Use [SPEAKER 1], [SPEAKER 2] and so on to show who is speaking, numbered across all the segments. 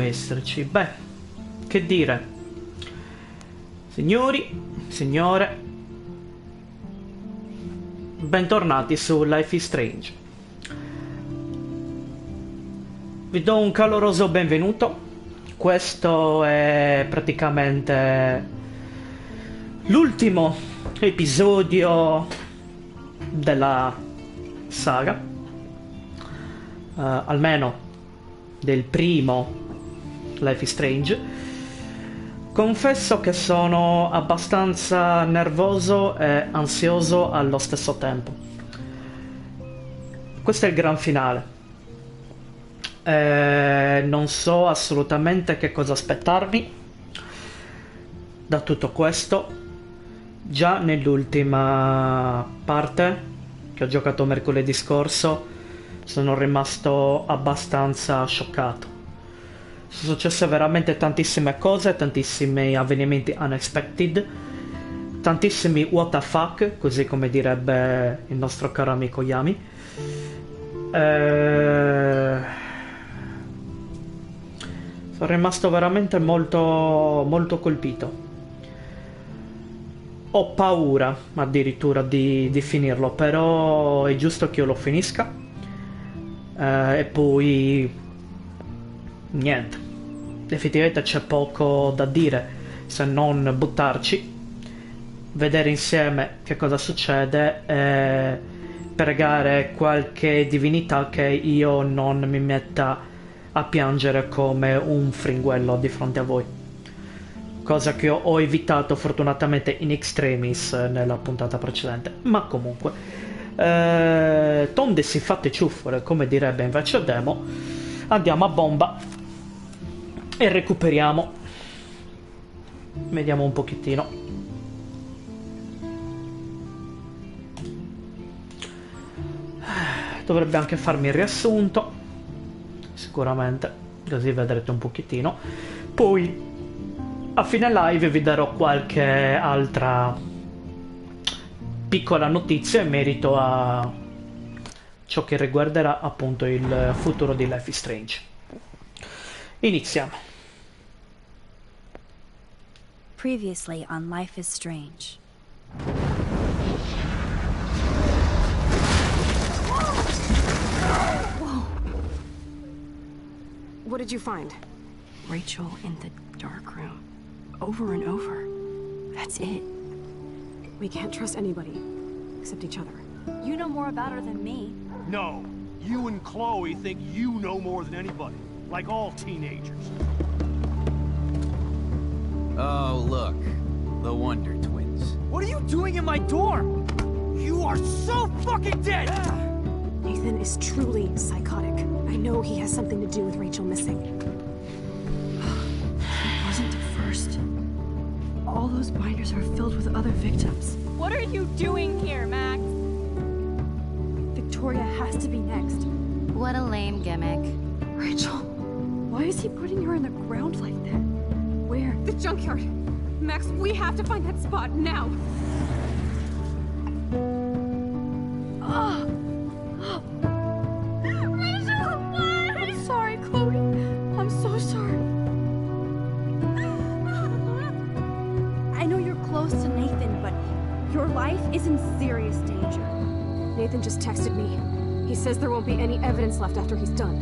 [SPEAKER 1] esserci. Beh, che dire. Signori, signore, bentornati su Life is Strange. Vi do un caloroso benvenuto. Questo è praticamente l'ultimo episodio della saga, almeno del primo Life is Strange. Confesso che sono abbastanza nervoso e ansioso allo stesso tempo. Questo è il gran finale. Non so assolutamente che cosa aspettarmi da tutto questo. Già nell'ultima parte che ho giocato mercoledì scorso sono rimasto abbastanza scioccato. Sono successe veramente tantissime cose, tantissimi avvenimenti unexpected, tantissimi what the fuck, così come direbbe il nostro caro amico Yami. Sono rimasto veramente molto colpito. Ho paura addirittura di finirlo, però è giusto che io lo finisca. E poi niente, effettivamente c'è poco da dire se non buttarci, vedere insieme che cosa succede e pregare qualche divinità che io non mi metta a piangere come un fringuello di fronte a voi, cosa che ho evitato fortunatamente in extremis nella puntata precedente. Ma comunque tonde si fatte ciuffole, come direbbe invece Demo. Andiamo a bomba e recuperiamo, vediamo un pochettino. Dovrebbe anche farmi il riassunto, sicuramente, così vedrete un pochettino. Poi a fine live vi darò qualche altra piccola notizia in merito a ciò che riguarderà appunto il futuro di Life is Strange. Iniziamo.
[SPEAKER 2] Previously on Life is Strange.
[SPEAKER 3] Whoa. What did you find?
[SPEAKER 4] Rachel in the dark room. Over and over. That's it.
[SPEAKER 3] We can't trust anybody, except each other.
[SPEAKER 2] You know more about her than me.
[SPEAKER 5] No, you and Chloe think you know more than anybody, like all teenagers.
[SPEAKER 6] Oh, look. The Wonder Twins.
[SPEAKER 5] What are you doing in my dorm? You are so fucking dead!
[SPEAKER 3] Nathan is truly psychotic. I know he has something to do with Rachel missing.
[SPEAKER 4] It wasn't the first. All those binders are filled with other victims.
[SPEAKER 7] What are you doing here, Max?
[SPEAKER 3] Victoria has to be next.
[SPEAKER 2] What a lame gimmick.
[SPEAKER 4] Rachel, why is he putting her in the ground like that? Where?
[SPEAKER 3] The junkyard! Max, we have to find that spot now!
[SPEAKER 4] Rachel, what? I'm sorry, Chloe. I'm so sorry.
[SPEAKER 3] I know you're close to Nathan, but your life is in serious danger. Nathan just texted me. He says there won't be any evidence left after he's done.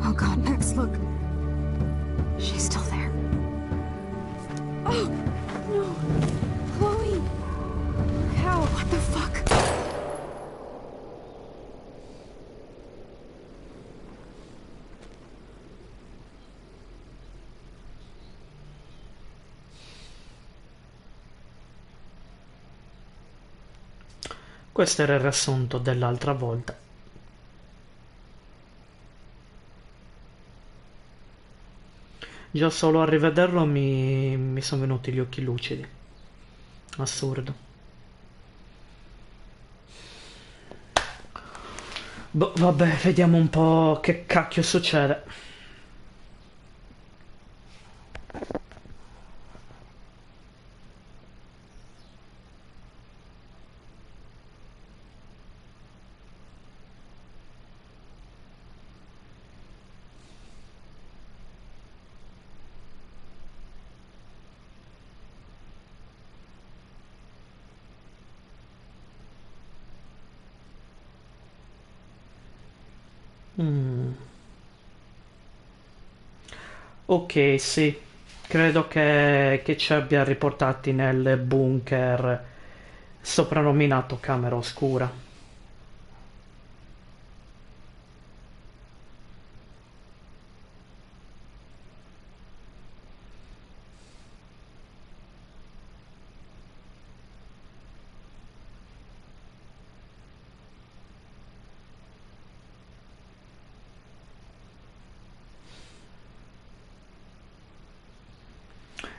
[SPEAKER 3] Oh God, Max, look. She's still there. Oh, no. Chloe. How? What the fuck?
[SPEAKER 1] Questo era il riassunto dell'altra volta. Già solo a rivederlo mi sono venuti gli occhi lucidi. Assurdo. Boh, vabbè, vediamo un po' che cacchio succede. Mm. Ok, sì. Credo che ci abbia riportati nel bunker soprannominato Camera Oscura.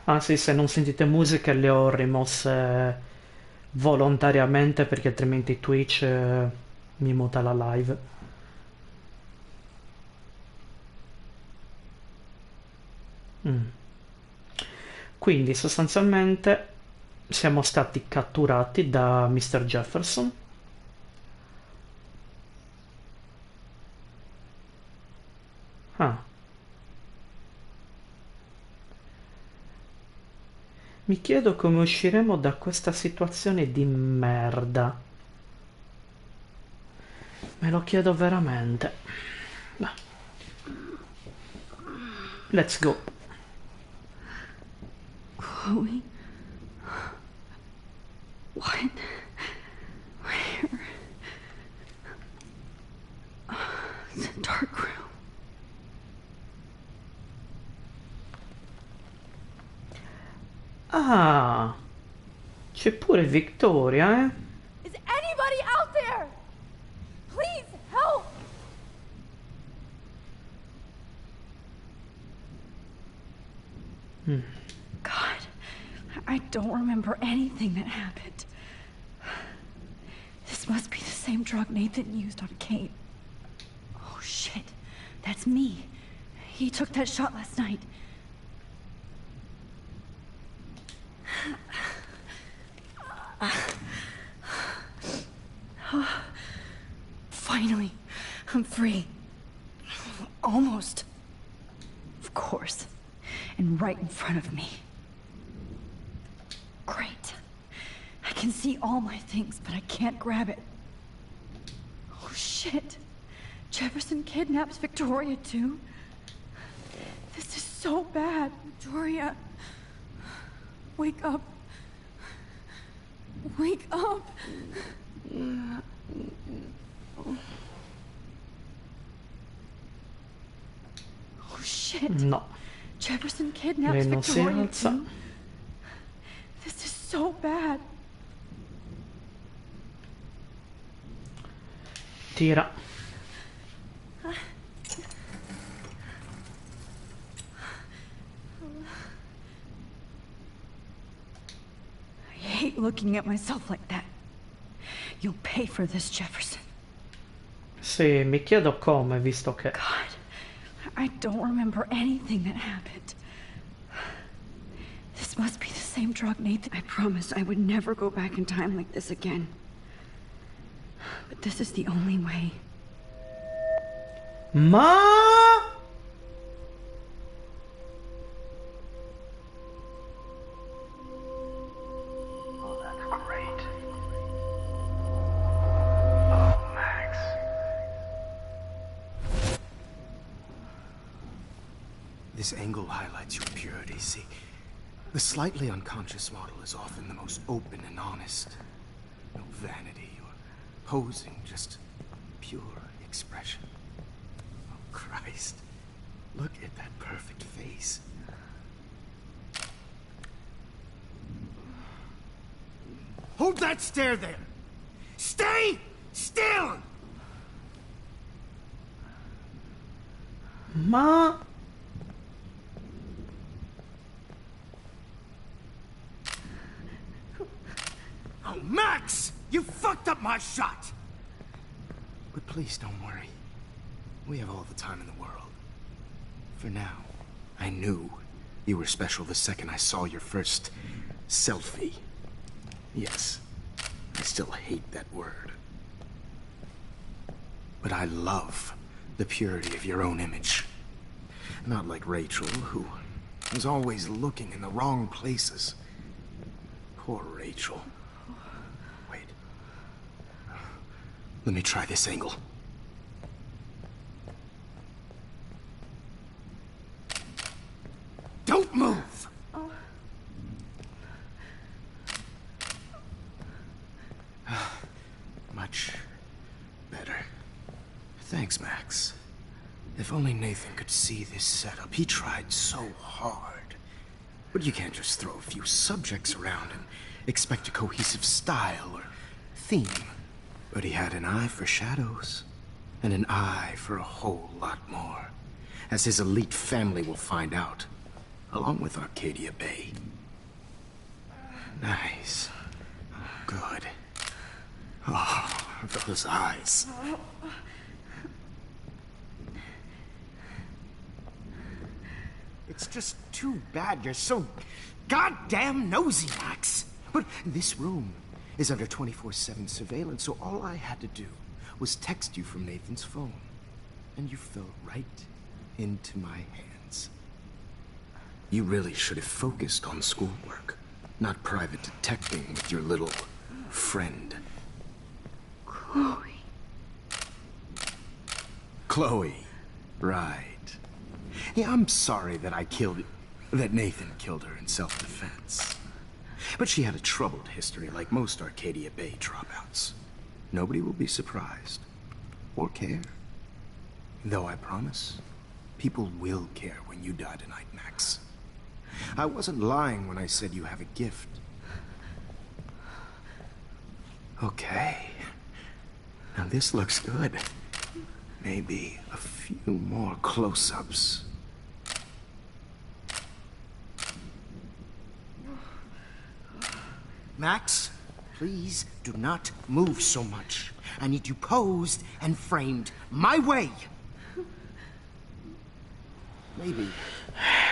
[SPEAKER 1] Ah sì, se non sentite musiche le ho rimosse volontariamente perché altrimenti Twitch mi muta la live. Mm. Quindi sostanzialmente siamo stati catturati da Mr. Jefferson. Ah, mi chiedo come usciremo da questa situazione di merda. Me lo chiedo veramente. Beh, let's go.
[SPEAKER 4] Chloe? What? Where? It's a dark room.
[SPEAKER 1] Ah, c'è pure Victoria, eh?
[SPEAKER 3] Is anybody out there? Please help!
[SPEAKER 4] God, I don't remember anything that happened. This must be the same drug Nathan used on Kate. Oh shit, that's me. He took that shot last night. Finally, I'm free. Almost. Of course. And right in front of me. Great. I can see all my things, but I can't grab it. Oh shit. Jefferson kidnaps Victoria too? This is so bad. Victoria. Wake up. Wake up. Oh shit.
[SPEAKER 1] No,
[SPEAKER 4] Jefferson kidnaps
[SPEAKER 1] lei non si
[SPEAKER 4] Victoria
[SPEAKER 1] alza.
[SPEAKER 4] too? This is so bad.
[SPEAKER 1] Tira.
[SPEAKER 4] I hate looking at myself like that. You'll pay for this, Jefferson.
[SPEAKER 1] Sì, mi chiedo come, visto che...
[SPEAKER 4] God, I don't remember anything that happened. This must be the same drug Nathan... I promised I would never go back in time like this again. But this is the only way.
[SPEAKER 1] Ma...
[SPEAKER 5] Oh, that's great. Oh, Max.
[SPEAKER 8] This angle highlights your purity, see? The slightly unconscious model is often the most open and honest. No vanity or posing, just pure expression. Oh, Christ. Look at that perfect face. Hold that stare there! Stay still!
[SPEAKER 1] Ma...
[SPEAKER 8] Oh, Max! You fucked up my shot! But please don't worry. We have all the time in the world. For now, I knew you were special the second I saw your first selfie. Yes, I still hate that word. But I love the purity of your own image. Not like Rachel, who was always looking in the wrong places. Poor Rachel. Wait. Let me try this angle. Don't move! Much better. Thanks, Max. If only Nathan could see this setup. He tried so hard. But you can't just throw a few subjects around and expect a cohesive style or theme. But he had an eye for shadows, and an eye for a whole lot more, as his elite family will find out, along with Arcadia Bay. Nice. Good. Oh, those eyes. It's just too bad you're so goddamn nosy, Max. But this room is under 24/7 surveillance, so all I had to do was text you from Nathan's phone. And you fell right into my hands. You really should have focused on schoolwork, not private detecting with your little friend.
[SPEAKER 4] Chloe.
[SPEAKER 8] Chloe. Right. Yeah, I'm sorry that that Nathan killed her in self-defense. But she had a troubled history like most Arcadia Bay dropouts. Nobody will be surprised. Or care. Though I promise, people will care when you die tonight, Max. I wasn't lying when I said you have a gift. Okay. Now this looks good. Maybe a few more close-ups. Max, please do not move so much. I need you posed and framed my way. Maybe.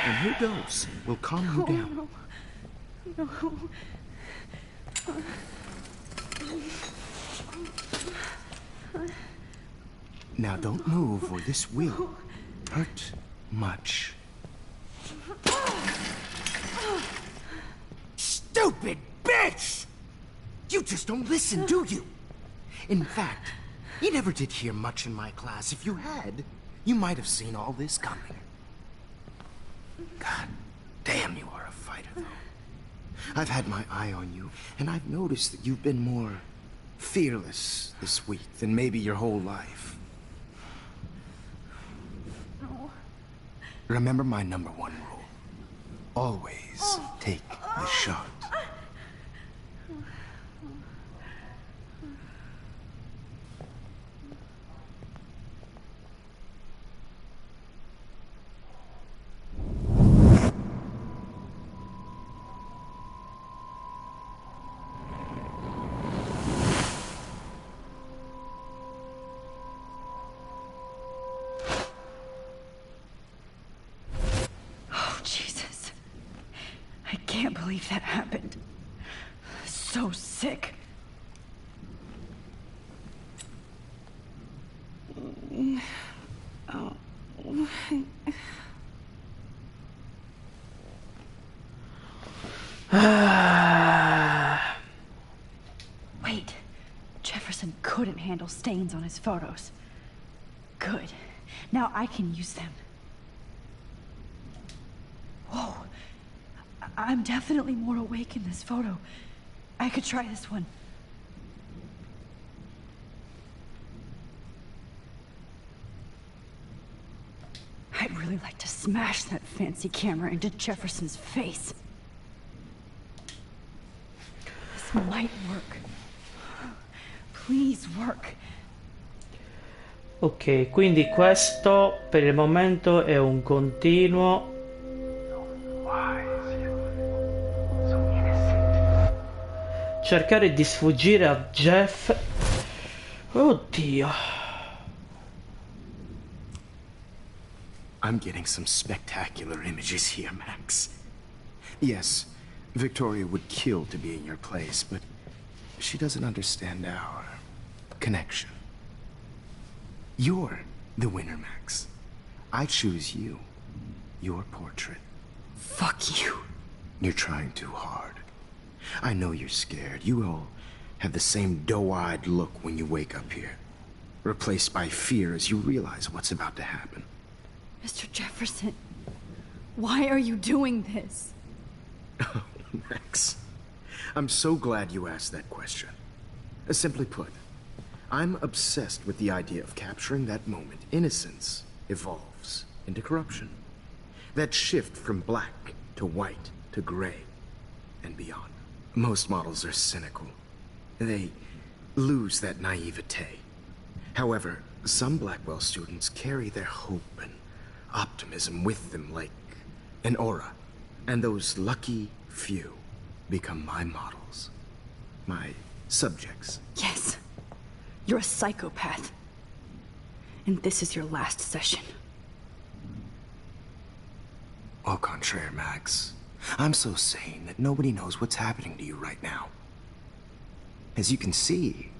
[SPEAKER 8] And who knows, will calm you down.
[SPEAKER 4] No.
[SPEAKER 8] Now don't move or this will hurt much. Stupid bitch! You just don't listen, do you? In fact, you never did hear much in my class. If you had, you might have seen all this coming. God damn, you are a fighter, though. I've had my eye on you, and I've noticed that you've been more fearless this week than maybe your whole life.
[SPEAKER 4] No.
[SPEAKER 8] Remember my #1 rule. Always take the shot.
[SPEAKER 4] I can't believe that happened. So sick. Wait, Jefferson couldn't handle stains on his photos. Good. Now I can use them. Whoa. I'm definitely more awake in this photo. I could try this one. I'd really like to smash that fancy camera into Jefferson's face. This might work. Please work.
[SPEAKER 1] Ok, quindi questo per il momento è un continuo. Cercare di sfuggire a Jeff. Oddio.
[SPEAKER 8] I'm getting some spectacular images here, Max. Yes, Victoria would kill to be in your place, but she doesn't understand our connection. You're the winner, Max. I choose you. Your portrait.
[SPEAKER 4] Fuck you.
[SPEAKER 8] You're trying too hard. I know you're scared. You all have the same doe-eyed look when you wake up here, replaced by fear as you realize what's about to happen.
[SPEAKER 4] Mr. Jefferson, Why are you doing this?
[SPEAKER 8] Oh, Max. I'm so glad you asked that question. Simply put, I'm obsessed with the idea of capturing that moment innocence evolves into corruption. That shift from black to white to gray and beyond. Most models are cynical. They lose that naivete. However, some Blackwell students carry their hope and optimism with them like an aura. And those lucky few become my models. My subjects.
[SPEAKER 4] Yes. You're a psychopath. And this is your last session.
[SPEAKER 8] Au contraire, Max. I'm so sane that nobody knows what's happening to you right now. As you can see,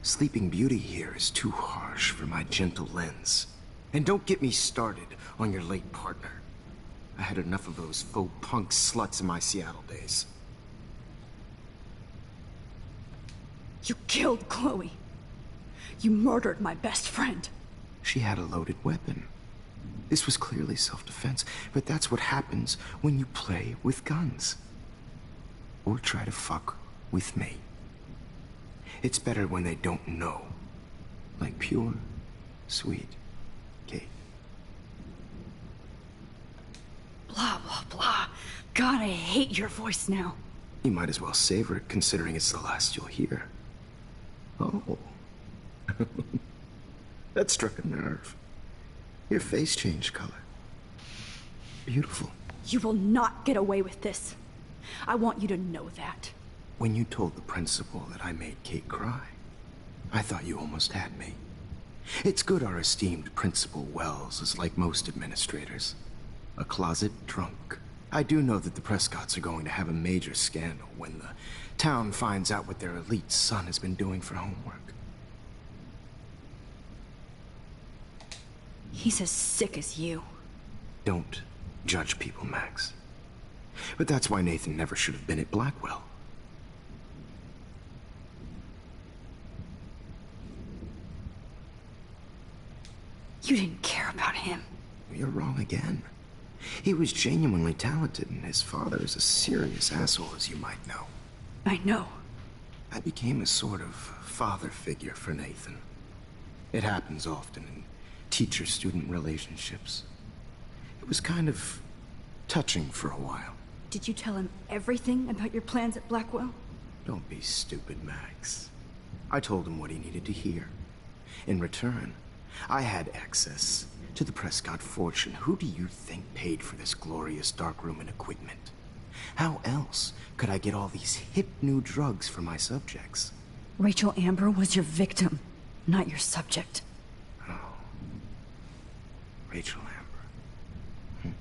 [SPEAKER 8] Sleeping Beauty here is too harsh for my gentle lens. And don't get me started on your late partner. I had enough of those faux punk sluts in my Seattle days.
[SPEAKER 4] You killed Chloe. You murdered my best friend.
[SPEAKER 8] She had a loaded weapon. This was clearly self-defense, but that's what happens when you play with guns. Or try to fuck with me. It's better when they don't know. Like pure, sweet Kate.
[SPEAKER 4] Blah, blah, blah. God, I hate your voice now.
[SPEAKER 8] You might as well savor it, considering it's the last you'll hear. Oh. That struck a nerve. Your face changed color. Beautiful.
[SPEAKER 4] You will not get away with this. I want you to know that.
[SPEAKER 8] When you told the principal that I made Kate cry, I thought you almost had me. It's good our esteemed Principal Wells is like most administrators. A closet drunk. I do know that the Prescotts are going to have a major scandal when the town finds out what their elite son has been doing for homework.
[SPEAKER 4] He's as sick as you.
[SPEAKER 8] Don't judge people, Max. But that's why Nathan never should have been at Blackwell.
[SPEAKER 4] You didn't care about him.
[SPEAKER 8] You're wrong again. He was genuinely talented, and his father is a serious asshole, as you might know.
[SPEAKER 4] I know.
[SPEAKER 8] I became a sort of father figure for Nathan. It happens often in teacher-student relationships. It was kind of touching for a while.
[SPEAKER 4] Did you tell him everything about your plans at Blackwell?
[SPEAKER 8] Don't be stupid, Max. I told him what he needed to hear. In return, I had access to the Prescott fortune. Who do you think paid for this glorious darkroom and equipment? How else could I get all these hip new drugs for my subjects?
[SPEAKER 4] Rachel Amber was your victim, not your subject.
[SPEAKER 8] Rachel Amber.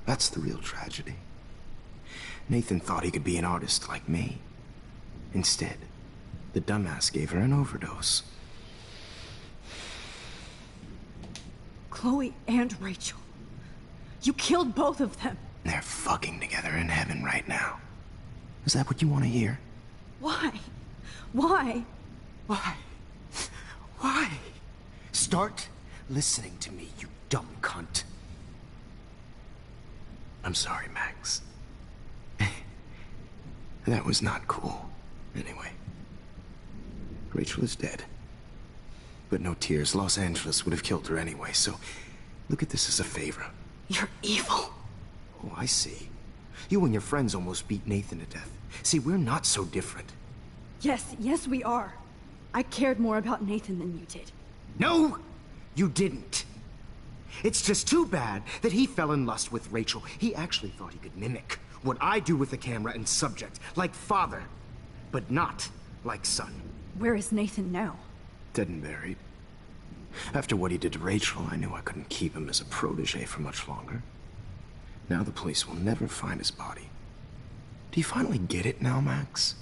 [SPEAKER 8] That's the real tragedy. Nathan thought he could be an artist like me. Instead, the dumbass gave her an overdose.
[SPEAKER 4] Chloe and Rachel. You killed both of them.
[SPEAKER 8] They're fucking together in heaven right now. Is that what you want to hear?
[SPEAKER 4] Why? Why?
[SPEAKER 8] Why? Why? Start listening to me, you dumb cunt. I'm sorry, Max. That was not cool. Anyway, Rachel is dead. But no tears. Los Angeles would have killed her anyway, so look at this as a favor.
[SPEAKER 4] You're evil.
[SPEAKER 8] Oh, I see. You and your friends almost beat Nathan to death. See, we're not so different.
[SPEAKER 4] Yes, we are. I cared more about Nathan than you did.
[SPEAKER 8] No, you didn't. It's just too bad that he fell in lust with Rachel. He actually thought he could mimic what I do with the camera and subject, like father, but not like son.
[SPEAKER 4] Where is Nathan now?
[SPEAKER 8] Dead and buried. After what he did to Rachel, I knew I couldn't keep him as a protege for much longer. Now the police will never find his body. Do you finally get it now, Max?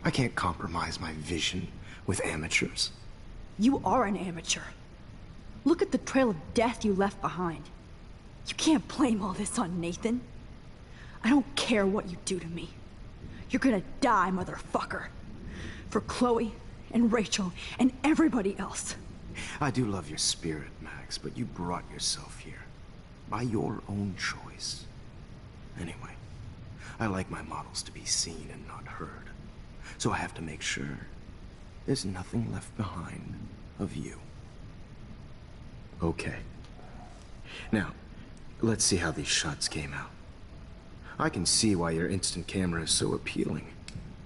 [SPEAKER 8] I can't compromise my vision with amateurs.
[SPEAKER 4] You are an amateur. Look at the trail of death you left behind. You can't blame all this on Nathan. I don't care what you do to me. You're gonna die, motherfucker. For Chloe and Rachel and everybody else.
[SPEAKER 8] I do love your spirit, Max, but you brought yourself here. by your own choice. Anyway, I like my models to be seen and not heard, so I have to make sure there's nothing left behind of you. Okay. Now, let's see how these shots came out. I can see why your instant camera is so appealing.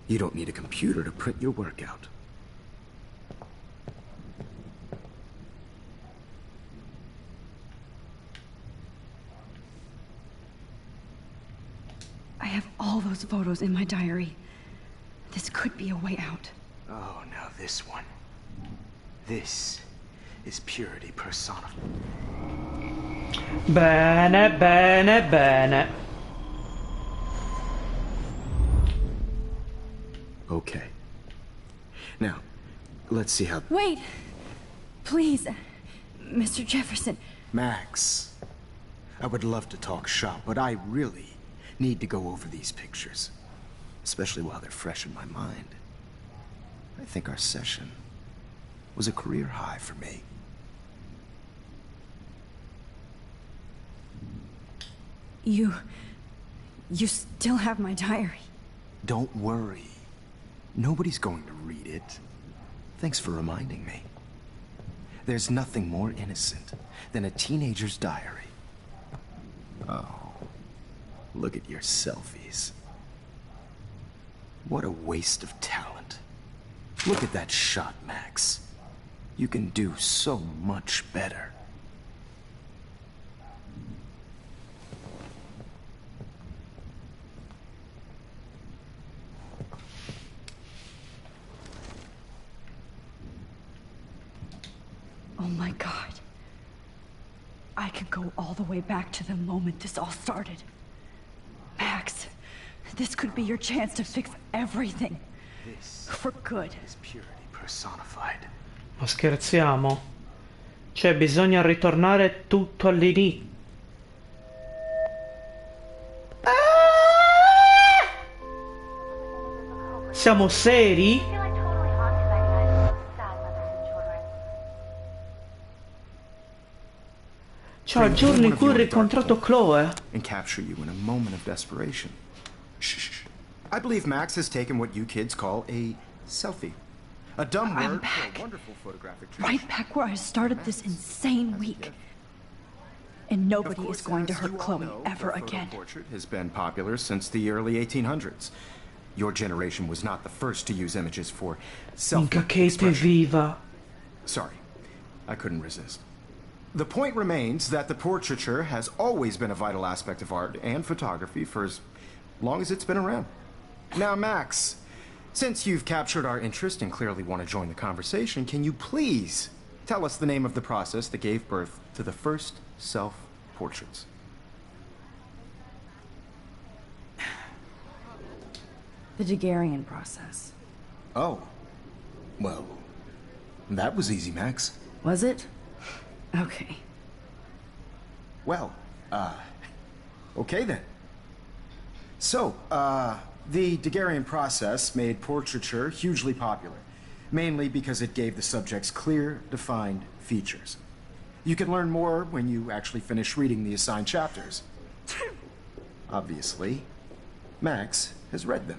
[SPEAKER 8] You don't need a computer to print your work out.
[SPEAKER 4] I have all those photos in my diary. This could be a way out.
[SPEAKER 8] Oh, now this one. This is purity personified.
[SPEAKER 1] Bene, bene, bene.
[SPEAKER 8] Okay. Now, let's see how...
[SPEAKER 4] Wait! Please, Mr. Jefferson.
[SPEAKER 8] Max, I would love to talk shop, but I really need to go over these pictures. Especially while they're fresh in my mind. I think our session was a career high for me.
[SPEAKER 4] You still have my diary.
[SPEAKER 8] Don't worry. Nobody's going to read it. Thanks for reminding me. There's nothing more innocent than a teenager's diary. Oh, look at your selfies. What a waste of talent. Look at that shot, Max. You can do so much better.
[SPEAKER 4] Oh my God. I can go all the way back to the moment this all started. Max, this could be your chance to fix everything. For good.
[SPEAKER 8] Is purity personified.
[SPEAKER 1] Ma scherziamo? Cioè, bisogna ritornare tutto all'inizio. Siamo seri? Cioè, il giorno in cui ho rincontrato Chloe.
[SPEAKER 8] And capture you in a moment of desperation. Shh. I believe Max has taken what you kids call a selfie. A dumb
[SPEAKER 4] I'm
[SPEAKER 8] word
[SPEAKER 4] back.
[SPEAKER 8] for a wonderful photographic trick.
[SPEAKER 4] Right back where I started this insane week. And nobody is going to hurt Chloe ever again.
[SPEAKER 8] Portrait has been popular since the early 1800s. Your generation was not the first to use images for
[SPEAKER 1] Minchia, Kate è
[SPEAKER 8] self-expression.
[SPEAKER 1] viva.
[SPEAKER 8] Sorry, I couldn't resist. The point remains that the portraiture has always been a vital aspect of art and photography for as long as it's been around. Now, Max, since you've captured our interest and clearly want to join the conversation, can you please tell us the name of the process that gave birth to the first self-portraits?
[SPEAKER 4] The Daguerrean process.
[SPEAKER 8] Oh, well, that was easy, Max.
[SPEAKER 4] Was it? Okay.
[SPEAKER 8] Well, okay then. So, the Daguerrean process made portraiture hugely popular, mainly because it gave the subjects clear, defined features. You can learn more when you actually finish reading the assigned chapters. Obviously, Max has read them.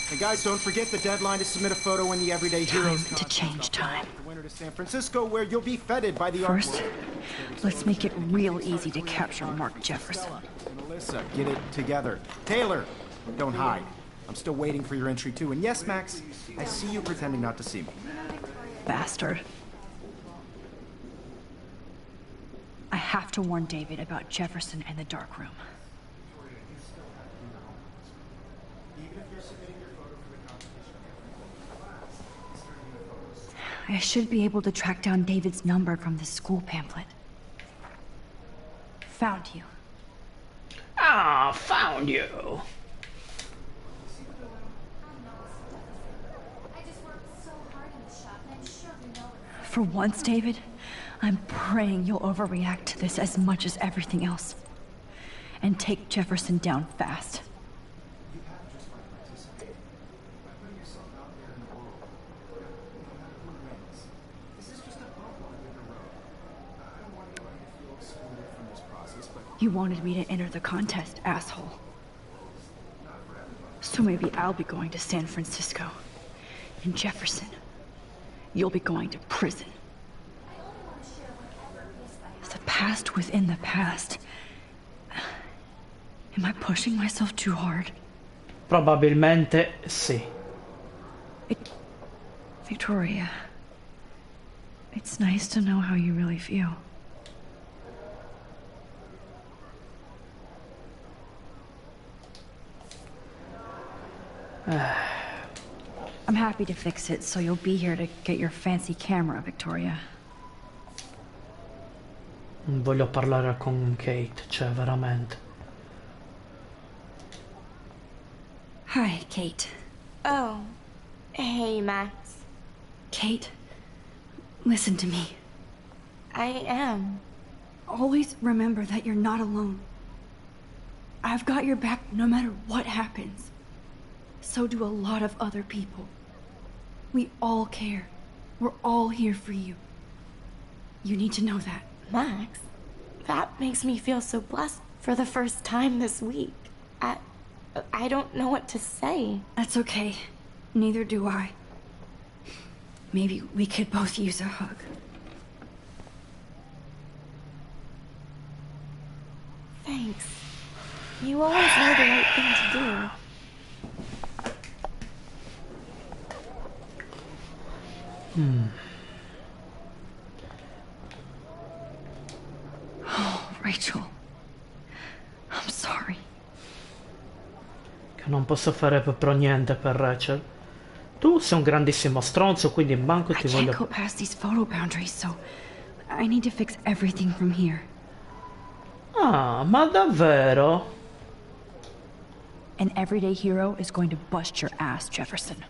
[SPEAKER 8] Hey guys, don't forget the deadline to submit a photo in the Everyday Heroes
[SPEAKER 4] Time to change time.
[SPEAKER 8] The winter to San Francisco, where you'll be feted by the
[SPEAKER 4] First,
[SPEAKER 8] art world.
[SPEAKER 4] let's make it real easy to capture Mark Jefferson.
[SPEAKER 8] And Alyssa, get it together. Taylor, don't hide. I'm still waiting for your entry too. And yes, Max, I see you pretending not to see me.
[SPEAKER 4] Bastard. I have to warn David about Jefferson and the dark room. I should be able to track down David's number from the school pamphlet. Found you.
[SPEAKER 1] Ah, found you.
[SPEAKER 4] For once, David, I'm praying you'll overreact to this as much as everything else. And take Jefferson down fast. You wanted me to enter the contest, asshole. So maybe I'll be going to San Francisco. And Jefferson, you'll be going to prison. The past within the past. Am I pushing myself too hard?
[SPEAKER 1] Probabilmente sì.
[SPEAKER 4] Victoria, it's nice to know how you really feel. I'm happy to fix it, so you'll be here to get your fancy camera, Victoria.
[SPEAKER 1] Voglio parlare con Kate, cioè veramente.
[SPEAKER 4] Hi, Kate.
[SPEAKER 7] Oh. Hey, Max.
[SPEAKER 4] Kate, listen to me.
[SPEAKER 7] I am.
[SPEAKER 4] Always remember that you're not alone. I've got your back no matter what happens. So do a lot of other people. We all care. We're all here for you. You need to know that.
[SPEAKER 7] Max, that makes me feel so blessed for the first time this week. I don't know what to say.
[SPEAKER 4] That's okay. Neither do I. Maybe we could both use a hug.
[SPEAKER 7] Thanks. You always know the right thing to do.
[SPEAKER 4] Oh, Rachel. I'm sorry.
[SPEAKER 1] Che non posso fare proprio niente per Rachel. Tu sei un grandissimo stronzo, quindi manco
[SPEAKER 4] I
[SPEAKER 1] ti
[SPEAKER 4] can't
[SPEAKER 1] voglio...
[SPEAKER 4] go past these photo boundaries, so I need to fix everything from here.
[SPEAKER 1] Ah, ma davvero?
[SPEAKER 4] An everyday hero is going to bust your ass, Jefferson.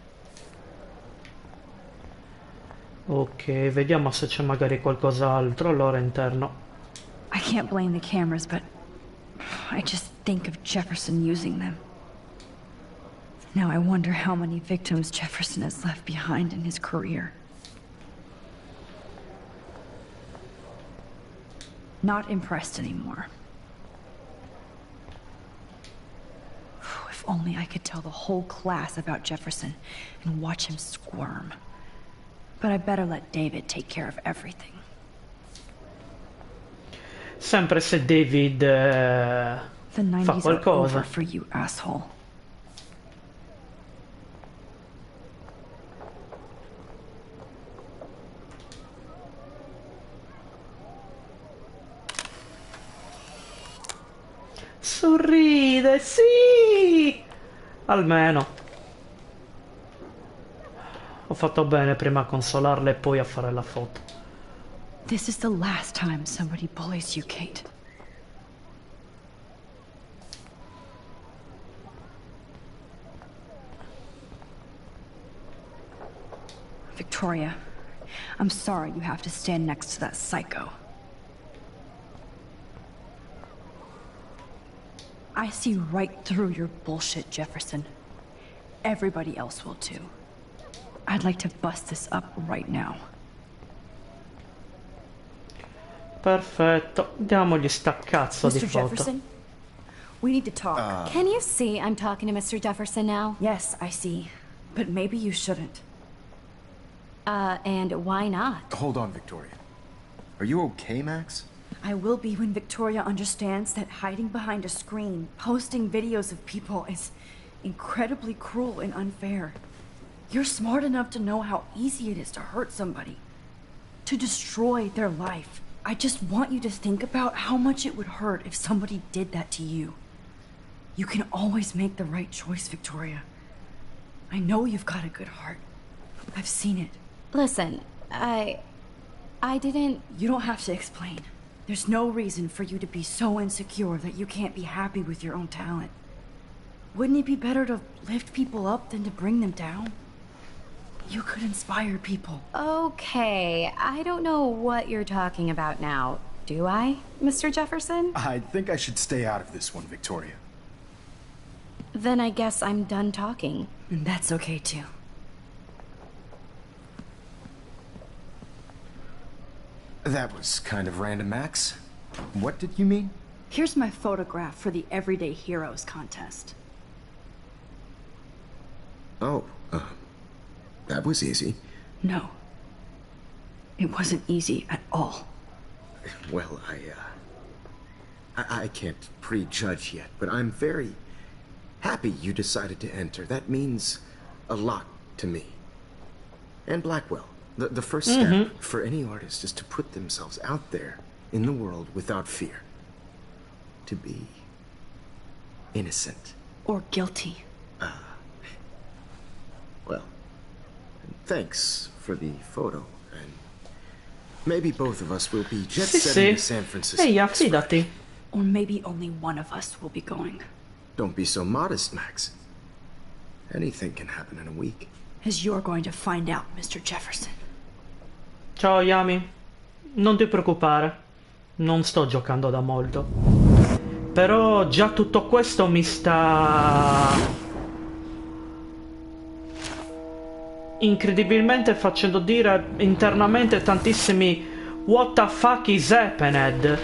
[SPEAKER 1] Ok, vediamo se c'è magari qualcos'altro allora interno.
[SPEAKER 4] I can't blame the cameras, but I just think of Jefferson using them. Now I wonder how many victims Jefferson has left behind in his career. Not impressed anymore. If only I could tell the whole class about Jefferson and watch him squirm. But I better let David take care of everything.
[SPEAKER 1] Sempre se David
[SPEAKER 4] The
[SPEAKER 1] fa
[SPEAKER 4] 90s are
[SPEAKER 1] qualcosa.
[SPEAKER 4] over for you, asshole.
[SPEAKER 1] Sorride, sì! Almeno. Ho fatto bene prima a consolarla e poi a fare la foto.
[SPEAKER 4] This is the last time somebody bullies you, Kate. Victoria, I'm sorry you have to stand next to that psycho. I see right through your bullshit, Jefferson. Everybody else will too. I'd like to bust this up right now.
[SPEAKER 1] Perfetto, diamogli sta cazzo di
[SPEAKER 4] Mr.
[SPEAKER 1] foto.
[SPEAKER 4] Jefferson, we need to talk.
[SPEAKER 3] Can you see I'm talking to Mr. Jefferson now?
[SPEAKER 4] Yes, I see. But maybe you shouldn't.
[SPEAKER 3] And why not?
[SPEAKER 8] Hold on, Victoria. Are you okay, Max?
[SPEAKER 4] I will be when Victoria understands that hiding behind a screen, posting videos of people is incredibly cruel and unfair. You're smart enough to know how easy it is to hurt somebody, to destroy their life. I just want you to think about how much it would hurt if somebody did that to you. You can always make the right choice, Victoria. I know you've got a good heart. I've seen it.
[SPEAKER 3] Listen, I didn't...
[SPEAKER 4] You don't have to explain. There's no reason for you to be so insecure that you can't be happy with your own talent. Wouldn't it be better to lift people up than to bring them down? You could inspire people.
[SPEAKER 3] Okay, I don't know what you're talking about now. Do I, Mr. Jefferson?
[SPEAKER 8] I think I should stay out of this one, Victoria.
[SPEAKER 3] Then I guess I'm done talking.
[SPEAKER 4] And that's okay too.
[SPEAKER 8] That was kind of random, Max. What did you mean?
[SPEAKER 4] Here's my photograph for the Everyday Heroes contest.
[SPEAKER 8] Oh, that was easy.
[SPEAKER 4] No. It wasn't easy at all.
[SPEAKER 8] Well, I can't prejudge yet, but I'm very happy you decided to enter. That means a lot to me. And Blackwell. The first step for any artist is to put themselves out there in the world without fear. To be innocent.
[SPEAKER 4] Or guilty.
[SPEAKER 8] Well, thanks for the photo. And maybe both of us will be jet setting to San Francisco.
[SPEAKER 1] Ehi, affidati.
[SPEAKER 4] Or maybe only one of us will be going.
[SPEAKER 8] Don't be so modest, Max. Anything can happen in a week.
[SPEAKER 4] As you're going to find out, Mr. Jefferson.
[SPEAKER 1] Ciao Yami, non ti preoccupare, non sto giocando da molto. Però già tutto questo mi sta incredibilmente facendo dire internamente tantissimi what the fuck is happened?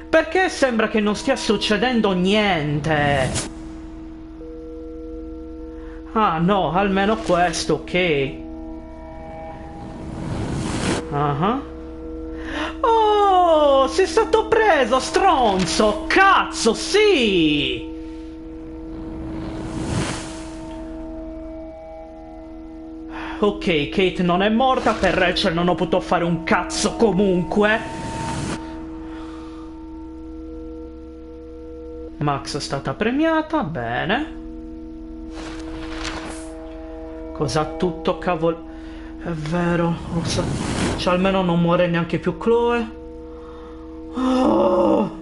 [SPEAKER 1] Perché sembra che non stia succedendo niente? Ah no, almeno questo, ok. Oh, sei stato preso, stronzo! Cazzo, sì! Ok, Kate non è morta, per Rachel non ho potuto fare un cazzo comunque. Max è stata premiata, bene. Cosa tutto cavolo... È vero, cioè almeno non muore neanche più Chloe. Oh.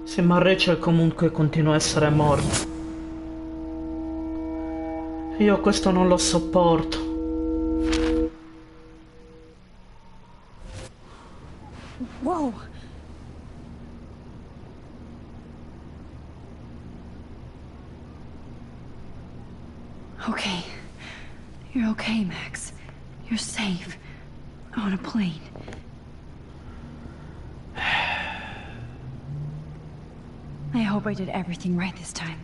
[SPEAKER 1] Sì, ma Rachel comunque continua a essere morta. Io questo non lo sopporto.
[SPEAKER 4] Whoa! Okay. You're okay, Max. You're safe. On a plane. I hope I did everything right this time.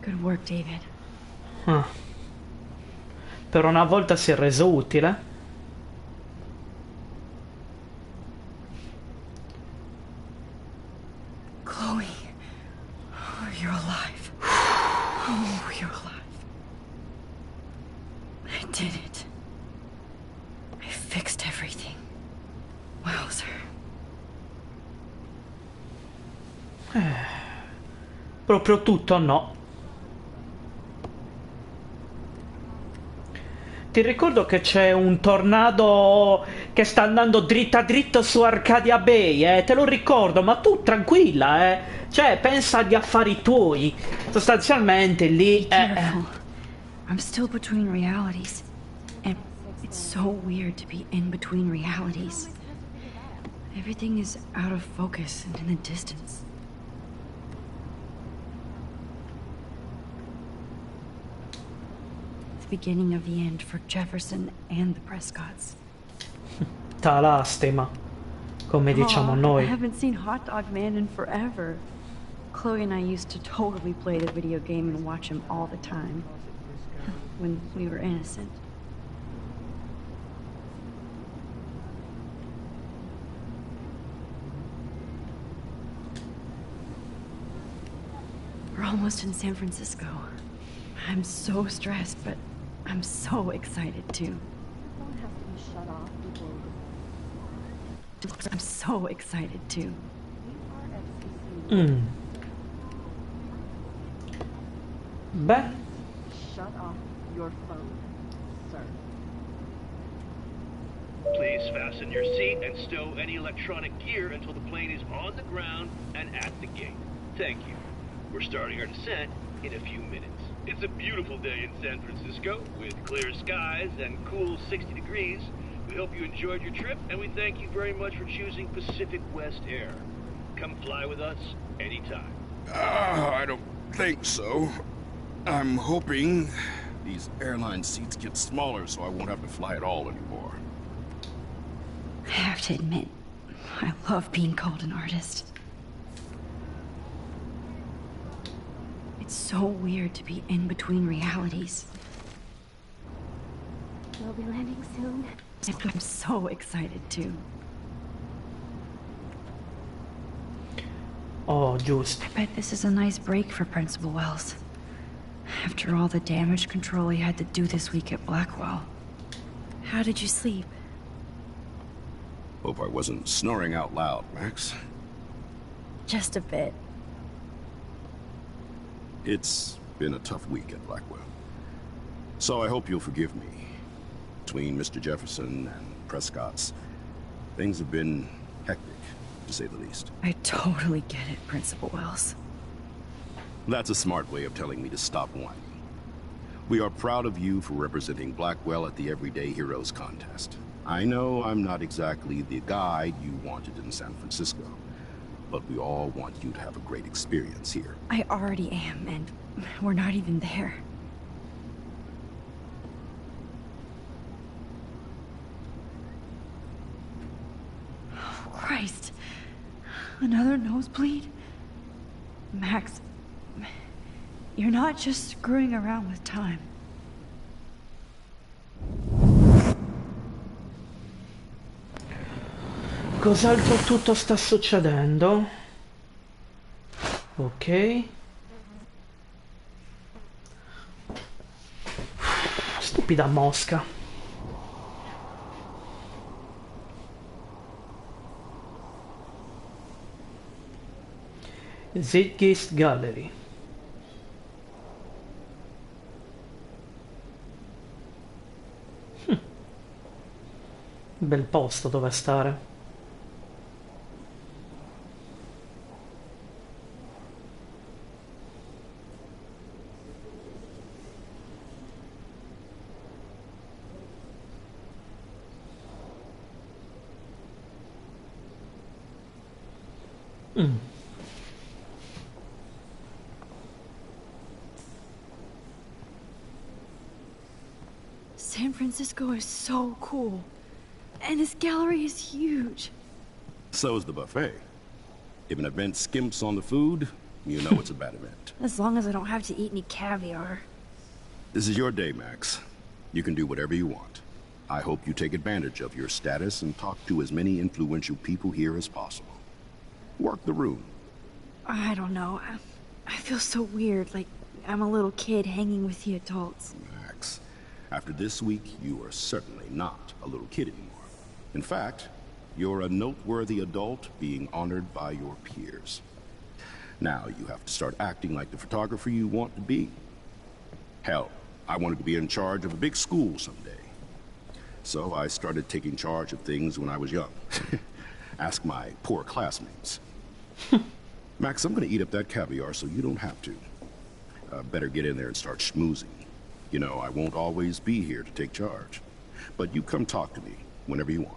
[SPEAKER 4] Good work, David.
[SPEAKER 1] Per una volta si è reso utile.
[SPEAKER 4] Chloe. Oh, you're alive. Oh, you're alive. I did it. I fixed everything. Wowzer.
[SPEAKER 1] Proprio tutto no. Ti ricordo che c'è un tornado che sta andando dritta dritto su Arcadia Bay, te lo ricordo, ma tu tranquilla, cioè pensa agli affari tuoi. Sostanzialmente lì
[SPEAKER 4] Be careful. I'm still between realities. And it's so weird to be in between realities. Everything is out of focus and in the distance. Beginning of the end for Jefferson and the Prescotts.
[SPEAKER 1] Talastima, come diciamo noi.
[SPEAKER 4] I haven't seen Hot Dog Man in forever. Chloe and I used to totally play the video game and watch him all the time. When we were innocent. We're almost in San Francisco. I'm so stressed, but I'm so excited too. I'm so excited too.
[SPEAKER 1] Beh.
[SPEAKER 9] Shut off your phone, sir.
[SPEAKER 5] Please fasten your seat and stow any electronic gear until the plane is on the ground and at the gate. Thank you. We're starting our descent in a few minutes. It's a beautiful day in San Francisco, with clear skies and cool 60 degrees. We hope you enjoyed your trip, and we thank you very much for choosing Pacific West Air. Come fly with us anytime.
[SPEAKER 10] I don't think so. I'm hoping these airline seats get smaller so I won't have to fly at all anymore.
[SPEAKER 4] I have to admit, I love being called an artist. It's so weird to be in between realities.
[SPEAKER 3] We'll be landing soon.
[SPEAKER 4] I'm so excited too.
[SPEAKER 1] Oh, giusto.
[SPEAKER 4] I bet this is a nice break for Principal Wells. After all the damage control he had to do this week at Blackwell. How did you sleep?
[SPEAKER 10] Hope I wasn't snoring out loud, Max.
[SPEAKER 4] Just a bit.
[SPEAKER 10] It's been a tough week at Blackwell. So I hope you'll forgive me. Between Mr. Jefferson and Prescott's, things have been hectic, to say the least.
[SPEAKER 4] I totally get it, Principal Wells.
[SPEAKER 10] That's a smart way of telling me to stop whining. We are proud of you for representing Blackwell at the Everyday Heroes contest. I know I'm not exactly the guide you wanted in San Francisco, but we all want you to have a great experience here.
[SPEAKER 4] I already am, and we're not even there. Oh, Christ. Another nosebleed? Max, you're not just screwing around with time.
[SPEAKER 1] Cos'altro tutto sta succedendo? Ok. Stupida mosca. Zeitgeist Gallery. Bel posto dove stare.
[SPEAKER 4] San Francisco is so cool. And this gallery is huge.
[SPEAKER 10] So is the buffet. If an event skimps on the food, you know it's a bad event.
[SPEAKER 4] As long as I don't have to eat any caviar.
[SPEAKER 10] This is your day, Max. You can do whatever you want. I hope you take advantage of your status and talk to as many influential people here as possible. Work the room.
[SPEAKER 4] I don't know. I feel so weird, like I'm a little kid hanging with the adults.
[SPEAKER 10] Max, after this week, you are certainly not a little kid anymore. In fact, you're a noteworthy adult being honored by your peers. Now you have to start acting like the photographer you want to be. Hell, I wanted to be in charge of a big school someday. So I started taking charge of things when I was young. Ask my poor classmates. Max, I'm gonna eat up that caviar so you don't have to. Better get in there and start schmoozing. You know, I won't always be here to take charge. But you come talk to me whenever you want.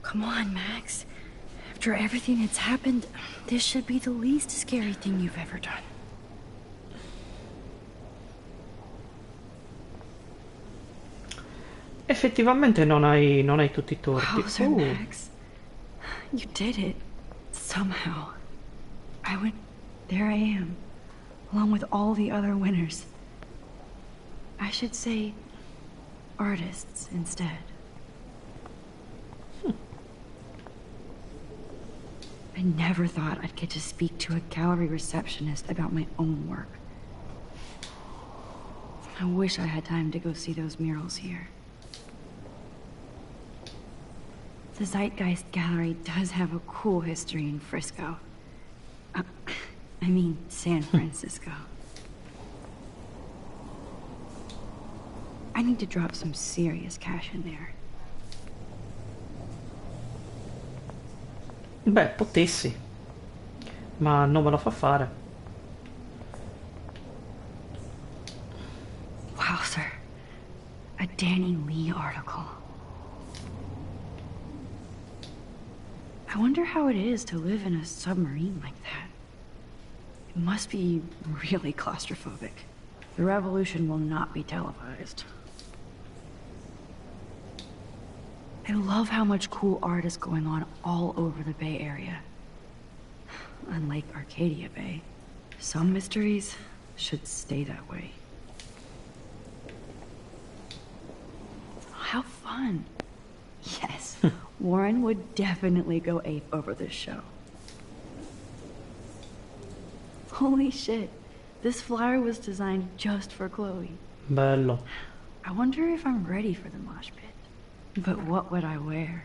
[SPEAKER 4] Come on, Max. After everything that's happened, this should be the least scary thing you've ever done.
[SPEAKER 1] Effettivamente non hai tutti i torti.
[SPEAKER 4] Wowzer, Max. You did it. Somehow. There I am. Along with all the other winners. I should say artists instead. I never thought I'd get to speak to a gallery receptionist about my own work. I wish I had time to go see those murals here. The Zeitgeist Gallery does have a cool history in Frisco. I mean, San Francisco. I need to drop some serious cash in there.
[SPEAKER 1] Beh, potessi. Ma non me lo fa fare.
[SPEAKER 4] Wow, sir. A Danny Lee article. I wonder how it is to live in a submarine like that. must be really claustrophobic. The revolution will not be televised. I love how much cool art is going on all over the Bay Area. Unlike Arcadia Bay, some mysteries should stay that way. How fun. Yes, Warren would definitely go ape over this show. Holy shit, this flyer was designed just for Chloe.
[SPEAKER 1] Bello.
[SPEAKER 4] I wonder if I'm ready for the mosh pit. But what would I wear?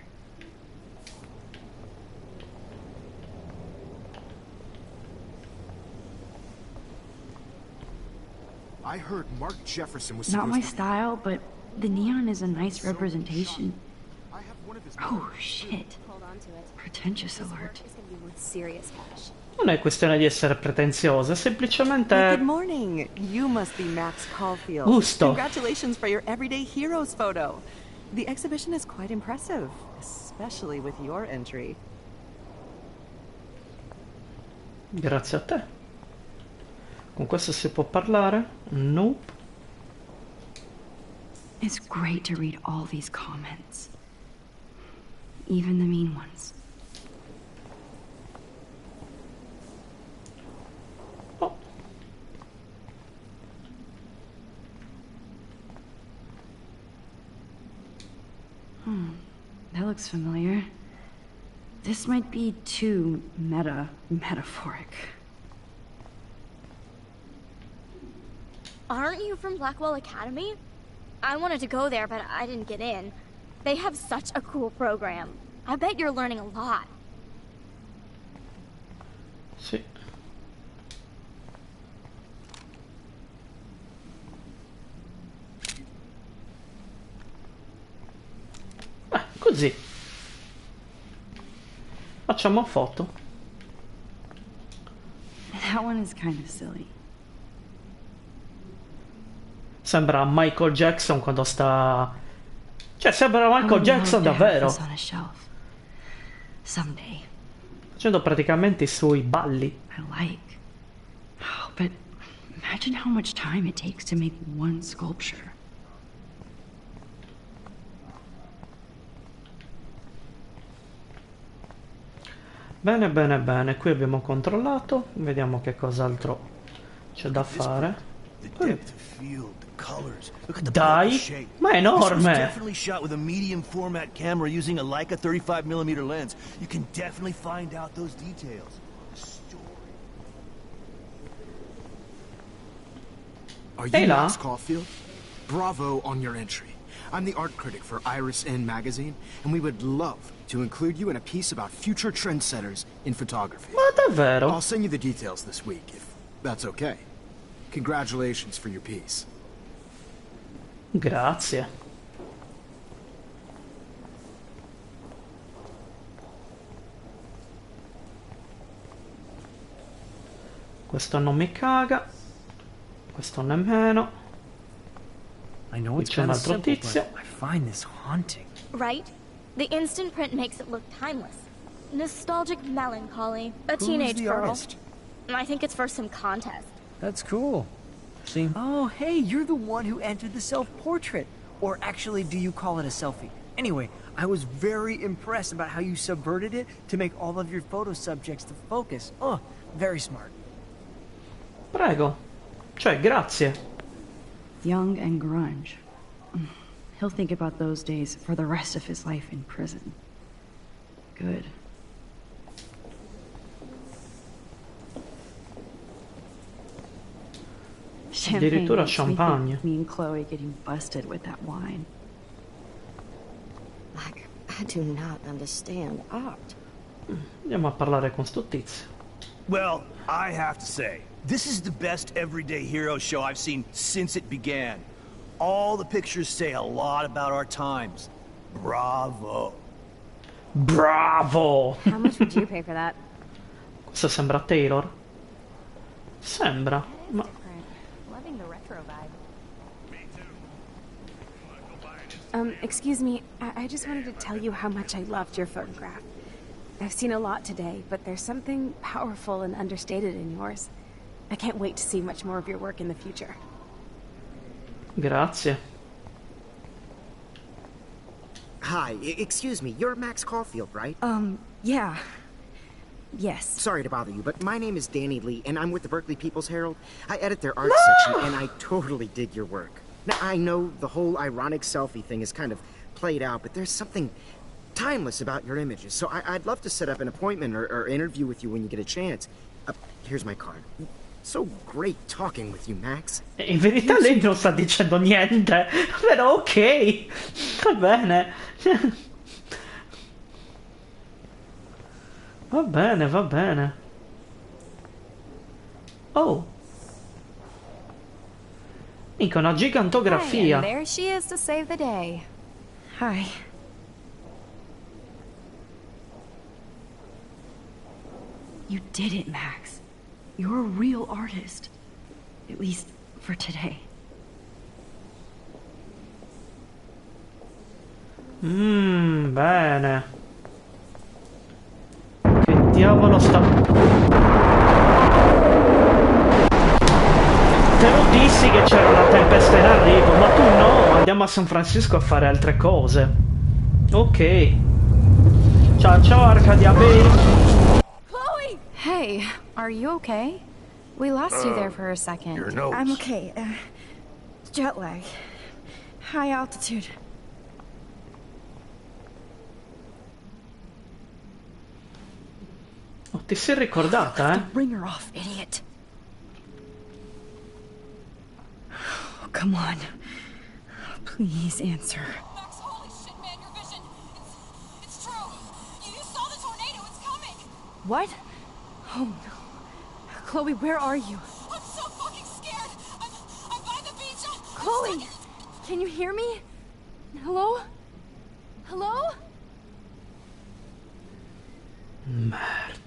[SPEAKER 8] I heard Mark Jefferson was
[SPEAKER 4] Not
[SPEAKER 8] supposed
[SPEAKER 4] my
[SPEAKER 8] to...
[SPEAKER 4] style, but the neon is a nice representation.
[SPEAKER 8] I have one of his...
[SPEAKER 4] Oh shit.
[SPEAKER 3] Hold on to it.
[SPEAKER 4] Pretentious
[SPEAKER 3] This work
[SPEAKER 4] alert.
[SPEAKER 3] is gonna be worth serious cash.
[SPEAKER 1] Non è questione di essere pretenziosa, è
[SPEAKER 9] Good
[SPEAKER 1] semplicemente
[SPEAKER 9] morning. You must be Max Caulfield.
[SPEAKER 1] Gusto.
[SPEAKER 9] Congratulations for your Everyday Heroes photo. The exhibition is quite impressive, especially with your entry.
[SPEAKER 1] Grazie a te. Con questo si può parlare? Nope.
[SPEAKER 4] It's great to read all these comments. Even the mean ones.
[SPEAKER 1] Oh.
[SPEAKER 4] That looks familiar. This might be too metaphoric.
[SPEAKER 11] Aren't you from Blackwell Academy? I wanted to go there, but I didn't get in. They have such a cool program. I bet you're learning a lot.
[SPEAKER 1] Sì. Così. Facciamo foto.
[SPEAKER 4] That one is kind of silly.
[SPEAKER 1] Sembra Michael Jackson quando sta... Cioè, sembra Michael Jackson davvero.
[SPEAKER 4] On a shelf. Someday.
[SPEAKER 1] Facendo praticamente i suoi balli.
[SPEAKER 4] I like. Oh, but imagine how much time it takes to make one sculpture.
[SPEAKER 1] Bene, bene, bene. Qui abbiamo controllato. Vediamo che cos'altro c'è da fare. Dai, ma è enorme!
[SPEAKER 12] Definitely shot with a medium format camera using a Leica 35mm lens. You can definitely find out those details.
[SPEAKER 8] Are
[SPEAKER 1] Hey,
[SPEAKER 8] you
[SPEAKER 1] La.
[SPEAKER 8] Max Caulfield? Bravo on your entry. I'm the art critic for Iris N magazine, and we would love to include you in a piece about future trendsetters in photography.
[SPEAKER 1] Ma davvero?
[SPEAKER 8] I'll send you the details this week, if that's okay. Congratulations for your piece.
[SPEAKER 1] Grazie. Questo non mi caga. Questo nemmeno.
[SPEAKER 13] I know
[SPEAKER 1] Qui
[SPEAKER 13] it's
[SPEAKER 1] c'è un
[SPEAKER 13] kind of
[SPEAKER 1] altro
[SPEAKER 13] simple,
[SPEAKER 1] tizio.
[SPEAKER 13] but I find this haunting.
[SPEAKER 11] Right? The instant print makes it look timeless. Nostalgic melancholy. A
[SPEAKER 13] Who's
[SPEAKER 11] teenage
[SPEAKER 13] the
[SPEAKER 11] girl.
[SPEAKER 13] artist?
[SPEAKER 11] I think it's for some contest.
[SPEAKER 13] That's cool. See?
[SPEAKER 6] Oh, hey, you're the one who entered the self-portrait. Or actually, do you call it a selfie? Anyway, I was very impressed about how you subverted it to make all of your photo subjects the focus. Oh, very smart.
[SPEAKER 1] Prego. Cioè, grazie.
[SPEAKER 4] Young and grunge. He'll think about those days for the rest of his life in prison. Good.
[SPEAKER 1] Addirittura
[SPEAKER 4] makes me think
[SPEAKER 1] champagne.
[SPEAKER 4] Me and Chloe getting busted with that wine.
[SPEAKER 14] Like, I do not understand art.
[SPEAKER 1] Andiamo a parlare con sto tizio.
[SPEAKER 12] Well, I have to say, this is the best Everyday Hero show I've seen since it began. All the pictures say a lot about our times. Bravo.
[SPEAKER 1] Bravo!
[SPEAKER 3] How much would you pay for that?
[SPEAKER 1] Questo sembra Taylor. Sembra, ma...
[SPEAKER 3] Loving the retro vibe. Excuse me. I just wanted to tell you how much I loved your photograph. I've seen a lot today, but there's something powerful and understated in yours. I can't wait to see much more of your work in the future.
[SPEAKER 1] Grazie.
[SPEAKER 15] Hi, excuse me, you're Max Caulfield, right?
[SPEAKER 4] Yeah. Yes.
[SPEAKER 15] Sorry to bother you, but my name is Danny Lee, and I'm with the Berkeley People's Herald. I edit their art section, and I totally dig your work. Now, I know the whole ironic selfie thing is kind of played out, but there's something timeless about your images, so I'd love to set up an appointment or interview with you when you get a chance. Here's my card. So great talking with you, Max.
[SPEAKER 1] In verità lei non sta dicendo niente, però ok, va bene. Va bene, va bene. Oh. Mica una gigantografia.
[SPEAKER 2] And there she is to save the day.
[SPEAKER 4] Hi. You did it, Max. You're a real artist. At least for today.
[SPEAKER 1] Bene. Che diavolo sta... Te lo dissi che c'era una tempesta in arrivo, ma tu no, andiamo a San Francisco a fare altre cose. Ok. Ciao ciao Arcadia Bay.
[SPEAKER 2] Chloe! Hey, are you okay? We lost you there for a second.
[SPEAKER 12] Your nose.
[SPEAKER 4] I'm okay. Jet lag. High altitude.
[SPEAKER 1] Oh, ti sei ricordata, eh?
[SPEAKER 4] Ring her off, idiot. Oh, come on. Please answer.
[SPEAKER 16] Max, holy shit, man, your vision. It's true. You saw the tornado. It's coming.
[SPEAKER 3] What? Oh no. Chloe, where are you?
[SPEAKER 16] I'm so fucking scared. I'm by the beach.
[SPEAKER 3] Chloe! Can you hear me? Hello? Hello?
[SPEAKER 1] Merda.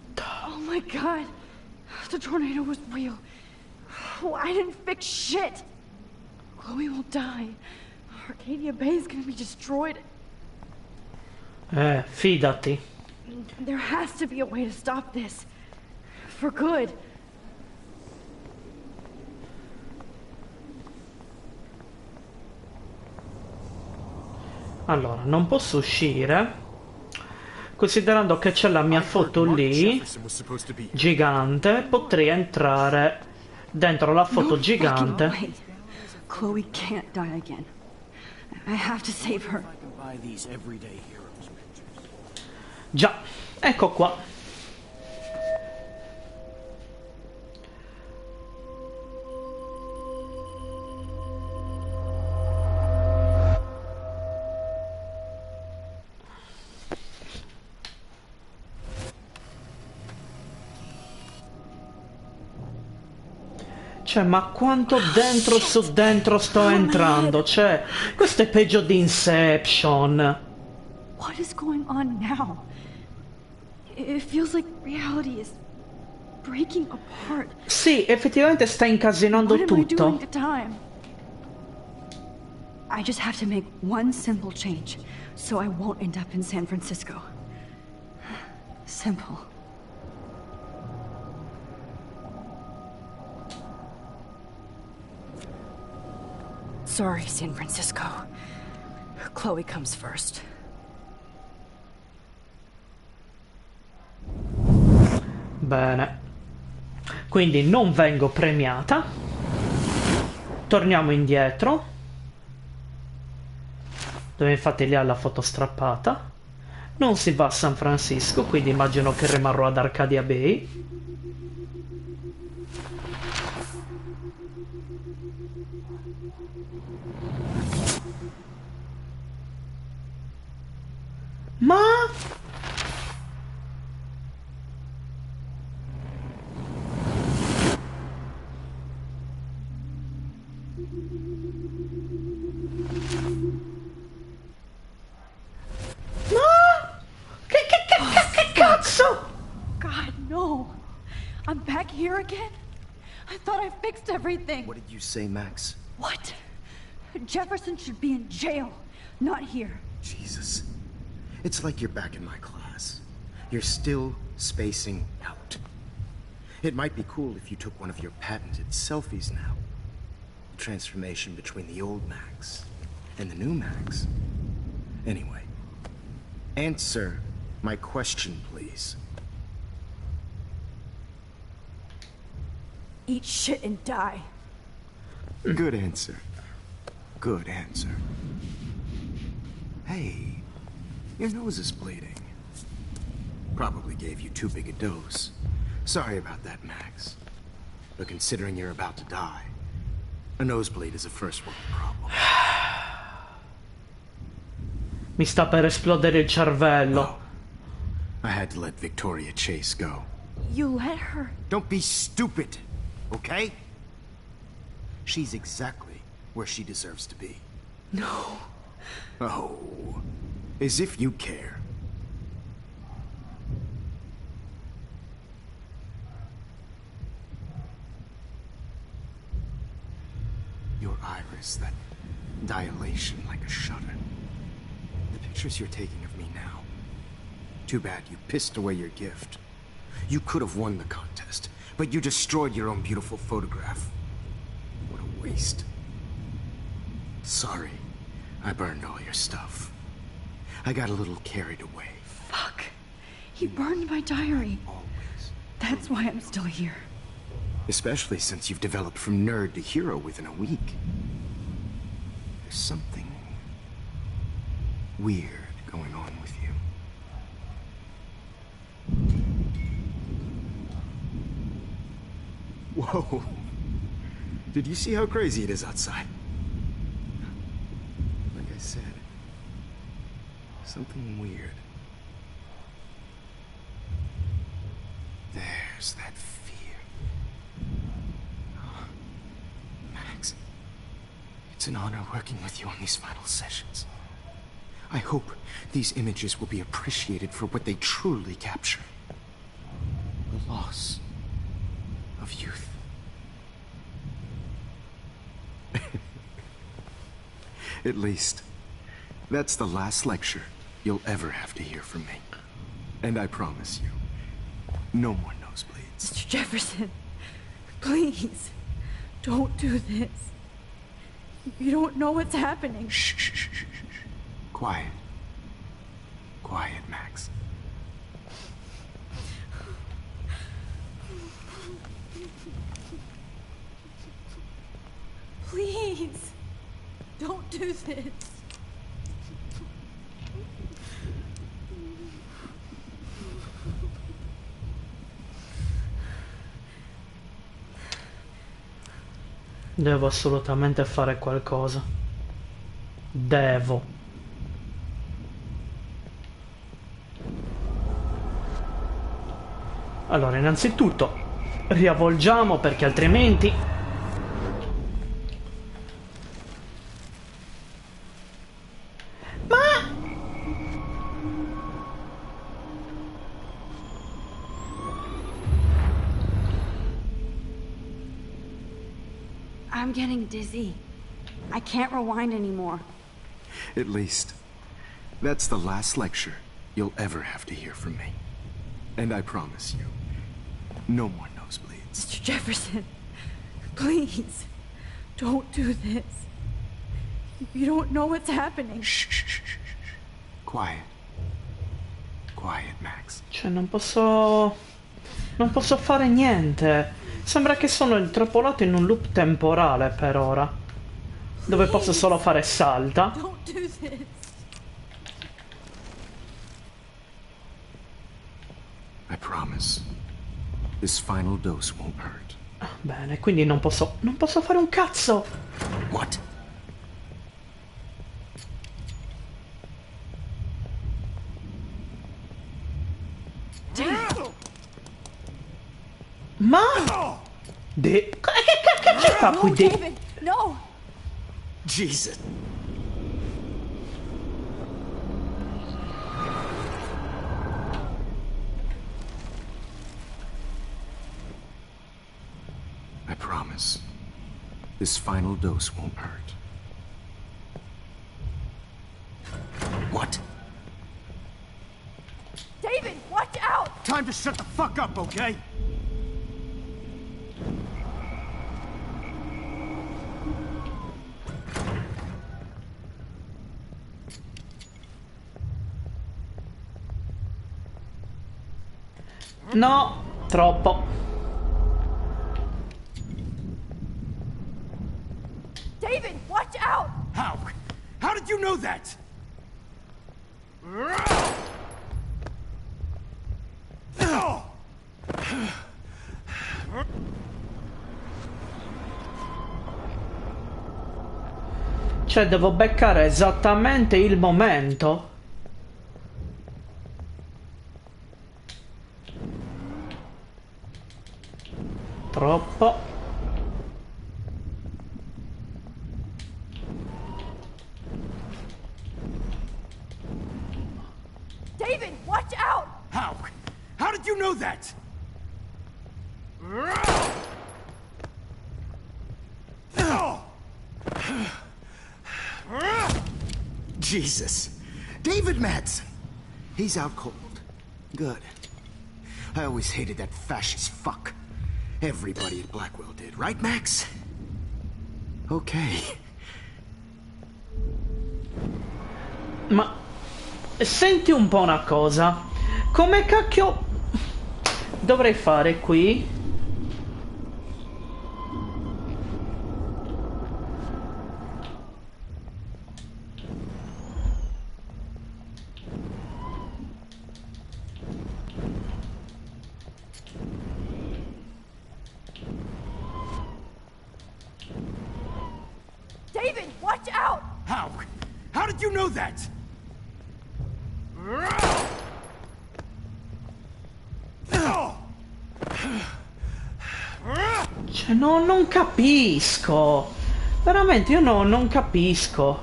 [SPEAKER 3] Oh my god. The tornado was real. Oh, I didn't fix shit. Chloe will die. Arcadia Bay is gonna be destroyed.
[SPEAKER 1] Fidati.
[SPEAKER 3] There has to be a way to stop this. For good.
[SPEAKER 1] Allora, non posso uscire. Considerando che c'è la mia foto lì, gigante, potrei entrare dentro la foto gigante.
[SPEAKER 4] Chloe can't die again. I have to save her.
[SPEAKER 1] Già, ecco qua. Cioè, ma quanto dentro su dentro sto entrando? Cioè, questo è peggio di Inception.
[SPEAKER 4] What is going on now? It feels like reality is breaking apart.
[SPEAKER 1] Sì, effettivamente sta incasinando
[SPEAKER 4] What am I doing
[SPEAKER 1] tutto.
[SPEAKER 4] to time? I just have to make one simple change, so I won't end up in San Francisco. Simple. Sorry, San Francisco. Chloe comes first.
[SPEAKER 1] Bene. Quindi non vengo premiata. Torniamo indietro. Dove infatti lì ha la foto strappata. Non si va a San Francisco, quindi immagino che rimarrò ad Arcadia Bay. Ma... Che cazzo?
[SPEAKER 3] God, no. I'm back here again? I thought I fixed everything.
[SPEAKER 15] What did you say, Max?
[SPEAKER 3] What? Jefferson should be in jail, not here.
[SPEAKER 15] Jesus. It's like you're back in my class. You're still spacing out. It might be cool if you took one of your patented selfies now. The transformation between the old Max and the new Max. Anyway, answer my question, please.
[SPEAKER 3] Eat shit and die.
[SPEAKER 15] Good answer. Good answer. Hey, your nose is bleeding. Probably gave you too big a dose. Sorry about that, Max. But considering you're about to die, a nosebleed is a first world problem.
[SPEAKER 1] Mi sta per esplodere il cervello.
[SPEAKER 15] Oh, I had to let Victoria Chase go.
[SPEAKER 3] You let her?
[SPEAKER 15] Don't be stupid, okay? She's exactly where she deserves to be.
[SPEAKER 3] No.
[SPEAKER 15] Oh, as if you care. Your iris, that dilation like a shutter. The pictures you're taking of me now. Too bad you pissed away your gift. You could have won the contest, but you destroyed your own beautiful photograph. What a waste. Sorry, I burned all your stuff. I got a little carried away.
[SPEAKER 4] Fuck. He burned my diary.
[SPEAKER 15] Always.
[SPEAKER 4] That's why I'm still here.
[SPEAKER 15] Especially since you've developed from nerd to hero within a week. There's something weird going on with you. Whoa. Did you see how crazy it is outside? Like I said, something weird. There's that fear. Oh, Max, it's an honor working with you on these final sessions. I hope these images will be appreciated for what they truly capture. The loss of youth. At least, that's the last lecture you'll ever have to hear from me. And I promise you, no more nosebleeds.
[SPEAKER 4] Mr. Jefferson, please, don't do this. You don't know what's happening.
[SPEAKER 15] Shh, shh, shh, shh, shh. Quiet. Quiet, Max.
[SPEAKER 4] Please, don't do this.
[SPEAKER 1] Devo assolutamente fare qualcosa. Devo. Allora, innanzitutto riavvolgiamo perché altrimenti
[SPEAKER 3] I'm getting dizzy. I can't rewind anymore.
[SPEAKER 15] At least, that's the last lecture you'll ever have to hear from me. And I promise you, no more nosebleeds.
[SPEAKER 4] Mr. Jefferson, please, don't do this. You don't know what's happening.
[SPEAKER 15] Shh, shh, shh, shh. Quiet. Quiet, Max.
[SPEAKER 1] cioè non posso fare niente. Sembra che sono intrappolato in un loop temporale per ora, dove posso solo fare salta.
[SPEAKER 4] Don't do this.
[SPEAKER 15] I promise. This final dose won't hurt.
[SPEAKER 1] Ah, bene, quindi non posso fare un cazzo.
[SPEAKER 15] What?
[SPEAKER 1] Ma che fa qui dentro?
[SPEAKER 3] David, no!
[SPEAKER 15] Jesus. I promise. This final dose won't hurt. What?
[SPEAKER 3] David, watch out!
[SPEAKER 12] Time to shut the fuck up, okay?
[SPEAKER 1] No, troppo.
[SPEAKER 16] David, watch out!
[SPEAKER 8] How? How did you know that?
[SPEAKER 1] Cioè, devo beccare esattamente il momento. Troppo.
[SPEAKER 16] David, watch out!
[SPEAKER 8] How? How did you know that? Jesus. David Madsen. He's out cold. Good. I always hated that fascist fuck. Everybody at Blackwell did, right, Max? Okay.
[SPEAKER 1] Ma senti un po' una cosa. Come cacchio dovrei fare qui?
[SPEAKER 16] David, watch out!
[SPEAKER 8] How? How did you know that?
[SPEAKER 1] Cioè, no, non capisco. Veramente, io non capisco.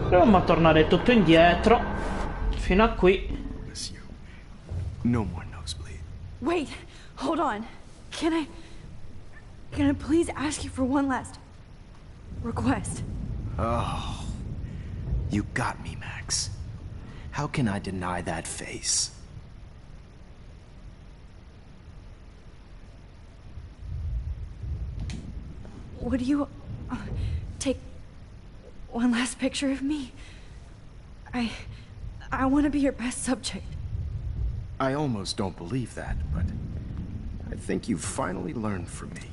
[SPEAKER 1] Proviamo a tornare tutto indietro. Fino a qui.
[SPEAKER 8] No more nosebleed.
[SPEAKER 4] Wait, hold on. Can I please ask you for one last request?
[SPEAKER 8] Oh. You got me, Max. How can I deny that face?
[SPEAKER 4] Would you take one last picture of me? I want to be your best subject.
[SPEAKER 8] I almost don't believe that, but I think you've finally learned from me.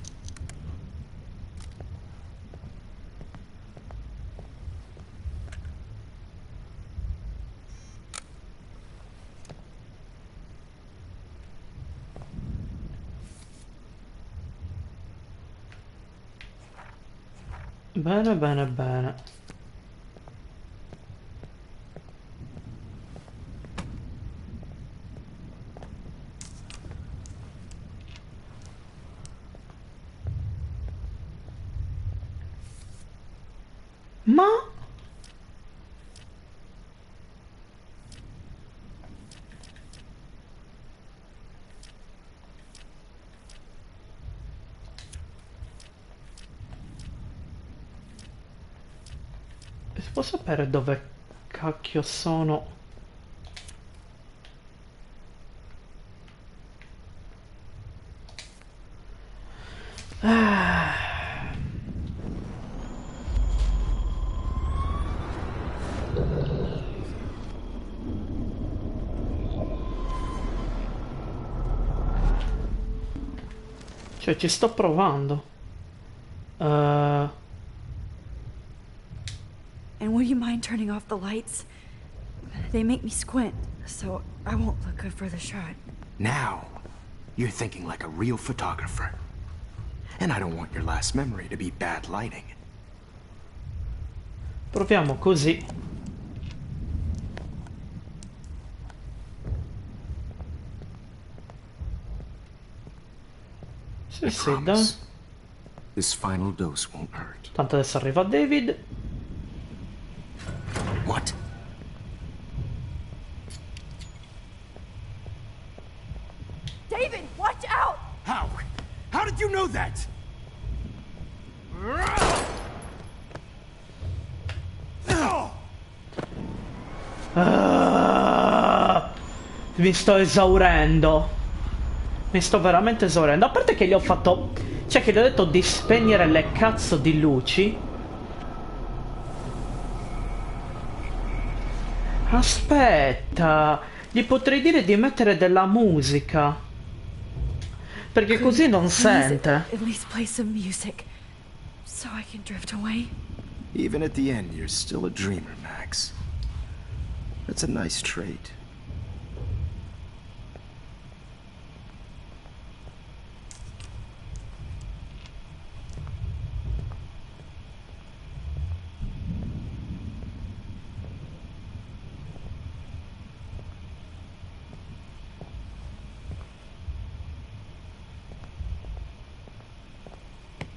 [SPEAKER 1] Bene, bene, bene. Ma si può sapere dove cacchio sono? Ah. Cioè, ci sto provando.
[SPEAKER 4] And would you mind turning off the lights? They make me squint, so I won't look good for the shot.
[SPEAKER 8] Now, you're thinking like a real photographer. And I don't want your last memory to be bad lighting.
[SPEAKER 1] Proviamo così. Sì, sì, dai.
[SPEAKER 8] This final dose won't hurt.
[SPEAKER 1] Tanto adesso arriva David.
[SPEAKER 8] What?
[SPEAKER 16] David, watch out!
[SPEAKER 8] How? How did you know that?
[SPEAKER 1] Mi sto esaurendo. Mi sto veramente esaurendo. A parte che gli ho fatto... Cioè che gli ho detto di spegnere le cazzo di luci. Aspetta. Gli potrei dire di mettere della musica. Perché così non sente.
[SPEAKER 4] At least play some music, so I can drift away.
[SPEAKER 8] Even at the end, you're still a dreamer, Max. That's a nice trait.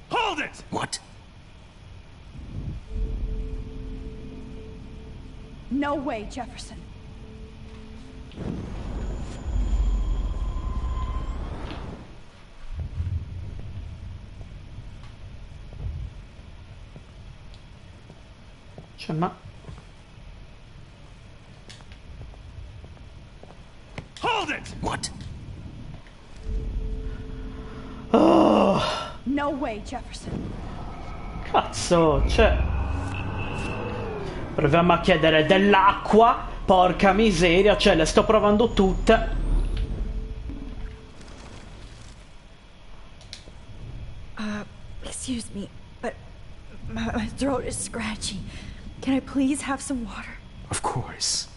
[SPEAKER 12] Hold it!
[SPEAKER 8] What?
[SPEAKER 4] No way, Jefferson.
[SPEAKER 1] Cioè, ma...
[SPEAKER 12] Hold it!
[SPEAKER 8] What?
[SPEAKER 1] Oh,
[SPEAKER 4] No way, Jefferson.
[SPEAKER 1] cazzo, cioè... Proviamo a chiedere dell'acqua. Porca miseria, cioè le sto provando tutte.
[SPEAKER 4] Excuse me, but my throat is scratchy. Can I please have some water?
[SPEAKER 8] Of course.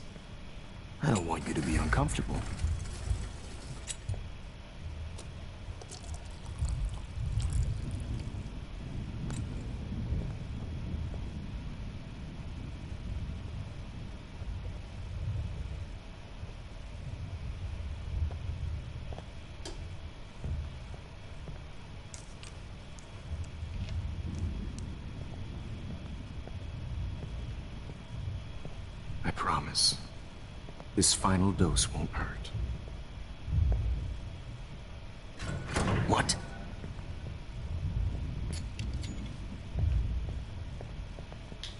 [SPEAKER 8] I don't want you to be uncomfortable. I promise. This final dose won't hurt. What?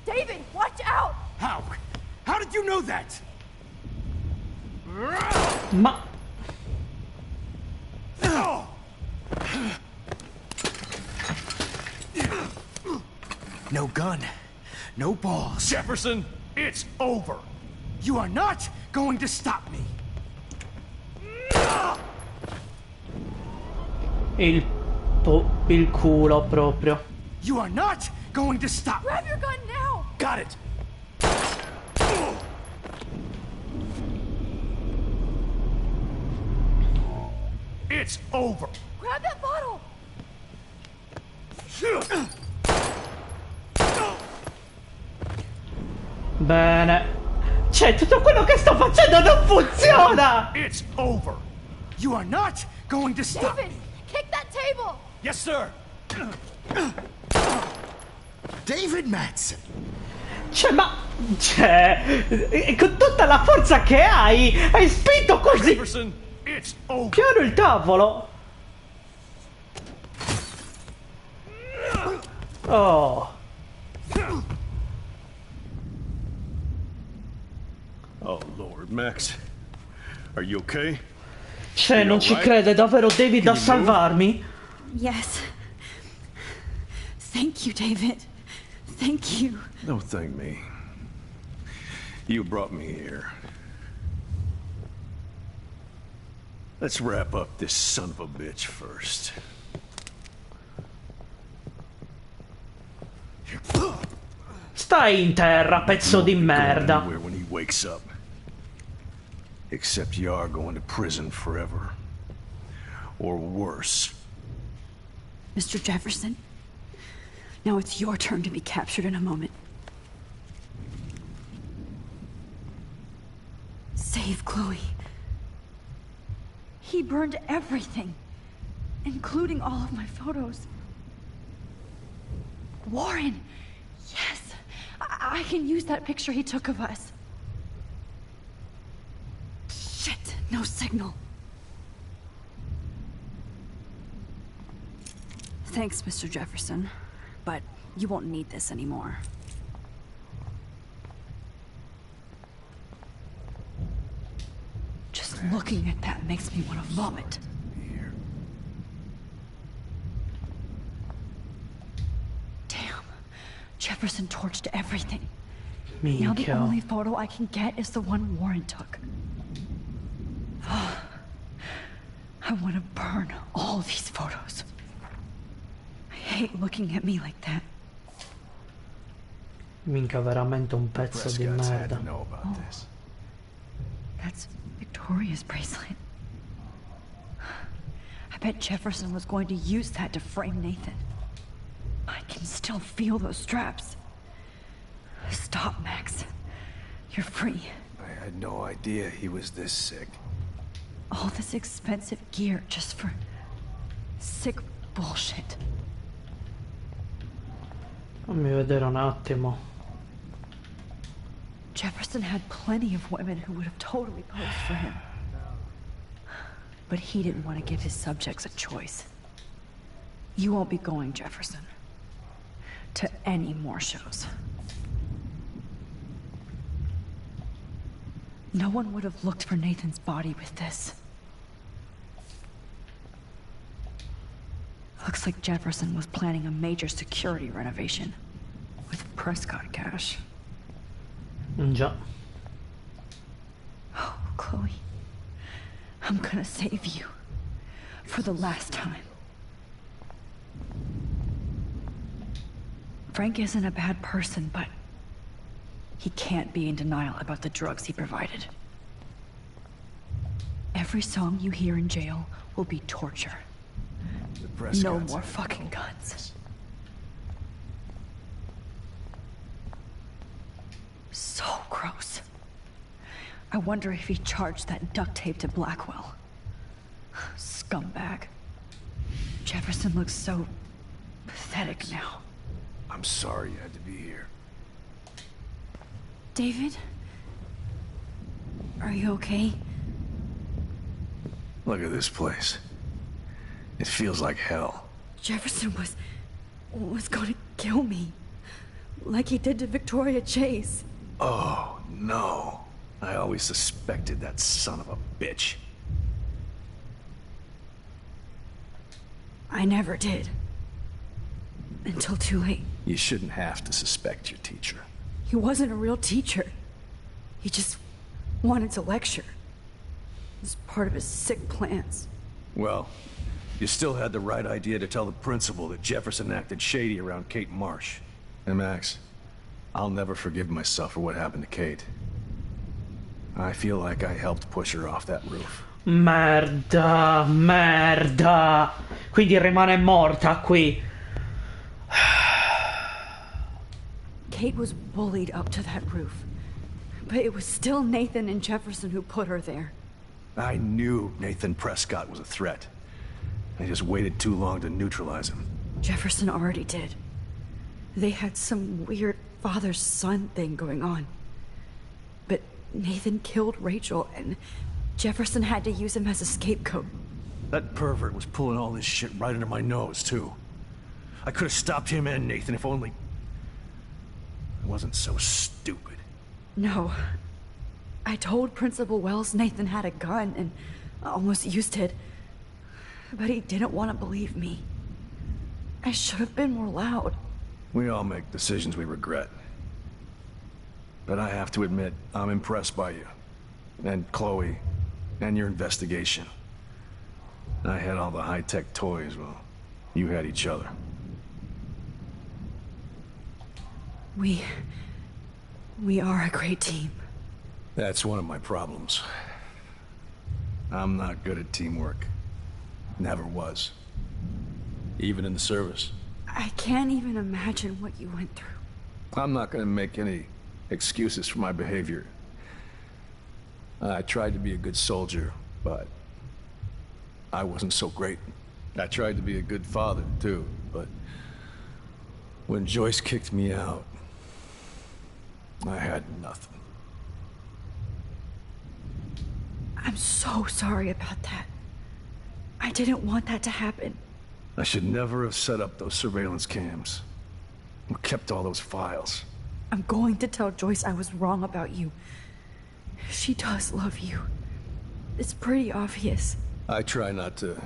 [SPEAKER 4] David, watch out!
[SPEAKER 12] How? How did you know that?
[SPEAKER 1] Ma...
[SPEAKER 8] No gun. No balls.
[SPEAKER 12] Jefferson, it's over. You are not going to stop me.
[SPEAKER 1] Il culo proprio.
[SPEAKER 12] You are not going to stop me.
[SPEAKER 4] Grab your gun now!
[SPEAKER 12] Got it. It's over.
[SPEAKER 4] Grab that bottle!
[SPEAKER 1] Bene. Cioè, tutto quello che sto facendo non funziona!
[SPEAKER 12] It's over. You are not going to stop
[SPEAKER 4] David,
[SPEAKER 12] me.
[SPEAKER 4] kick that table!
[SPEAKER 12] Yes, sir.
[SPEAKER 8] David Madsen.
[SPEAKER 1] Cioè, ma... Cioè... Con tutta la forza che hai spinto così...
[SPEAKER 12] Jefferson, it's over.
[SPEAKER 1] Piano il tavolo! Oh...
[SPEAKER 12] Oh, Lord, Max. Are you okay?
[SPEAKER 1] Cioè, non ci crede davvero David a salvarmi?
[SPEAKER 4] Yes. Thank you, David. Thank you.
[SPEAKER 12] Don't thank me. You brought me here. Let's wrap up this son of a bitch first.
[SPEAKER 1] Stai in terra, pezzo di merda.
[SPEAKER 12] When he wakes up. Except you are going to prison forever. Or worse.
[SPEAKER 4] Mr. Jefferson, now it's your turn to be captured in a moment. Save Chloe. He burned everything, including all of my photos. Warren! Yes! I can use that picture he took of us. Shit, no signal. Thanks, Mr. Jefferson, but you won't need this anymore. Just Looking at that makes me want to vomit. Damn. Jefferson torched everything. Now the
[SPEAKER 1] Minchia.
[SPEAKER 4] only photo I can get is the one Warren took. I want to burn all these photos. I hate looking at me like that.
[SPEAKER 1] Minchia, veramente un pezzo di
[SPEAKER 12] Prescott's had
[SPEAKER 1] merda.
[SPEAKER 12] to know about this.
[SPEAKER 4] That's Victoria's bracelet. I bet Jefferson was going to use that to frame Nathan. I can still feel those straps. Stop, Max. You're free.
[SPEAKER 12] I had no idea he was this sick.
[SPEAKER 4] All this expensive gear just for sick bullshit.
[SPEAKER 1] Fammi vedere un attimo.
[SPEAKER 4] Jefferson had plenty of women who would have totally posed for him. But he didn't want to give his subjects a choice. You won't be going, Jefferson, to any more shows. No one would have looked for Nathan's body with this. Looks like Jefferson was planning a major security renovation with Prescott cash.
[SPEAKER 1] Già.
[SPEAKER 4] Oh, Chloe. I'm gonna save you. For the last time. Frank isn't a bad person, but he can't be in denial about the drugs he provided. Every song you hear in jail will be torture. No more fucking guns. So gross. I wonder if he charged that duct tape to Blackwell. Scumbag. Jefferson looks so pathetic now.
[SPEAKER 12] I'm sorry you had to be here.
[SPEAKER 4] David? Are you okay?
[SPEAKER 12] Look at this place. It feels like hell.
[SPEAKER 4] Jefferson was going to kill me. Like he did to Victoria Chase.
[SPEAKER 12] Oh, no. I always suspected that son of a bitch.
[SPEAKER 4] I never did. Until too late.
[SPEAKER 12] You shouldn't have to suspect your teacher.
[SPEAKER 4] He wasn't a real teacher. He just wanted to lecture. It was part of his sick plans.
[SPEAKER 12] Well, you still had the right idea to tell the principal that Jefferson acted shady around Kate Marsh. And Max, I'll never forgive myself for what happened to Kate. I feel like I helped push her off that roof.
[SPEAKER 1] Merda, merda. Quindi rimane morta qui.
[SPEAKER 4] Kate was bullied up to that roof. But it was still Nathan and Jefferson who put her there.
[SPEAKER 12] I knew Nathan Prescott was a threat. I just waited too long to neutralize him.
[SPEAKER 4] Jefferson already did. They had some weird father-son thing going on. But Nathan killed Rachel, and Jefferson had to use him as a scapegoat.
[SPEAKER 12] That pervert was pulling all this shit right under my nose, too. I could have stopped him and Nathan if only... I wasn't so stupid.
[SPEAKER 4] No. I told Principal Wells Nathan had a gun and almost used it. But he didn't want to believe me. I should have been more loud.
[SPEAKER 12] We all make decisions we regret. But I have to admit, I'm impressed by you. And Chloe. And your investigation. I had all the high-tech toys, well, you had each other.
[SPEAKER 4] We are a great team.
[SPEAKER 12] That's one of my problems. I'm not good at teamwork. Never was. Even in the service.
[SPEAKER 4] I can't even imagine what you went through.
[SPEAKER 12] I'm not gonna make any excuses for my behavior. I tried to be a good soldier, but I wasn't so great. I tried to be a good father, too, but when Joyce kicked me out, I had nothing.
[SPEAKER 4] I'm so sorry about that. I didn't want that to happen.
[SPEAKER 12] I should never have set up those surveillance cams. Or kept all those files.
[SPEAKER 4] I'm going to tell Joyce I was wrong about you. She does love you. It's pretty obvious.
[SPEAKER 12] I try not to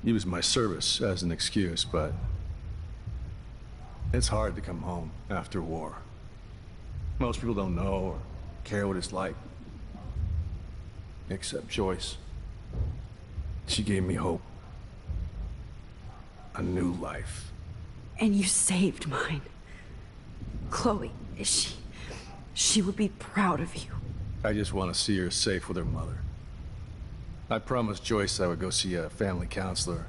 [SPEAKER 12] use my service as an excuse, but it's hard to come home after war. Most people don't know or care what it's like. Except Joyce. She gave me hope. A new life.
[SPEAKER 4] And you saved mine. Chloe, she would be proud of you.
[SPEAKER 12] I just want to see her safe with her mother. I promised Joyce I would go see a family counselor.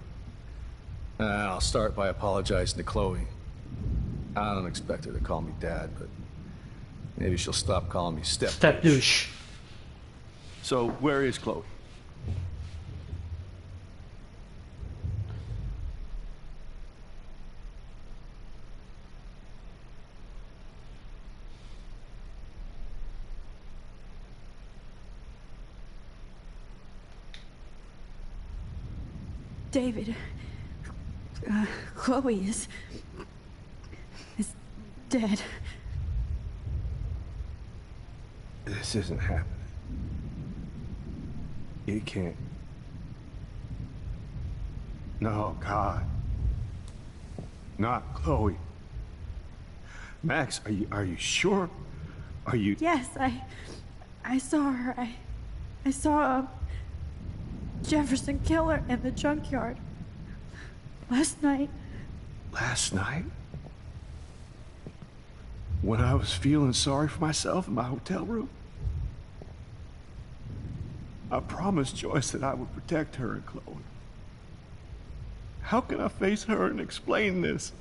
[SPEAKER 12] I'll start by apologizing to Chloe. I don't expect her to call me Dad, but maybe she'll stop calling me Step
[SPEAKER 1] douche.
[SPEAKER 12] So, where is Chloe?
[SPEAKER 4] David, Chloe is dead.
[SPEAKER 12] This isn't happening. It can't. No, God. Not Chloe. Max, are you sure? Are you...
[SPEAKER 4] Yes, I saw her. I saw Jefferson kill her in the junkyard. Last night.
[SPEAKER 12] Last night? When I was feeling sorry for myself in my hotel room? I promised Joyce that I would protect her and Chloe. How can I face her and explain this?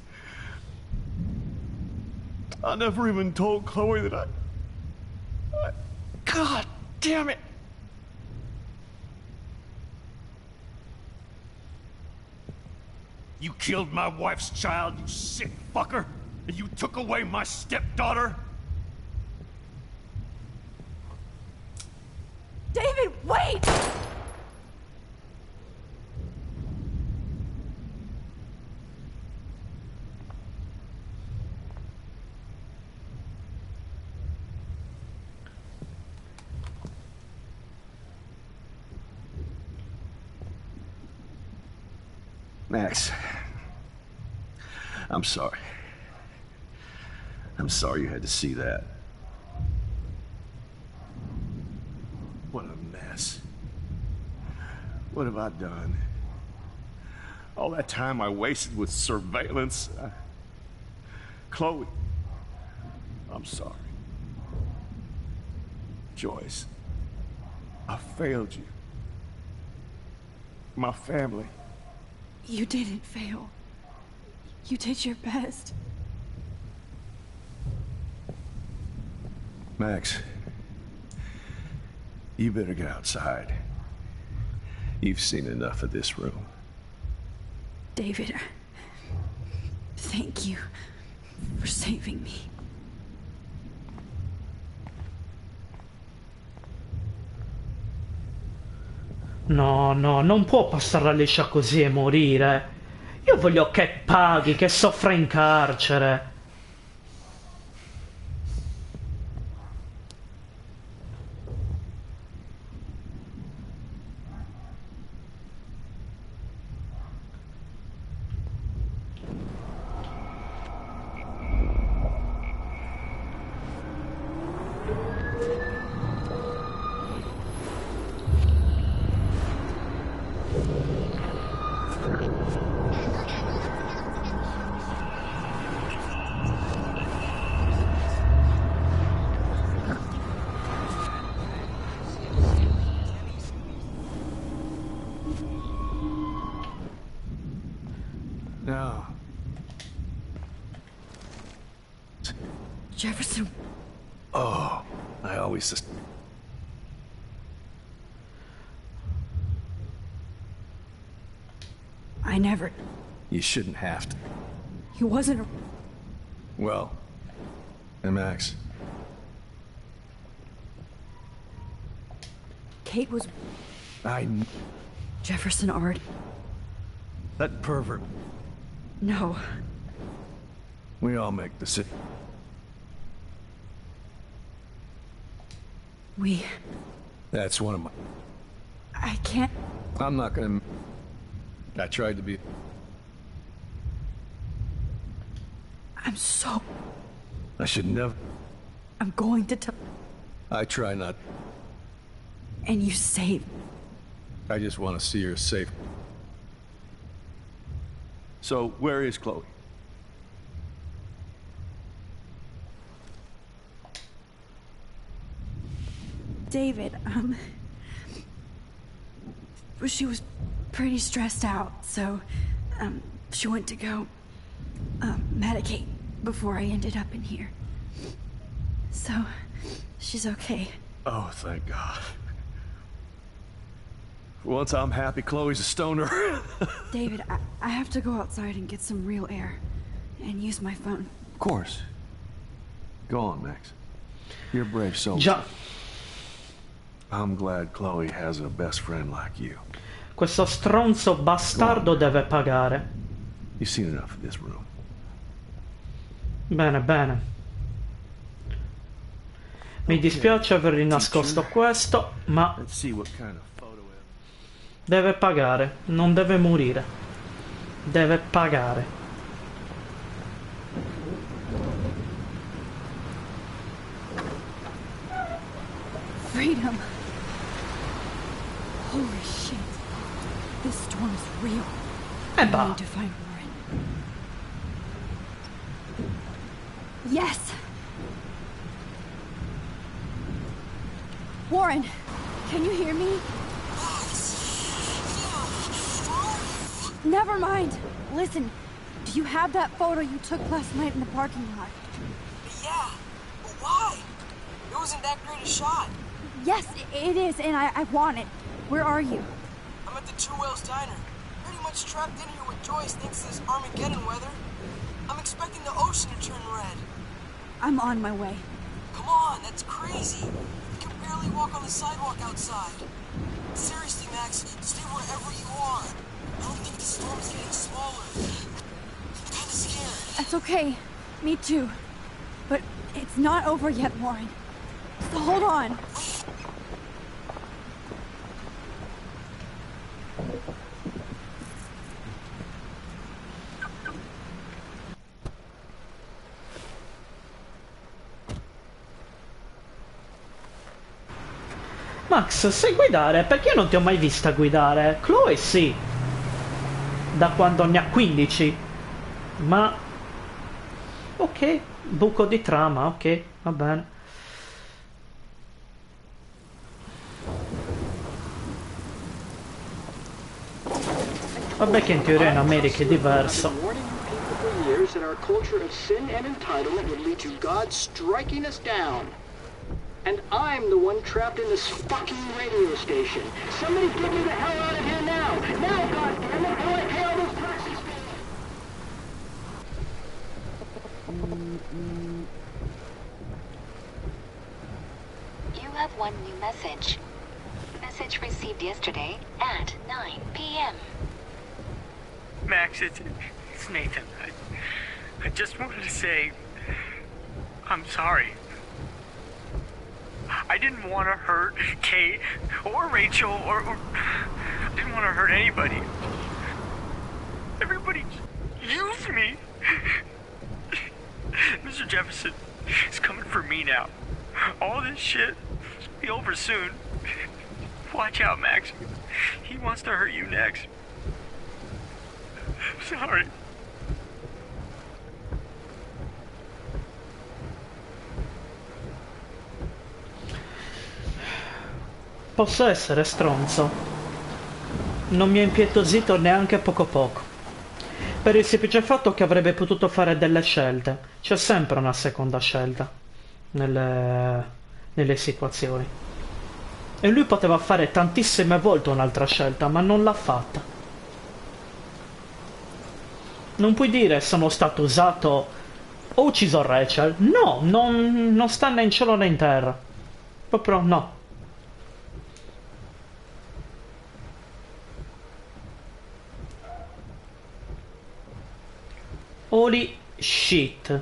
[SPEAKER 12] I never even told Chloe that I... God damn it!
[SPEAKER 17] You killed my wife's child, you sick fucker! And you took away my stepdaughter?
[SPEAKER 4] David, wait!
[SPEAKER 12] Max, I'm sorry. I'm sorry you had to see that. What a mess. What have I done? All that time I wasted with surveillance. Chloe, I'm sorry. Joyce, I failed you. My family.
[SPEAKER 4] You didn't fail. You did your best.
[SPEAKER 12] Max, you better get outside. You've seen enough of this room.
[SPEAKER 4] David, thank you for saving me.
[SPEAKER 1] No, no, non può passarla liscia così e morire. Io voglio che paghi, che soffra in carcere.
[SPEAKER 12] No.
[SPEAKER 4] Jefferson.
[SPEAKER 12] Oh, I always just...
[SPEAKER 4] I never...
[SPEAKER 12] You shouldn't have to.
[SPEAKER 4] He wasn't a...
[SPEAKER 12] Well, and Max.
[SPEAKER 4] Kate was...
[SPEAKER 12] I...
[SPEAKER 4] Jefferson Ard.
[SPEAKER 12] That pervert.
[SPEAKER 4] No.
[SPEAKER 12] We all make decisions.
[SPEAKER 4] We...
[SPEAKER 12] That's one of my...
[SPEAKER 4] I can't...
[SPEAKER 12] I'm not gonna... I tried to be...
[SPEAKER 4] I'm so...
[SPEAKER 12] I should never...
[SPEAKER 4] I'm going to tell...
[SPEAKER 12] I try not...
[SPEAKER 4] And you saved...
[SPEAKER 12] I just want to see her safe. So, where is Chloe?
[SPEAKER 4] David, she was pretty stressed out, so, she went to go, medicate before I ended up in here. So, she's okay.
[SPEAKER 12] Oh, thank God. For once I'm happy Chloe's a stoner.
[SPEAKER 4] David, I have to go outside and get some real air, and use my phone.
[SPEAKER 12] Of course. Go on, Max. You're a brave soldier.
[SPEAKER 1] Già.
[SPEAKER 12] I'm glad Chloe has a best friend like you.
[SPEAKER 1] Questo stronzo bastardo deve pagare.
[SPEAKER 12] You've seen enough of this room.
[SPEAKER 1] Bene, bene. Mi dispiace avergli nascosto questo, ma deve pagare, non deve morire. Deve pagare.
[SPEAKER 4] Freedom. Holy shit. This storm is real. I need to find Warren. Yes! Warren, can you hear me? Never mind. Listen, do you have that photo you took last night in the parking lot?
[SPEAKER 18] Yeah, but why? It wasn't that great a shot.
[SPEAKER 4] Yes, it is, and I want it. Where are you?
[SPEAKER 18] I'm at the Two Whales Diner. Pretty much trapped in here with Joyce thanks to this Armageddon weather. I'm expecting the ocean to turn red.
[SPEAKER 4] I'm on my way.
[SPEAKER 18] Come on, that's crazy. You can barely walk on the sidewalk outside. Seriously, Max, stay wherever you are. I don't think the storm's getting smaller. I'm kinda scared.
[SPEAKER 4] That's okay. Me too. But it's not over yet, Warren. So hold on.
[SPEAKER 1] Max, sai guidare? Perché io non ti ho mai vista guidare? Chloe sì. Da quando ne ha 15. Ma... ok, buco di trama, ok, va bene. Vabbè che in teoria in America è diverso.
[SPEAKER 19] That our culture of sin and entitlement would lead to God striking us down. And I'm the one trapped in this fucking radio station. Somebody get me the hell out of here now! Now, goddammit, how I pay all those taxes!
[SPEAKER 20] You have one new message. Message received yesterday at 9 p.m.
[SPEAKER 21] Max, it's Nathan. I just wanted to say, I'm sorry. I didn't want to hurt Kate or Rachel or I didn't want to hurt anybody. Everybody used me. Mr. Jefferson is coming for me now. All this shit will be over soon. Watch out, Max. He wants to hurt you next. Sorry.
[SPEAKER 1] Posso essere stronzo. Non mi ha impietosito neanche poco poco. Per il semplice fatto che avrebbe potuto fare delle scelte. C'è sempre una seconda scelta nelle situazioni. E lui poteva fare tantissime volte un'altra scelta, ma non l'ha fatta. Non puoi dire sono stato usato, ho ucciso Rachel. No, non sta né in cielo né in terra. Proprio no. Holy shit.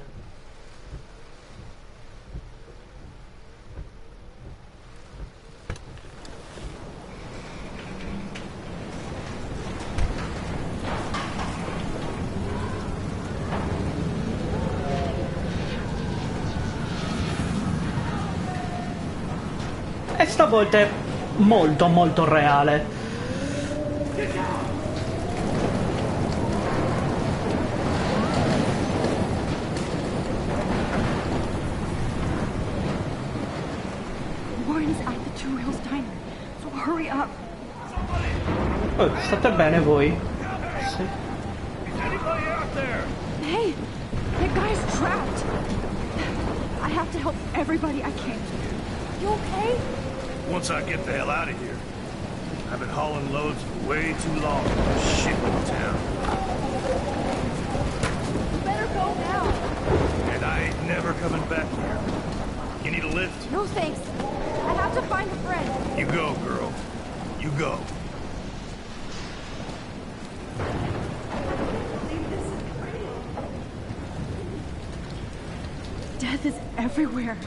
[SPEAKER 1] stavolta è molto molto reale.
[SPEAKER 4] Warren's at the Two Wheels Diner, so hurry up.
[SPEAKER 1] Oh, state bene voi? Sì.
[SPEAKER 4] Hey, that guy's trapped. I have to help everybody I can. You okay?
[SPEAKER 17] Once I get the hell out of here. I've been hauling loads for way too long. Shit in town.
[SPEAKER 4] You better go now.
[SPEAKER 17] And I ain't never coming back here. You need a lift?
[SPEAKER 4] No thanks. I have to find a friend.
[SPEAKER 17] You go, girl. You go.
[SPEAKER 4] Death is everywhere.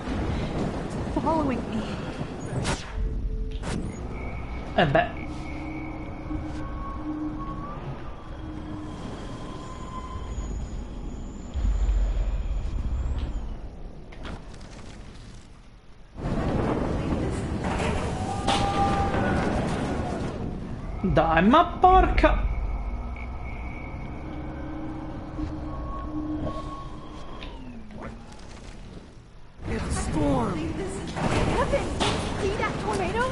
[SPEAKER 4] It's following me.
[SPEAKER 1] Beh. Dai, ma porca...
[SPEAKER 6] It's a storm.
[SPEAKER 4] Kevin, see that tornado?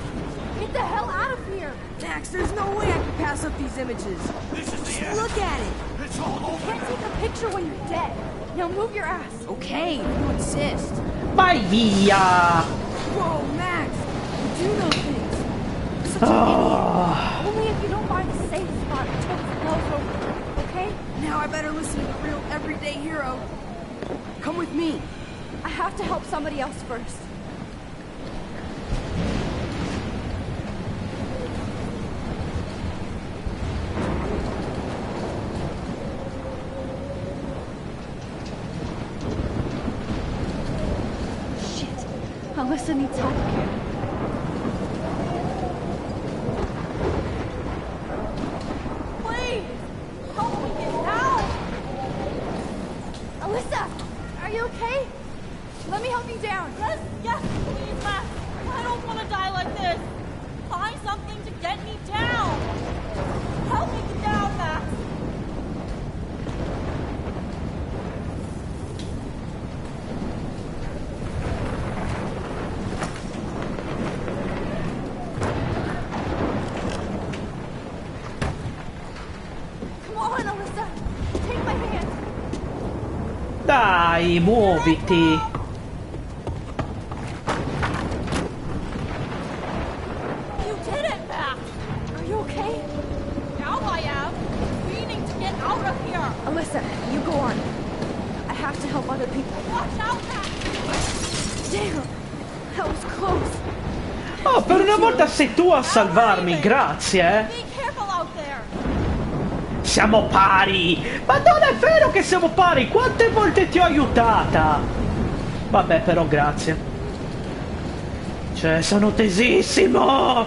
[SPEAKER 4] Get the hell out of here!
[SPEAKER 3] Max, there's no way I can pass up these images.
[SPEAKER 17] This is the
[SPEAKER 3] Look at it.
[SPEAKER 17] It's all
[SPEAKER 4] You can't take a picture when you're dead. Now move your ass.
[SPEAKER 3] Okay, you insist.
[SPEAKER 1] Vai via!
[SPEAKER 3] Whoa, Max, you do know things.
[SPEAKER 4] Only if you don't find a safe spot until this blows over, okay?
[SPEAKER 3] Now I better listen to the real everyday hero. Come with me.
[SPEAKER 4] I have to help somebody else first. Shit. Alyssa needs help here. Please! Help me get out! Alyssa! Are you okay? Let me help you down.
[SPEAKER 16] Yes, please, Max. I don't want to die like this. Find something to get me down. Help me get down, Max.
[SPEAKER 4] Come on, Alyssa. Take my hand.
[SPEAKER 1] Dai, muoviti!
[SPEAKER 16] You did it, Max.
[SPEAKER 4] Are you okay?
[SPEAKER 16] Now I am. Meaning to get out of here.
[SPEAKER 4] Alyssa, you go on. I have to help other people.
[SPEAKER 16] Watch out, Max.
[SPEAKER 4] Damn! That was close.
[SPEAKER 1] Oh, per una volta sei tu a salvarmi, grazie,
[SPEAKER 16] Be careful out there.
[SPEAKER 1] Siamo pari! Ma non è vero che siamo pari! Quante volte ti ho aiutata? Vabbè, però grazie. Cioè, sono tesissimo!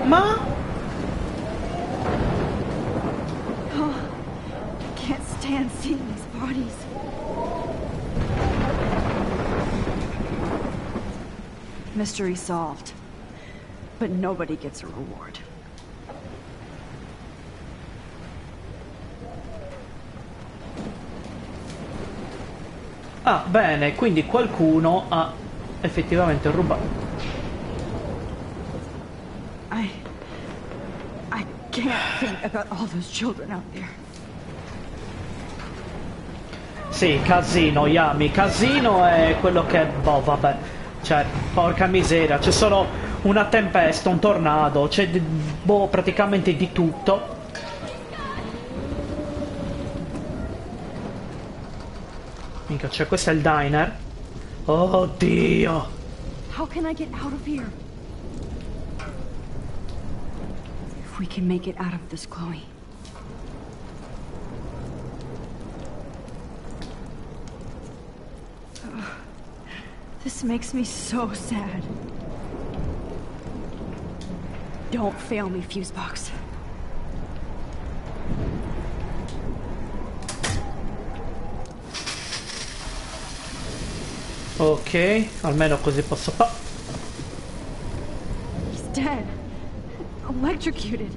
[SPEAKER 1] Ma?
[SPEAKER 4] Oh, can't stand seeing these bodies. Mystery solved. But nobody gets a reward.
[SPEAKER 1] Ah, bene, quindi qualcuno ha effettivamente rubato.
[SPEAKER 4] I can't think about all those children out there.
[SPEAKER 1] Sì, casino, Yami, casino è quello che... Boh, vabbè. Cioè, porca miseria, c'è solo una tempesta, un tornado, c'è boh, praticamente di tutto. Minchia, cioè questo è il diner. Oh Dio!
[SPEAKER 4] How can I get out of here? If we can make it out of this, Chloe. This makes me so sad. Don't fail me, Fusebox.
[SPEAKER 1] Ok, almeno così posso fare.
[SPEAKER 4] He's dead. Electrocuted.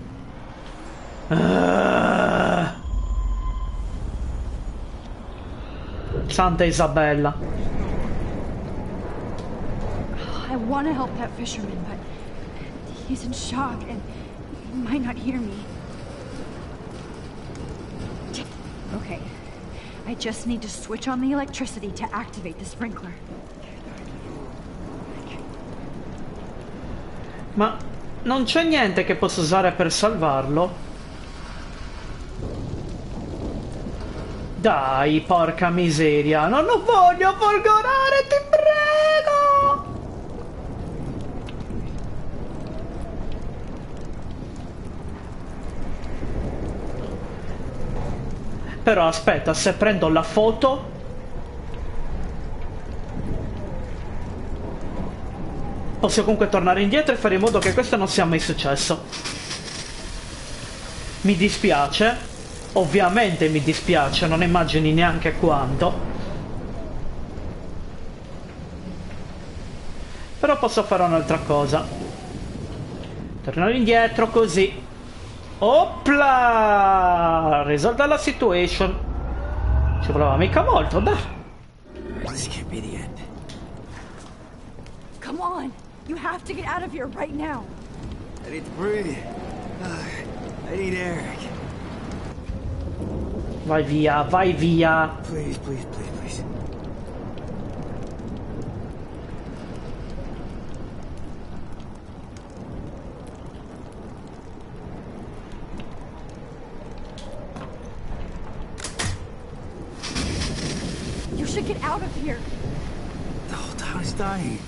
[SPEAKER 1] Santa Isabella.
[SPEAKER 4] I want to help that fisherman, but he's in shock and he might not hear me. Okay, I just need to switch on the electricity to activate the sprinkler.
[SPEAKER 1] Ma non c'è niente che posso usare per salvarlo? Dai, porca miseria, non lo voglio folgorare, ti prego! Però aspetta, se prendo la foto... posso comunque tornare indietro e fare in modo che questo non sia mai successo. Mi dispiace. Ovviamente mi dispiace, non immagini neanche quanto. Però posso fare un'altra cosa. Tornare indietro così. Opla! Risolta la situation. Ci voleva mica molto, dai.
[SPEAKER 8] This can't be the end.
[SPEAKER 4] Come on, you have to get out of here right now.
[SPEAKER 8] I need to breathe. I need air.
[SPEAKER 1] Vai via, vai via.
[SPEAKER 8] Please, please, please, please.
[SPEAKER 4] You should get out of here.
[SPEAKER 8] The whole town is dying.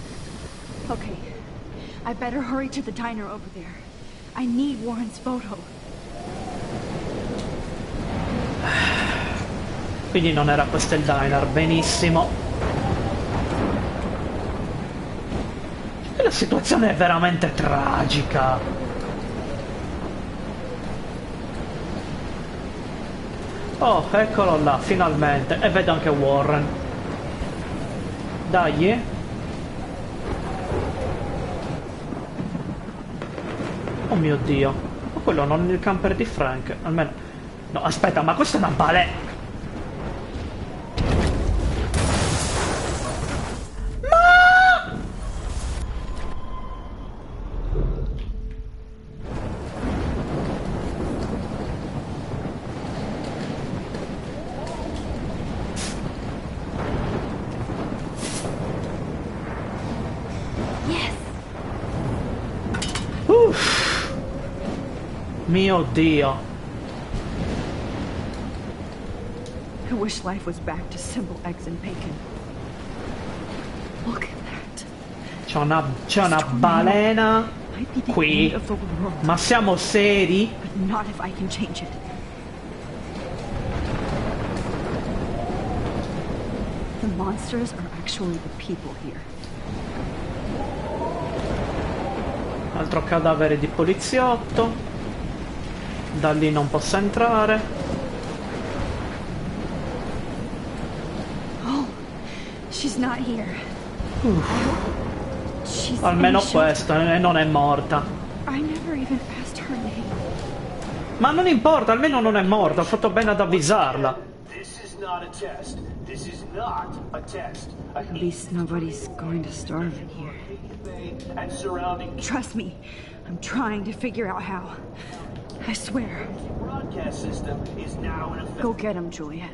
[SPEAKER 4] Okay, I better hurry to the diner over there. I need Warren's photo.
[SPEAKER 1] Quindi non era questo il diner, benissimo. La situazione è veramente tragica. Oh, eccolo là, finalmente. E vedo anche Warren. Dai. Oh mio Dio. Ma quello non è il camper di Frank. Almeno... no, aspetta, ma questo è una balena. Mio Dio.
[SPEAKER 4] I wish life was back to simple eggs and bacon. Look at that.
[SPEAKER 1] C'è una balena qui. Ma siamo seri?
[SPEAKER 4] But not if I can change it. The monsters are actually the people here.
[SPEAKER 1] Altro cadavere di poliziotto. Da lì non posso entrare.
[SPEAKER 4] Oh, she's not here. She's
[SPEAKER 1] Almeno questo, e non è morta.
[SPEAKER 4] I never even asked her name.
[SPEAKER 1] Ma non importa, almeno non è morta, ho fatto bene ad avvisarla.
[SPEAKER 5] This is not a test. This is not a test.
[SPEAKER 4] At least nobody's going to starve in here.
[SPEAKER 5] And surrounding
[SPEAKER 4] Trust me, I'm trying to figure out how. I swear.
[SPEAKER 5] broadcast system is now in effect.
[SPEAKER 4] Go get him, Juliet.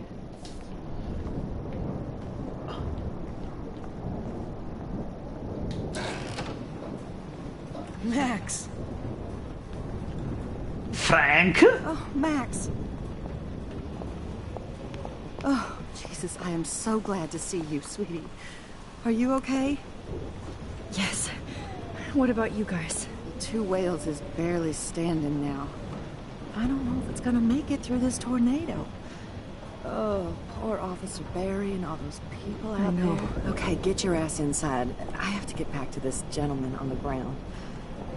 [SPEAKER 9] Max!
[SPEAKER 1] Frank?
[SPEAKER 9] Oh, Max. Oh, Jesus, I am so glad to see you, sweetie. Are you okay?
[SPEAKER 4] Yes. What about you guys?
[SPEAKER 9] Two Whales is barely standing now. I don't know if it's gonna make it through this tornado. Oh, poor Officer Barry and all those people out there. Okay, get your ass inside. I have to get back to this gentleman on the ground.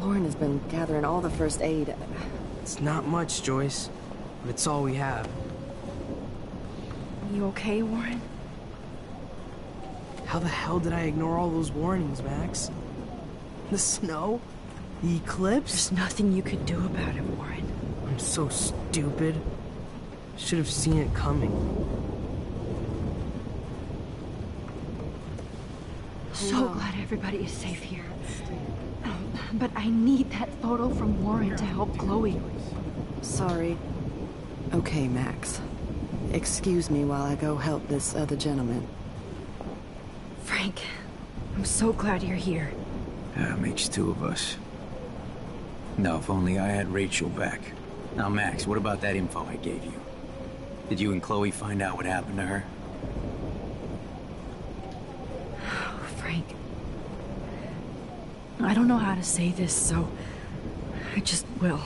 [SPEAKER 9] Lauren has been gathering all the first aid.
[SPEAKER 13] It's not much, Joyce, but it's all we have.
[SPEAKER 4] You okay, Warren?
[SPEAKER 13] How the hell did I ignore all those warnings, Max? The snow? The eclipse?
[SPEAKER 4] There's nothing you could do about it, Warren.
[SPEAKER 13] I'm so stupid. Should have seen it coming.
[SPEAKER 4] So glad everybody is safe here. But I need that photo from Warren to help Chloe.
[SPEAKER 9] Sorry. Okay, Max. Excuse me while I go help this other gentleman.
[SPEAKER 4] Frank, I'm so glad you're here.
[SPEAKER 7] Yeah, it makes two of us. No, if only I had Rachel back. Now, Max, what about that info I gave you? Did you and Chloe find out what happened to her?
[SPEAKER 4] Oh, Frank. I don't know how to say this, so I just will.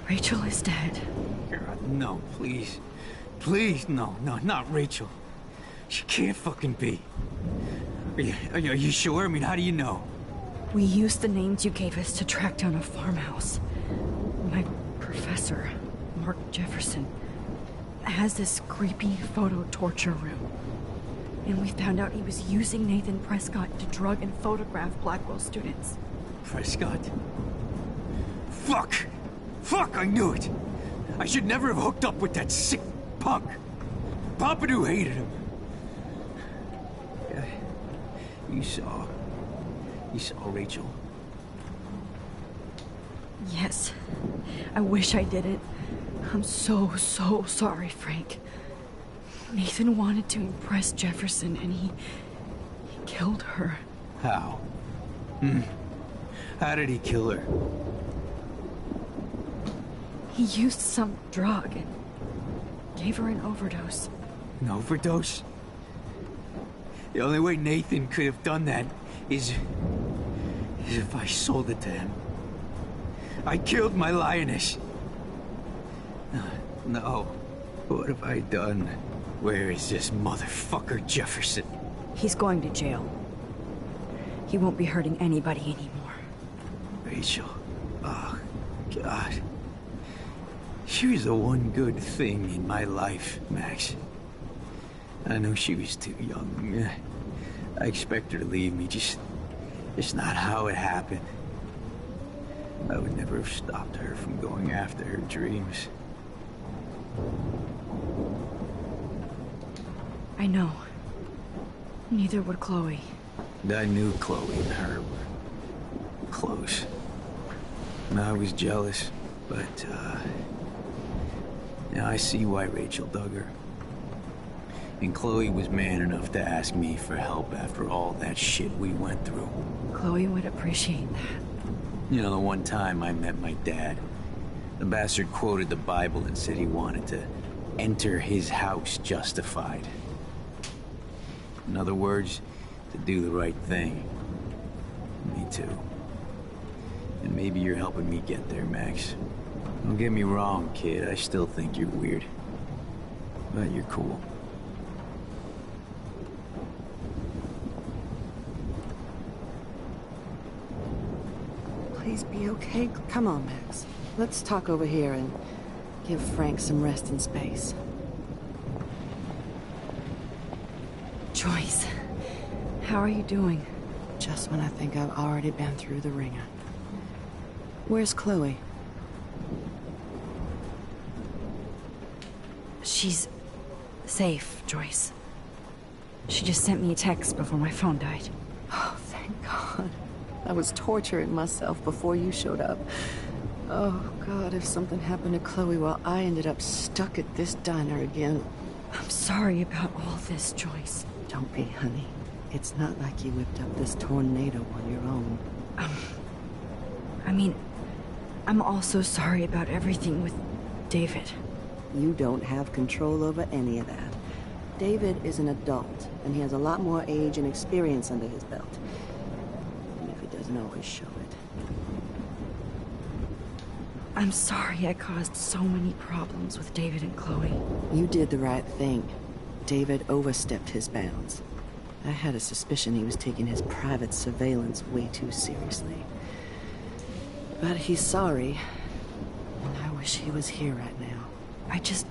[SPEAKER 4] Rachel is dead.
[SPEAKER 7] God, no, please. Please, no, not Rachel. She can't fucking be. Are you sure? I mean, how do you know?
[SPEAKER 4] We used the names you gave us to track down a farmhouse. My professor, Mark Jefferson, has this creepy photo torture room. And we found out he was using Nathan Prescott to drug and photograph Blackwell students.
[SPEAKER 7] Prescott? Fuck! Fuck, I knew it! I should never have hooked up with that sick punk. Pompidou hated him. Yeah, you saw Rachel?
[SPEAKER 4] Yes. I wish I didn't. I'm so sorry, Frank. Nathan wanted to impress Jefferson, and he killed her.
[SPEAKER 7] How? How did he kill her?
[SPEAKER 4] He used some drug and gave her an overdose.
[SPEAKER 7] An overdose? The only way Nathan could have done that is if I sold it to him. I killed my lioness. No. What have I done? Where is this motherfucker Jefferson?
[SPEAKER 4] He's going to jail. He won't be hurting anybody anymore.
[SPEAKER 7] Rachel. Oh, God. She was the one good thing in my life, Max. I know she was too young. I expect her to leave me, just not how it happened. I would never have stopped her from going after her dreams.
[SPEAKER 4] I know. Neither would Chloe.
[SPEAKER 7] I knew Chloe and her were close. And I was jealous, but, now I see why Rachel dug her. And Chloe was man enough to ask me for help after all that shit we went through.
[SPEAKER 4] Chloe would appreciate that.
[SPEAKER 7] You know, the one time I met my dad, the bastard quoted the Bible and said he wanted to enter his house justified. In other words, to do the right thing. Me too. And maybe you're helping me get there, Max. Don't get me wrong, kid. I still think you're weird. But you're cool.
[SPEAKER 9] Please be okay. Come on, Max. Let's talk over here and give Frank some rest and space.
[SPEAKER 4] Joyce, how are you doing?
[SPEAKER 9] Just when I think I've already been through the ringer. Where's Chloe?
[SPEAKER 4] She's safe, Joyce. She just sent me a text before my phone died.
[SPEAKER 9] Oh, thank God. I was torturing myself before you showed up. Oh, God, if something happened to Chloe while I ended up stuck at this diner again.
[SPEAKER 4] I'm sorry about all this, Joyce.
[SPEAKER 9] Don't be, honey. It's not like you whipped up this tornado on your own.
[SPEAKER 4] I mean, I'm also sorry about everything with David.
[SPEAKER 9] You don't have control over any of that. David is an adult, and he has a lot more age and experience under his belt. Even if he doesn't always show it.
[SPEAKER 4] I'm sorry I caused so many problems with David and Chloe.
[SPEAKER 9] You did the right thing. David overstepped his bounds. I had a suspicion he was taking his private surveillance way too seriously. But he's sorry, and I wish he was here right now.
[SPEAKER 4] I just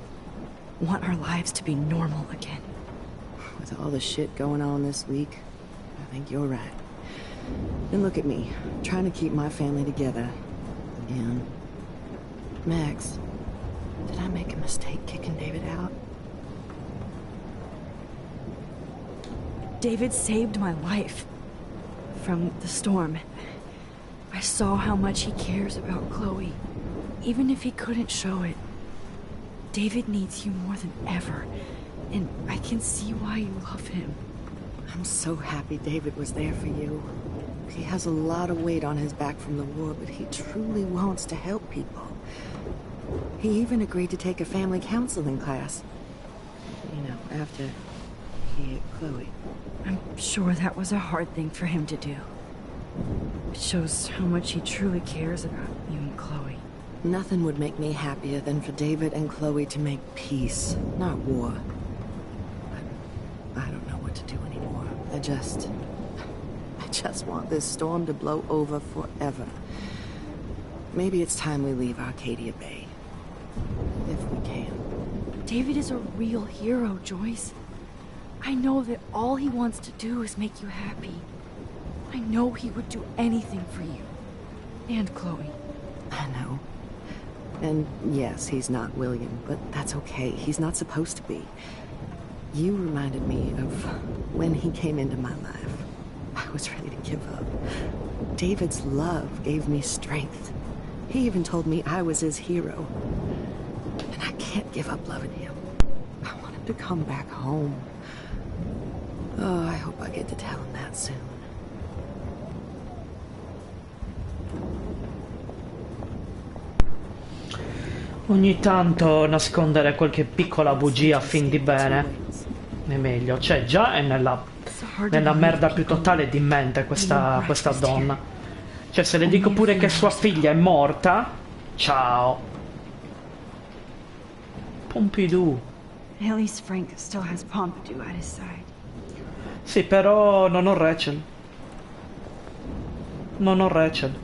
[SPEAKER 4] want our lives to be normal again.
[SPEAKER 9] With all the shit going on this week, I think you're right. And look at me, trying to keep my family together. Again. Max, did I make a mistake kicking David out?
[SPEAKER 4] David saved my life from the storm. I saw how much he cares about Chloe, even if he couldn't show it. David needs you more than ever, and I can see why you love him.
[SPEAKER 9] I'm so happy David was there for you. He has a lot of weight on his back from the war, but he truly wants to help people. He even agreed to take a family counseling class. You know, after he hit Chloe.
[SPEAKER 4] I'm sure that was a hard thing for him to do. It shows how much he truly cares about you and Chloe.
[SPEAKER 9] Nothing would make me happier than for David and Chloe to make peace, not war. I don't know what to do anymore. I just want this storm to blow over forever. Maybe it's time we leave Arcadia Bay. If we can.
[SPEAKER 4] David is a real hero, Joyce. I know that all he wants to do is make you happy. I know he would do anything for you. And Chloe.
[SPEAKER 9] I know. And yes, he's not William, but that's okay. He's not supposed to be. You reminded me of when he came into my life. I was ready to give up. David's love gave me strength. He even told me I was his hero. And I can't give up loving him. I want him to come back home. Oh, I hope I get to tell him that soon.
[SPEAKER 1] Ogni tanto nascondere qualche piccola bugia a fin di bene è meglio. Cioè, già è nella merda più totale di mente questa donna. Cioè, se le dico pure che sua figlia è morta, ciao. Pompidou.
[SPEAKER 4] At least Frank still has Pompidou at his side.
[SPEAKER 1] Sì, però non ho Rachel. Non ho Rachel.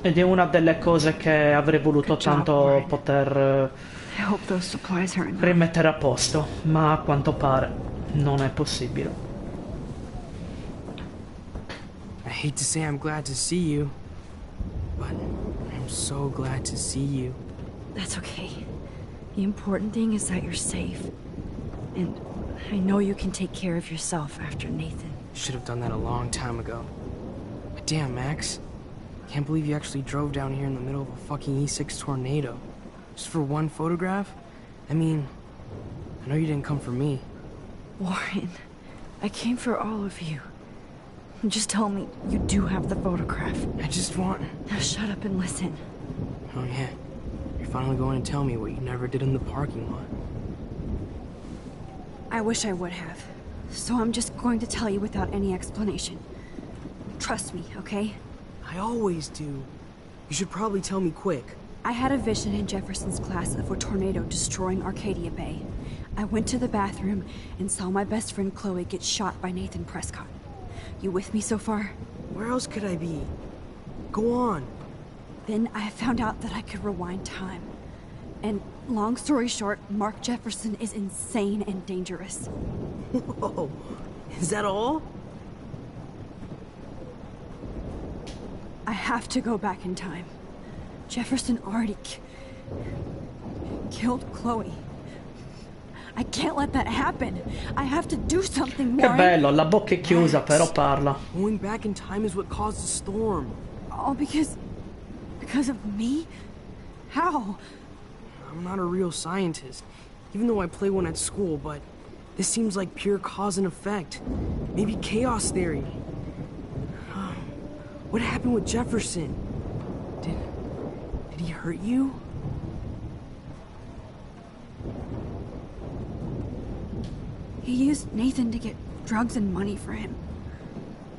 [SPEAKER 1] Ed è una delle cose che avrei voluto tanto poter rimettere a posto, ma a quanto pare non è possibile.
[SPEAKER 13] I hate to say I'm glad to see you, but I'm so glad to see you.
[SPEAKER 4] That's okay. The important thing is that you're safe. And I know you can take care of yourself after Nathan.
[SPEAKER 13] Should have done that a long time ago. But damn, Max. Can't believe you actually drove down here in the middle of a fucking E6 tornado. Just for one photograph? I mean, I know you didn't come for me.
[SPEAKER 4] Warren, I came for all of you. Just tell me you do have the photograph.
[SPEAKER 13] I just want...
[SPEAKER 4] Now shut up and listen.
[SPEAKER 13] Oh yeah, you're finally going to tell me what you never did in the parking lot.
[SPEAKER 3] I wish I would have. So I'm just going to tell you without any explanation. Trust me, okay?
[SPEAKER 13] I always do. You should probably tell me quick.
[SPEAKER 3] I had a vision in Jefferson's class of a tornado destroying Arcadia Bay. I went to the bathroom and saw my best friend Chloe get shot by Nathan Prescott. You with me so far?
[SPEAKER 13] Where else could I be? Go on.
[SPEAKER 3] Then I found out that I could rewind time. And long story short, Mark Jefferson is insane and dangerous.
[SPEAKER 13] Whoa. Is that all?
[SPEAKER 3] I have to go back in time. Jefferson already killed Chloe. I can't let that happen. I have to do something more.
[SPEAKER 1] Che bello, la bocca è chiusa, però parla.
[SPEAKER 13] Going back in time is what caused the storm.
[SPEAKER 3] All because of me? How?
[SPEAKER 13] I'm not a real scientist, even though I play one at school, but this seems like pure cause and effect. Maybe chaos theory. What happened with Jefferson? Did he hurt you?
[SPEAKER 3] He used Nathan to get drugs and money for him.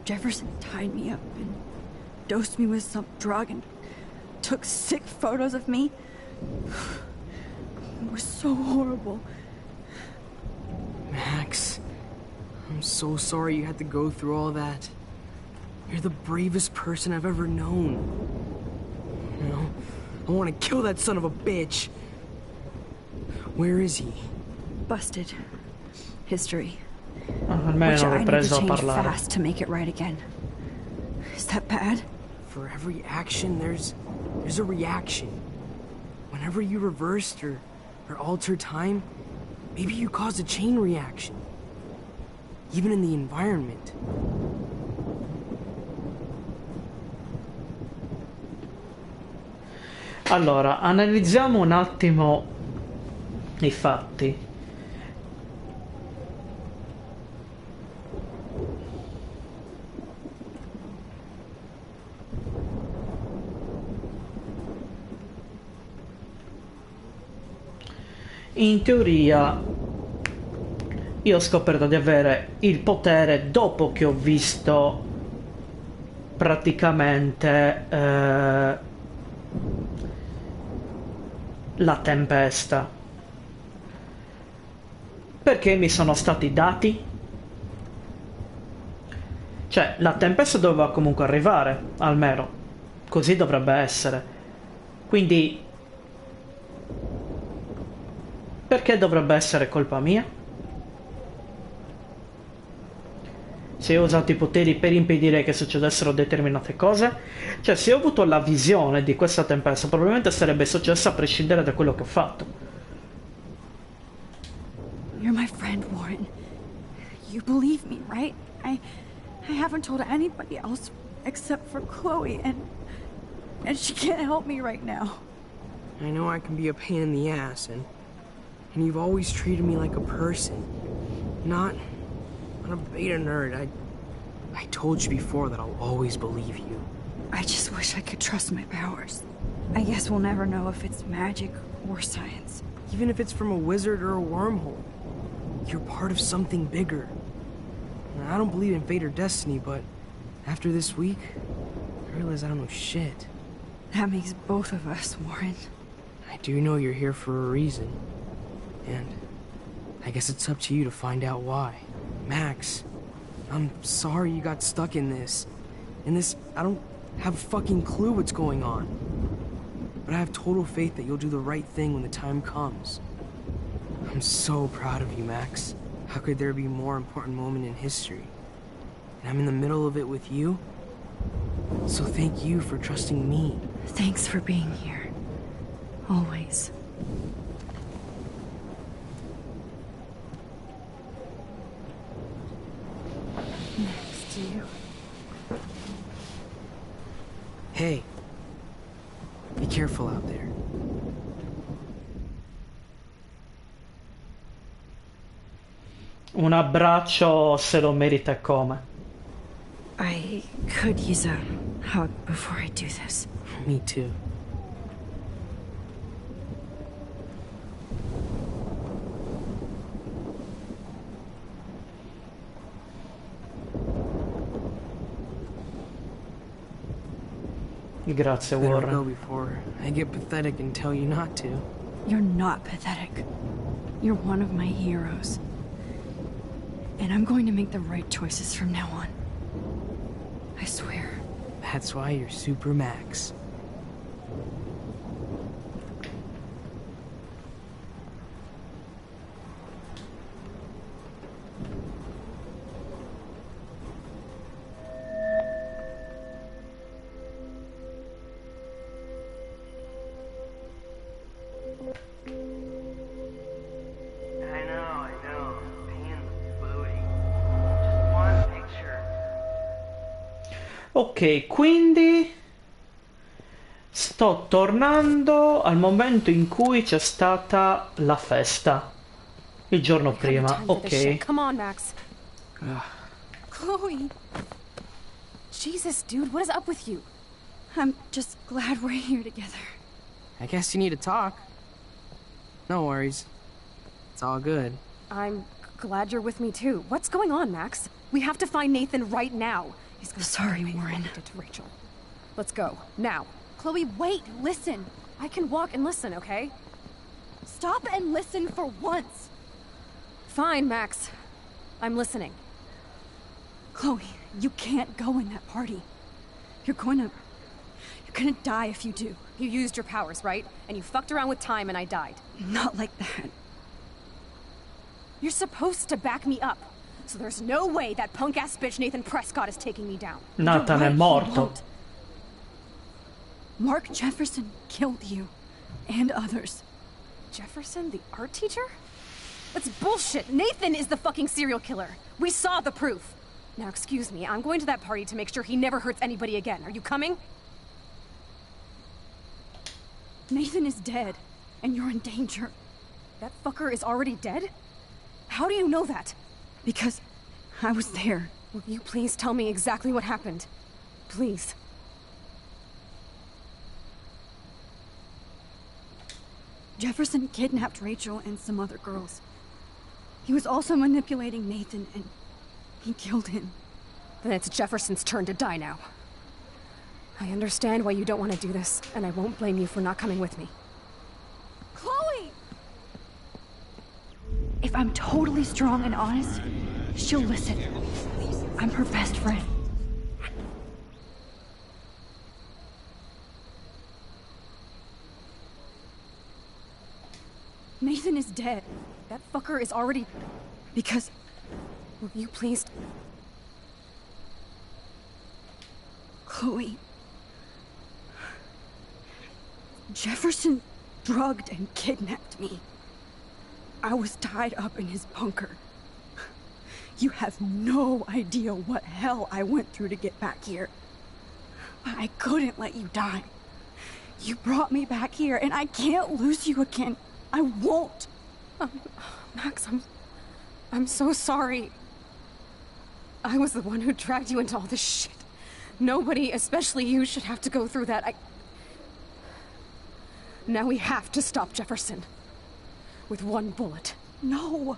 [SPEAKER 3] Jefferson tied me up and dosed me with some drug and took sick photos of me. It was so horrible.
[SPEAKER 13] Max, I'm so sorry you had to go through all that. You're the bravest person I've ever known. You know, I want to kill that son of a bitch. Where is he?
[SPEAKER 4] busted history.
[SPEAKER 1] Almeno
[SPEAKER 4] Which
[SPEAKER 1] ho
[SPEAKER 4] I need
[SPEAKER 1] ripreso
[SPEAKER 4] to
[SPEAKER 1] a
[SPEAKER 4] change
[SPEAKER 1] parlare.
[SPEAKER 4] fast to make it right again. Is that bad?
[SPEAKER 13] For every action, there's a reaction. Whenever you reversed or altered time, maybe you caused a chain reaction. Even in the environment.
[SPEAKER 1] Allora, analizziamo un attimo i fatti. In teoria io ho scoperto di avere il potere dopo che ho visto praticamente la tempesta, perché mi sono stati dati, cioè la tempesta doveva comunque arrivare, almeno così dovrebbe essere, quindi perché dovrebbe essere colpa mia? Se ho usato i poteri per impedire che succedessero determinate cose, cioè se ho avuto la visione di questa tempesta probabilmente sarebbe successa a prescindere da quello che ho fatto.
[SPEAKER 4] You're my friend, Warren. You believe me, right? I haven't told anybody else except for Chloe, and she can't help me right now.
[SPEAKER 13] I know I can be a pain in the ass, and you've always treated me like a person, not a beta nerd. I told you before that I'll always believe you.
[SPEAKER 4] I just wish I could trust my powers. I guess we'll never know if it's magic or science.
[SPEAKER 13] Even if it's from a wizard or a wormhole, you're part of something bigger. I don't believe in fate or destiny, but after this week, I realize I don't know shit.
[SPEAKER 4] That makes both of us, Warren.
[SPEAKER 13] I do know you're here for a reason, and I guess it's up to you to find out why. Max, I'm sorry you got stuck in this. I don't have a fucking clue what's going on. But I have total faith that you'll do the right thing when the time comes. I'm so proud of you, Max. How could there be a more important moment in history? And I'm in the middle of it with you. So thank you for trusting me.
[SPEAKER 4] Thanks for being here. Always. Next to you.
[SPEAKER 13] Hey. Be careful out there.
[SPEAKER 1] Un abbraccio se lo merita e come.
[SPEAKER 4] I could use a hug before I do this.
[SPEAKER 13] Me too.
[SPEAKER 1] Grazie,
[SPEAKER 13] Better
[SPEAKER 1] Warren.
[SPEAKER 13] go before I get pathetic and tell you not to.
[SPEAKER 4] You're not pathetic. You're one of my heroes. And I'm going to make the right choices from now on. I swear.
[SPEAKER 13] That's why you're Super Max.
[SPEAKER 1] Ok, quindi sto tornando al momento in cui c'è stata la festa. Il giorno prima, ok.
[SPEAKER 3] Come on, Max. Chloe. Jesus, dude, what is up with you?
[SPEAKER 4] I'm just glad we're here together.
[SPEAKER 13] I guess you need to talk. No worries. It's all good.
[SPEAKER 3] I'm glad you're with me too. What's going on, Max? We have to find Nathan right now. He's gonna
[SPEAKER 4] Sorry, Warren.
[SPEAKER 3] did to Rachel. Let's go now. Chloe, wait, listen. I can walk and listen, okay? Stop and listen for once. Fine, Max. I'm listening.
[SPEAKER 4] Chloe, you can't go in that party. You're gonna die if you do.
[SPEAKER 3] You used your powers, right? And you fucked around with time and I died.
[SPEAKER 4] Not like that.
[SPEAKER 3] You're supposed to back me up. So there's no way that punk-ass bitch Nathan Prescott is taking me down.
[SPEAKER 1] Nathan è morto.
[SPEAKER 4] Mark Jefferson killed you. And others.
[SPEAKER 3] Jefferson, the art teacher? That's bullshit. Nathan is the fucking serial killer. We saw the proof. Now, excuse me, I'm going to that party to make sure he never hurts anybody again. Are you coming?
[SPEAKER 4] Nathan is dead, and you're in danger.
[SPEAKER 3] That fucker is already dead? How do you know that?
[SPEAKER 4] Because I was there.
[SPEAKER 3] Will you please tell me exactly what happened? Please.
[SPEAKER 4] Jefferson kidnapped Rachel and some other girls. He was also manipulating Nathan, and he killed him.
[SPEAKER 3] Then it's Jefferson's turn to die now. I understand why you don't want to do this, and I won't blame you for not coming with me.
[SPEAKER 4] Chloe! If I'm totally strong and honest, she'll listen. I'm her best friend. Nathan is dead.
[SPEAKER 3] That fucker is already...
[SPEAKER 4] Because...
[SPEAKER 3] Will you please...
[SPEAKER 4] Chloe... Jefferson drugged and kidnapped me. I was tied up in his bunker. You have no idea what hell I went through to get back here. But I couldn't let you die. You brought me back here, and I can't lose you again. I won't.
[SPEAKER 3] Max, I'm so sorry. I was the one who dragged you into all this shit. Nobody, especially you, should have to go through that. Now we have to stop Jefferson. With one bullet.
[SPEAKER 4] No,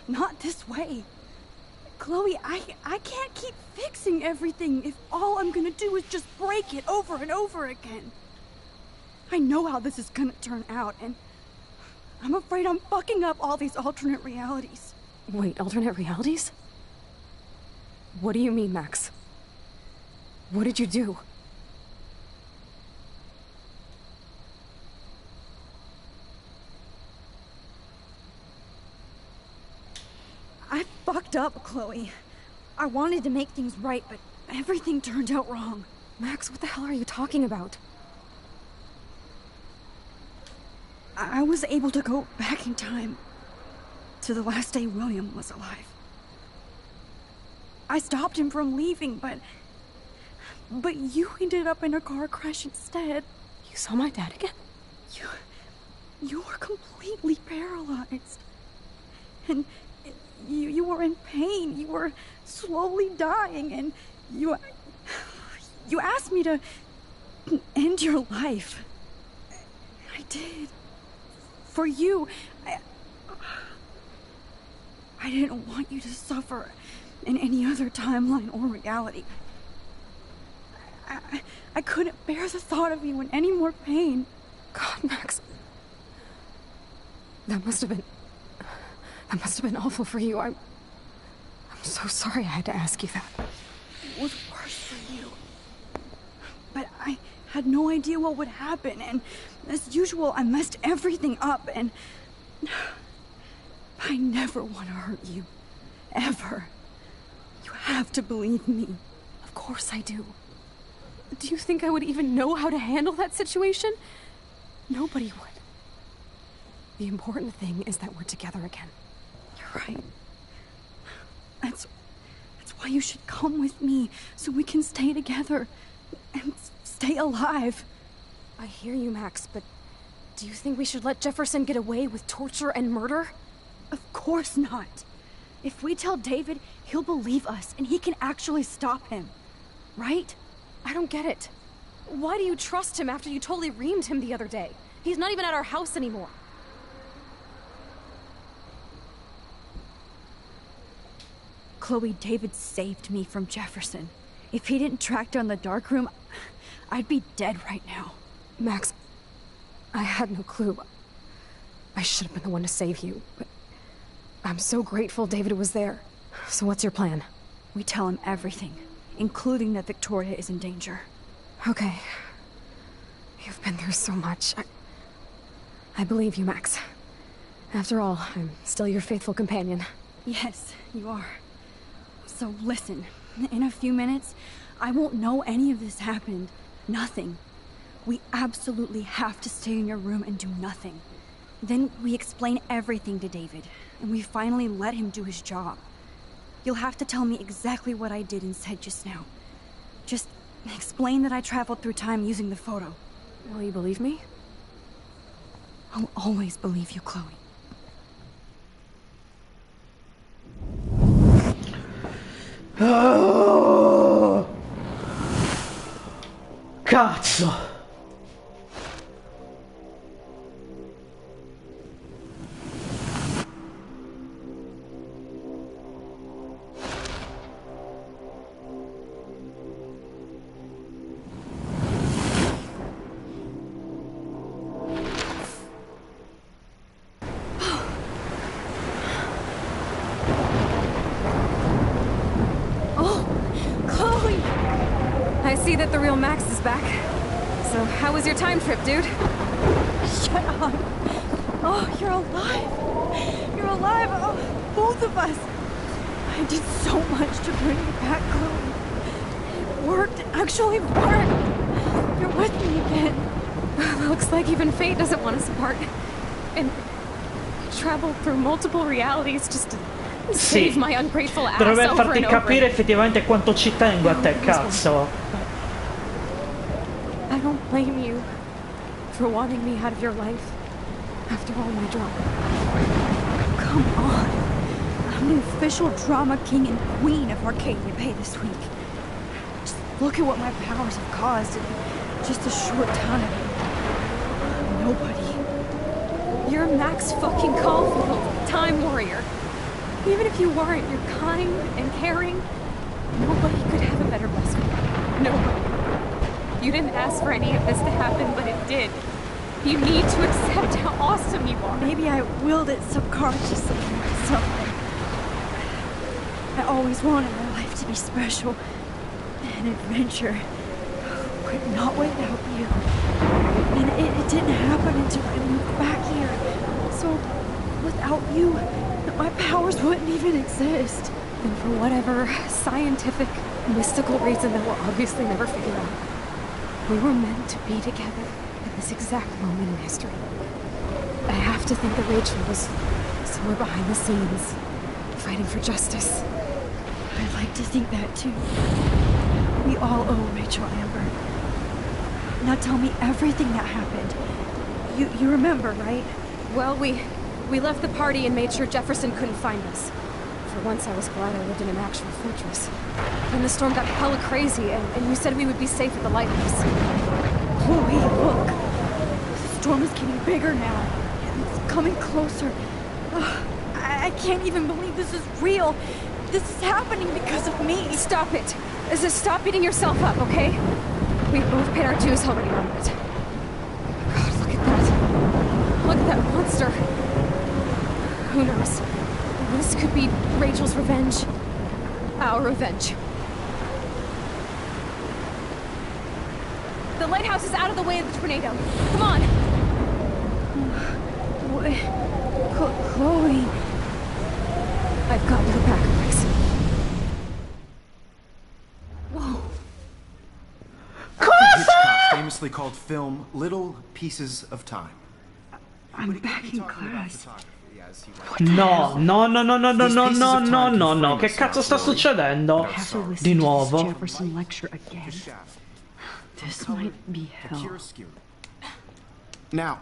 [SPEAKER 4] not this way. Chloe, I can't keep fixing everything if all I'm gonna do is just break it over and over again. I know how this is gonna turn out, and I'm afraid I'm fucking up all these alternate realities.
[SPEAKER 3] Wait, alternate realities? What do you mean, Max? What did you do?
[SPEAKER 4] I fucked up, Chloe. I wanted to make things right, but everything turned out wrong.
[SPEAKER 3] Max, what the hell are you talking about?
[SPEAKER 4] I was able to go back in time to the last day William was alive. I stopped him from leaving, but you ended up in a car crash instead.
[SPEAKER 3] You saw my dad again?
[SPEAKER 4] You were completely paralyzed. And you were in pain. You were slowly dying, and you asked me to end your life. I did. For you. I didn't want you to suffer in any other timeline or reality. I couldn't bear the thought of you in any more pain.
[SPEAKER 3] God, Max. That must have been awful for you. I'm so sorry I had to ask you that.
[SPEAKER 4] It was worse for you. But I had no idea what would happen, and as usual, I messed everything up, and I never want to hurt you. Ever. You have to believe me.
[SPEAKER 3] Of course I do. Do you think I would even know how to handle that situation? Nobody would. The important thing is that we're together again.
[SPEAKER 4] You're right. That's why you should come with me, so we can stay together and stay alive.
[SPEAKER 3] I hear you, Max, but do you think we should let Jefferson get away with torture and murder?
[SPEAKER 4] Of course not. If we tell David, he'll believe us, and he can actually stop him. Right?
[SPEAKER 3] I don't get it. Why do you trust him after you totally reamed him the other day? He's not even at our house anymore.
[SPEAKER 4] Chloe, David saved me from Jefferson. If he didn't track down the darkroom, I'd be dead right now.
[SPEAKER 3] Max, I had no clue. I should have been the one to save you, but I'm so grateful David was there. So what's your plan?
[SPEAKER 4] We tell him everything, including that Victoria is in danger.
[SPEAKER 3] Okay. You've been through so much. I believe you, Max. After all, I'm still your faithful companion.
[SPEAKER 4] Yes, you are. So listen, in a few minutes, I won't know any of this happened. Nothing. We absolutely have to stay in your room and do nothing. Then we explain everything to David, and we finally let him do his job. You'll have to tell me exactly what I did and said just now. Just explain that I traveled through time using the photo.
[SPEAKER 3] Will you believe me?
[SPEAKER 4] I'll always believe you, Chloe.
[SPEAKER 1] Oh, cazzo!
[SPEAKER 3] I see that the real Max is back. So, how was your time trip, dude?
[SPEAKER 4] Shut up. Oh, you're alive. You're alive. Oh, both of us. I did so much to bring you back, Chloe. It worked. It actually worked. You're with me again.
[SPEAKER 3] Looks like even fate doesn't want us apart. And I traveled through multiple realities just to save my ungrateful ass
[SPEAKER 1] Dovrebbe
[SPEAKER 3] over
[SPEAKER 1] farti
[SPEAKER 3] and over.
[SPEAKER 1] capire effettivamente quanto ci tengo a te, cazzo.
[SPEAKER 3] I don't blame you for wanting me out of your life after all my drama.
[SPEAKER 4] Come on. I'm the official drama king and queen of Arcadia Bay this week. Just look at what my powers have caused in just a short time. Nobody.
[SPEAKER 3] You're Max fucking Caulfield, Time Warrior. Even if you weren't, you're kind and caring. Nobody could have a better best friend. Nobody. You didn't ask for any of this to happen, but it did. You need to accept how awesome you are.
[SPEAKER 4] Maybe I willed it subconsciously to myself. I always wanted my life to be special. An adventure. But not without you. And it didn't happen until I moved back here. So, without you, my powers wouldn't even exist.
[SPEAKER 3] And for whatever scientific, mystical reason that we'll obviously never figure out, we were meant to be together at this exact moment in history. I have to think that Rachel was somewhere behind the scenes, fighting for justice.
[SPEAKER 4] I'd like to think that too. We all owe Rachel Amber. Now tell me everything that happened. You remember, right?
[SPEAKER 3] Well, we left the party and made sure Jefferson couldn't find us. For once, I was glad I lived in an actual fortress. Then the storm got hella crazy, and you said we would be safe at the lighthouse.
[SPEAKER 4] Chloe, look! The storm is getting bigger now. It's coming closer. I can't even believe this is real. This is happening because of me.
[SPEAKER 3] Stop it. Stop beating yourself up, okay? We've both paid our dues already on it. God, look at that. Look at that monster. Who knows? This could be Rachel's revenge. Our revenge. The lighthouse is out of the way of the tornado. Come on!
[SPEAKER 4] Chloe...
[SPEAKER 3] I've got your back, Max.
[SPEAKER 4] Whoa.
[SPEAKER 8] Hitchcock famously called film little pieces of time.
[SPEAKER 4] I'm back in class.
[SPEAKER 1] No, no, no, no, no, no, no, no, no, no, no, che cazzo sta succedendo? Di nuovo.
[SPEAKER 4] Jefferson lecture again. This might be hell.
[SPEAKER 8] Now,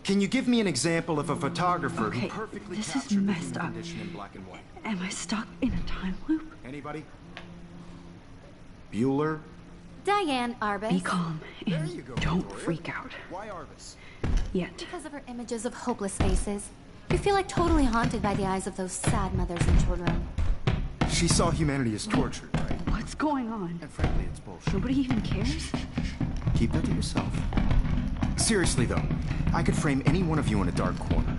[SPEAKER 8] can you give me an example of a photographer who
[SPEAKER 4] Okay,
[SPEAKER 8] perfectly
[SPEAKER 4] this is
[SPEAKER 8] captured the
[SPEAKER 4] messed
[SPEAKER 8] human
[SPEAKER 4] up.
[SPEAKER 8] condition in black and white?
[SPEAKER 4] Am I stuck in a time loop?
[SPEAKER 8] Anybody? Bueller?
[SPEAKER 10] Diane Arbus.
[SPEAKER 4] Be calm and don't freak out.
[SPEAKER 8] Why Arbus?
[SPEAKER 4] Yet.
[SPEAKER 10] Because of her images of hopeless faces. You feel like totally haunted by the eyes of those sad mothers and children.
[SPEAKER 8] She saw humanity as tortured, right?
[SPEAKER 4] What's going on?
[SPEAKER 8] And frankly, it's bullshit.
[SPEAKER 4] Nobody even cares?
[SPEAKER 8] Keep that to yourself. Seriously, though, I could frame any one of you in a dark corner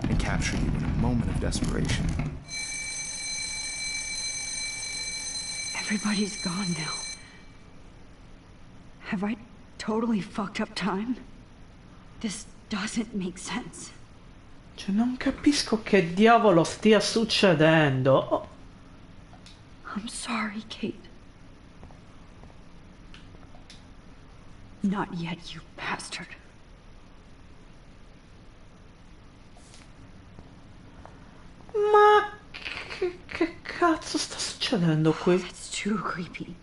[SPEAKER 8] and capture you in a moment of desperation.
[SPEAKER 4] Everybody's gone now. Have I totally fucked up time? This doesn't make sense.
[SPEAKER 1] Cioè, non capisco che diavolo stia succedendo. Oh.
[SPEAKER 4] I'm sorry, Kate. Not yet, you bastard.
[SPEAKER 1] Ma che cazzo sta succedendo qui?
[SPEAKER 4] Oh, that's too creepy.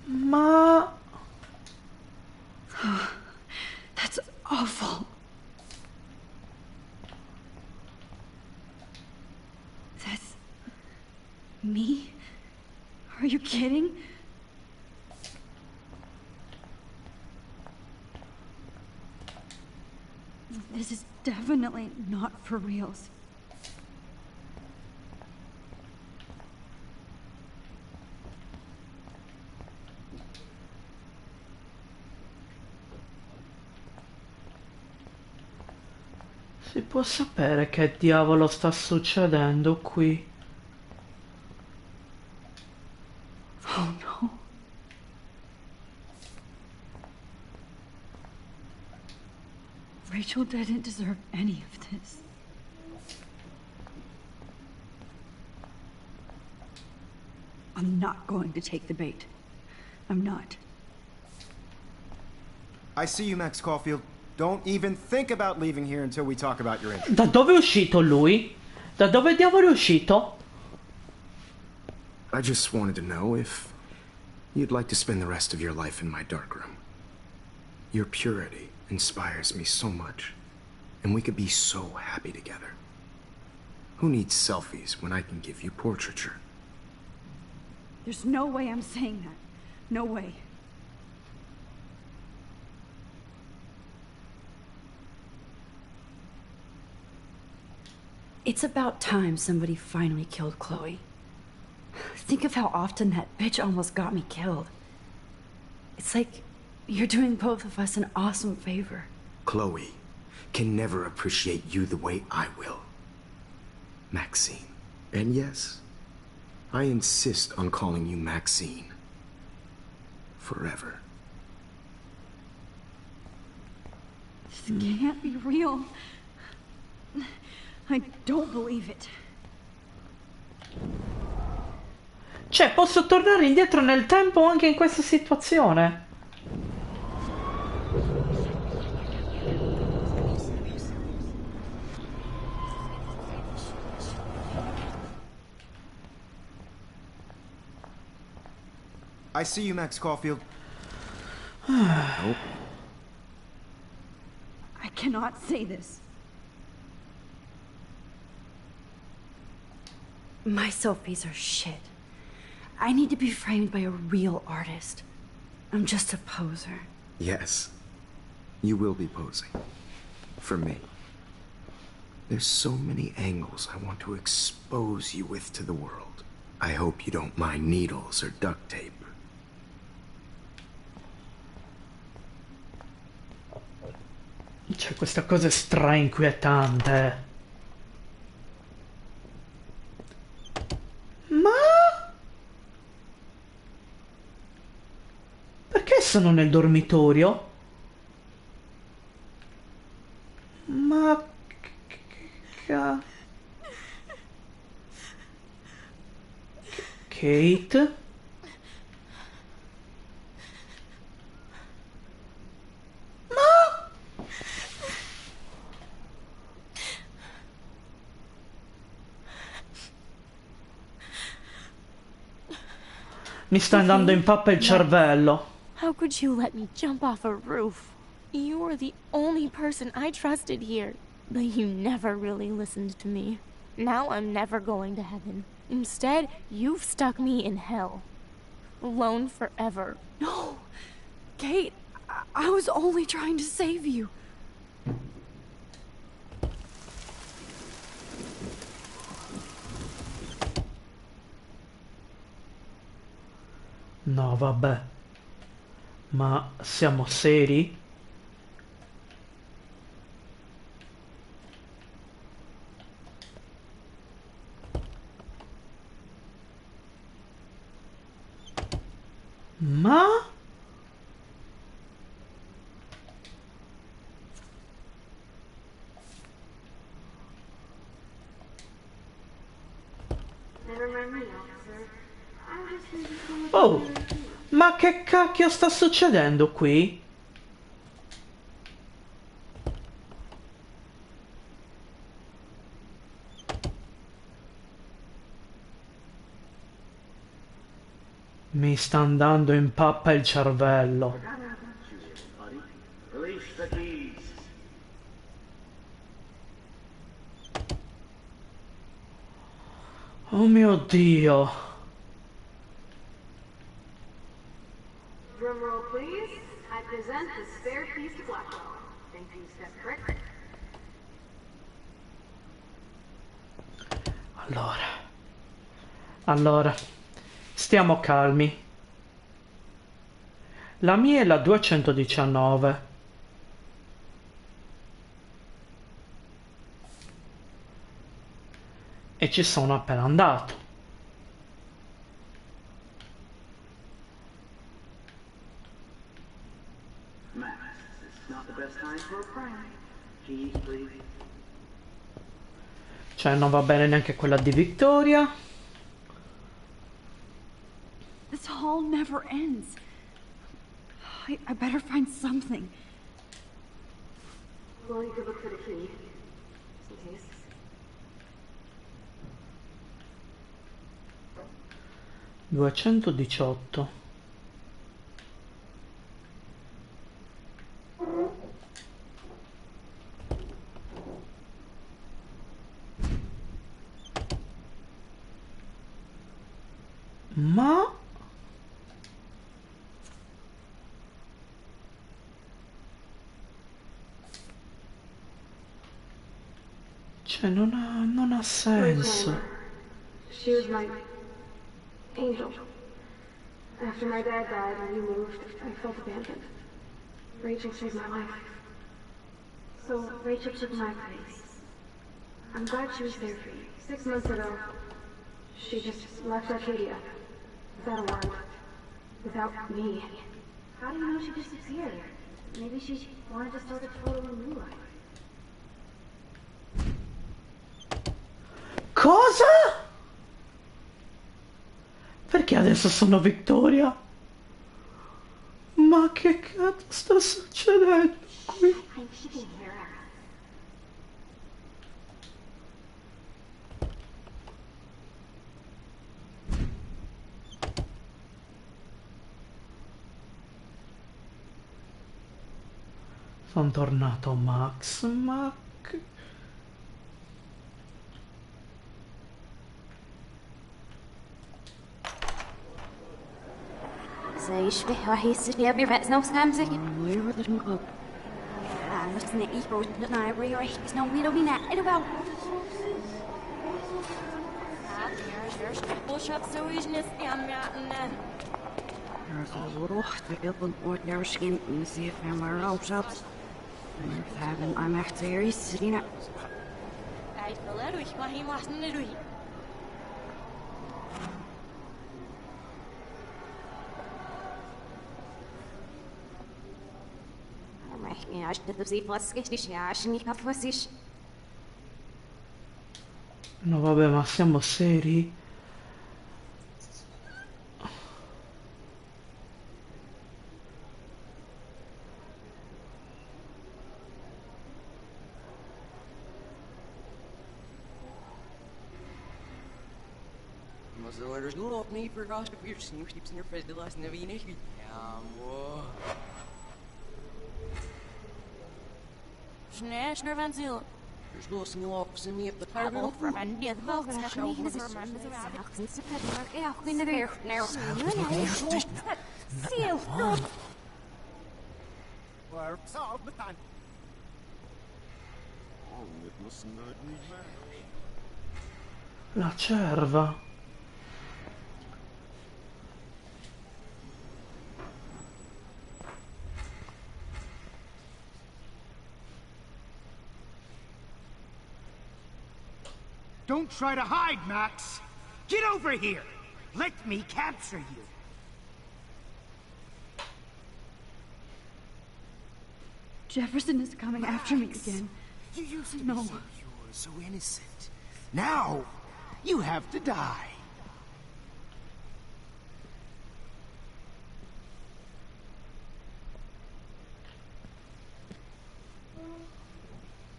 [SPEAKER 1] Ma...
[SPEAKER 4] That's awful. That's... me? Are you kidding? This is definitely not for reals.
[SPEAKER 1] Si può sapere che diavolo sta succedendo qui?
[SPEAKER 4] Oh no. Rachel didn't deserve any of this. I'm not going to take the bait. I'm not.
[SPEAKER 11] I see you, Max Caulfield. Don't even think about leaving here until we talk about your injury.
[SPEAKER 1] Da dove è uscito lui? Da dove diavolo è uscito?
[SPEAKER 11] I just wanted to know if you'd like to spend the rest of your life in my darkroom. Your purity inspires me so much, and we could be so happy together. Who needs selfies when I can give you portraiture?
[SPEAKER 4] There's no way I'm saying that. No way. It's about time somebody finally killed Chloe. Think of how often that bitch almost got me killed. It's like you're doing both of us an awesome favor.
[SPEAKER 11] Chloe can never appreciate you the way I will. Maxine. And yes, I insist on calling you Maxine. Forever.
[SPEAKER 4] This can't be real. I don't believe it.
[SPEAKER 1] Cioè, posso tornare indietro nel tempo anche in questa situazione?
[SPEAKER 11] I see you, Max Caulfield.
[SPEAKER 4] I cannot say this. My selfies are shit. I need to be framed by a real artist. I'm just a poser.
[SPEAKER 11] Yes, you will be posing. For me. There's so many angles I want to expose you with to the world. I hope you don't mind needles or duct tape.
[SPEAKER 1] Cioè, questa cosa è stra-inquietante. Ma... perché sono nel dormitorio? Ma... Kate? Mi sta andando in pappa il cervello.
[SPEAKER 22] How could you let me jump off a roof? You were the only person I trusted here, but you never really listened to me. Now I'm never going to heaven. Instead, you've stuck me in hell. Alone forever.
[SPEAKER 4] No! Kate, I was only trying to save you.
[SPEAKER 1] No, vabbè. Ma siamo seri? Ma... Oh, ma che cacchio sta succedendo qui? Mi sta andando in pappa il cervello. Oh mio Dio.
[SPEAKER 3] Drum roll, please. I present the spare piece to Blackwell. Think you step correct?
[SPEAKER 1] Allora, stiamo calmi. La mia è la 219. E ci sono appena andato. Cioè non va bene neanche quella di Victoria.
[SPEAKER 4] This hall never ends. I better find something.
[SPEAKER 3] Well, you could look for the key. Just in case.
[SPEAKER 1] 218. Ma cioè non ha senso.
[SPEAKER 3] She was my angel. After my dad died and we moved, I felt abandoned. Rachel saved my life. So Rachel took my place. I'm glad she was there for you. 6 months ago, she just left Arcadia. Without a word. Without me. How do you know she disappeared? Maybe she wanted to start a totally new life.
[SPEAKER 1] Cosa? Perché adesso sono Victoria? Ma che cazzo sta succedendo qui? Sono tornato Max, ma
[SPEAKER 2] زي شبه وحيس شبه بيرفع نفس خمسة ويرد المقاب بس نقيش بروت نعبري ريح بس نومي لو بينا إلو
[SPEAKER 22] Boshap sowieso aan mij.
[SPEAKER 9] Rocht, ik wil het nergens in zie van maar op zat. I'm echt serious, Serena.
[SPEAKER 22] Hij wil er ruhig, maar hij mag niet ruhig.
[SPEAKER 2] Ja, ich das sieht was richtig, ja, ich nicht auf was ich.
[SPEAKER 1] No vabbè, ma siamo seri?
[SPEAKER 13] Was er dus nog niet verrast of eerst nieuws in je vet de laatste week. Ja, wow.
[SPEAKER 22] Schnell, van ziel.
[SPEAKER 13] Dus los nu op ze niet op de
[SPEAKER 22] Tafel voor mijn dit wel te zeggen.
[SPEAKER 2] Ja, ik ben er weer.
[SPEAKER 22] Ziel.
[SPEAKER 8] Waar zal het dan? Oh, dit moest nooit niet zijn.
[SPEAKER 1] La cerva.
[SPEAKER 8] Don't try to hide, Max! Get over here! Let me capture you!
[SPEAKER 4] Jefferson is coming after me again.
[SPEAKER 8] You used to be so pure, so innocent. Now, you have to die.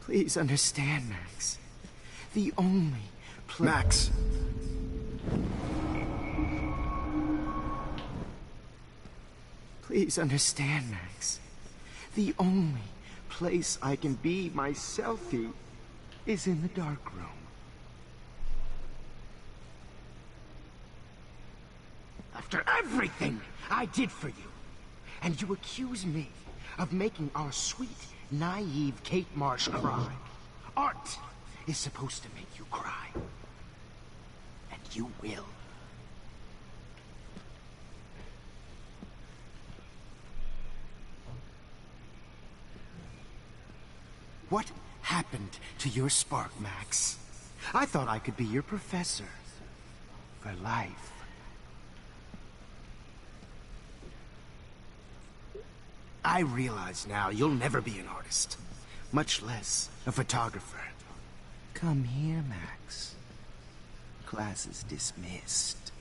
[SPEAKER 8] Please understand, Max. The only
[SPEAKER 11] Max.
[SPEAKER 8] Please understand, Max. The only place I can be myself is in the dark room. After everything I did for you, and you accuse me of making our sweet, naive Kate Marsh cry. Art is supposed to make you cry. And you will. What happened to your spark, Max? I thought I could be your professor. For life. I realize now you'll never be an artist. Much less a photographer. Come here, Max. Class is dismissed.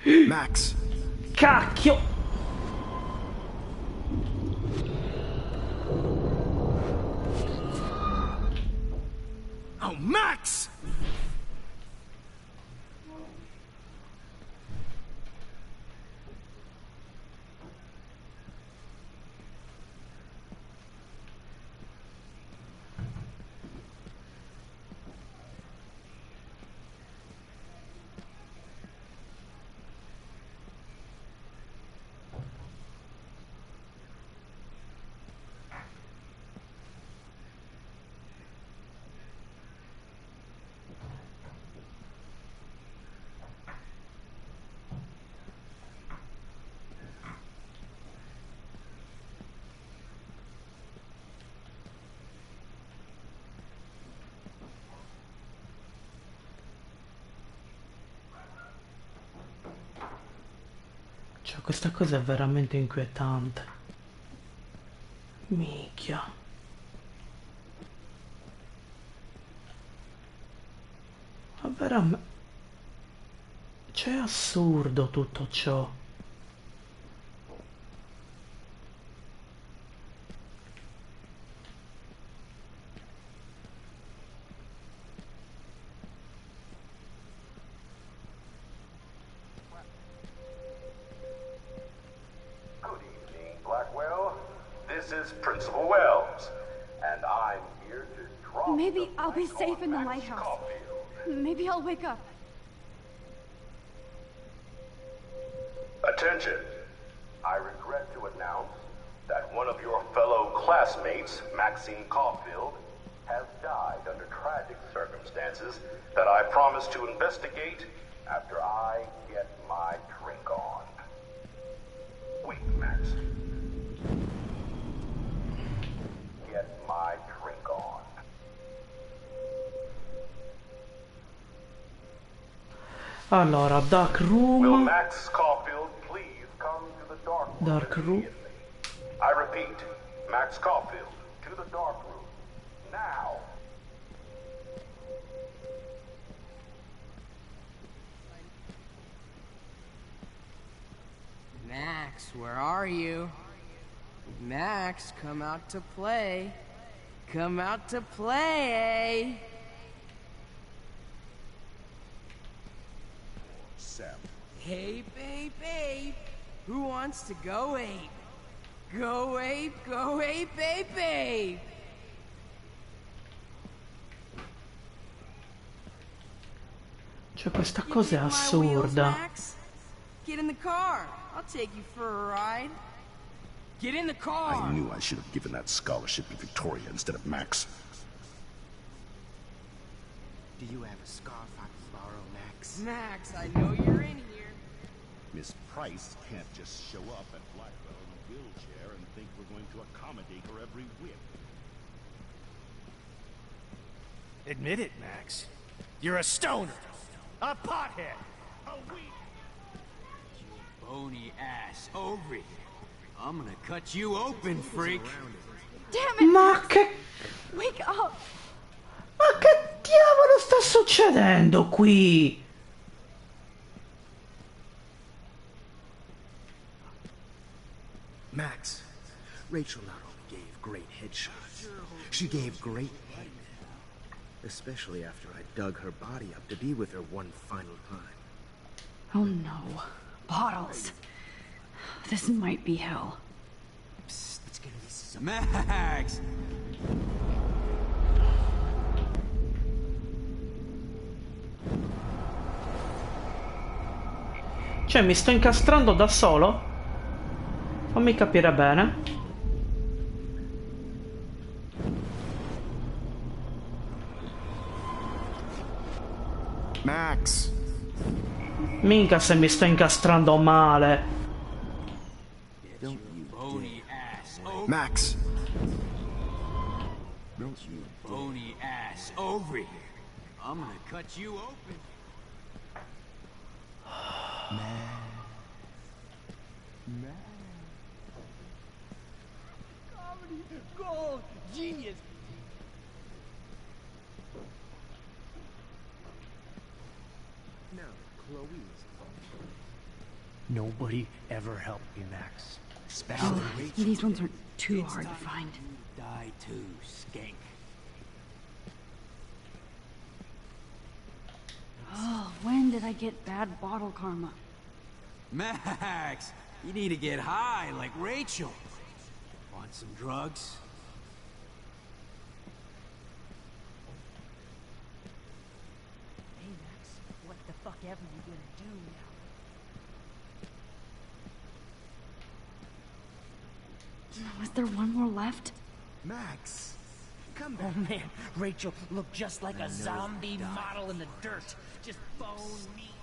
[SPEAKER 11] Max.
[SPEAKER 1] Cacchio!
[SPEAKER 8] Oh, Max!
[SPEAKER 1] Cioè, questa cosa è veramente inquietante. Minchia. Ma veramente... Cioè, è assurdo tutto ciò.
[SPEAKER 14] Principal Wells, and I'm here to drop.
[SPEAKER 3] Maybe I'll be safe in the lighthouse. Maybe I'll wake up.
[SPEAKER 14] Attention! I regret to announce that one of your fellow classmates, Maxine Caulfield, has died under tragic circumstances that I promise to investigate after I get my drink on. Wait, Max. Get my drink on.
[SPEAKER 1] Allora, dark room.
[SPEAKER 14] Will Max Caulfield please come to the dark room?
[SPEAKER 1] Dark room.
[SPEAKER 14] I repeat, Max Caulfield, to the dark room. Now.
[SPEAKER 13] Max, where are you? Max, come out to play. Come out to play.
[SPEAKER 17] Sam.
[SPEAKER 13] Hey, babe. Who wants to go ape? Go ape, babe.
[SPEAKER 1] Cioè, questa cosa è assurda.
[SPEAKER 13] Get in the car. I'll take you for a ride. Get in the car.
[SPEAKER 17] I knew I should have given that scholarship to Victoria instead of Max.
[SPEAKER 8] Do you have a scarf I can borrow, Max?
[SPEAKER 13] Max, I know you're in here.
[SPEAKER 17] Miss Price can't just show up at Blackwell in a wheelchair and think we're going to accommodate her every whim.
[SPEAKER 8] Admit it, Max. You're a stoner. A pothead. A weak.
[SPEAKER 15] Bony ass over here. I'm gonna cut you open, freak.
[SPEAKER 3] Damn it!
[SPEAKER 1] Ma che...
[SPEAKER 3] Wake up!
[SPEAKER 1] Ma che diavolo sta succedendo qui?
[SPEAKER 11] Rachel not only gave great headshots, she gave great head. Especially after I dug her body up to be with her one final time.
[SPEAKER 3] Oh no. Bottles. This might be hell.
[SPEAKER 15] Psst, it's gonna be so Max!
[SPEAKER 1] Cioè, mi sto incastrando da solo? Fammi capire bene.
[SPEAKER 11] Max!
[SPEAKER 1] Minchia se mi sto incastrando male.
[SPEAKER 11] Max!
[SPEAKER 15] Don't you bony ass over here. I'm gonna cut you open.
[SPEAKER 8] Comedy gold, genius.
[SPEAKER 11] No, Chloe's.
[SPEAKER 8] Nobody ever helped me, Max. Especially
[SPEAKER 3] Oh,
[SPEAKER 8] Rachel.
[SPEAKER 3] these ones aren't too hard to find.
[SPEAKER 15] Die too, skank.
[SPEAKER 3] Oh, when did I get bad bottle karma?
[SPEAKER 15] Max, you need to get high like Rachel. Want some drugs?
[SPEAKER 16] Hey, Max, what the fuck ever you gonna do now?
[SPEAKER 3] Was there one more left?
[SPEAKER 11] Max! Come back.
[SPEAKER 8] Oh man, Rachel looked just like a zombie model in the dirt. Just bone meat.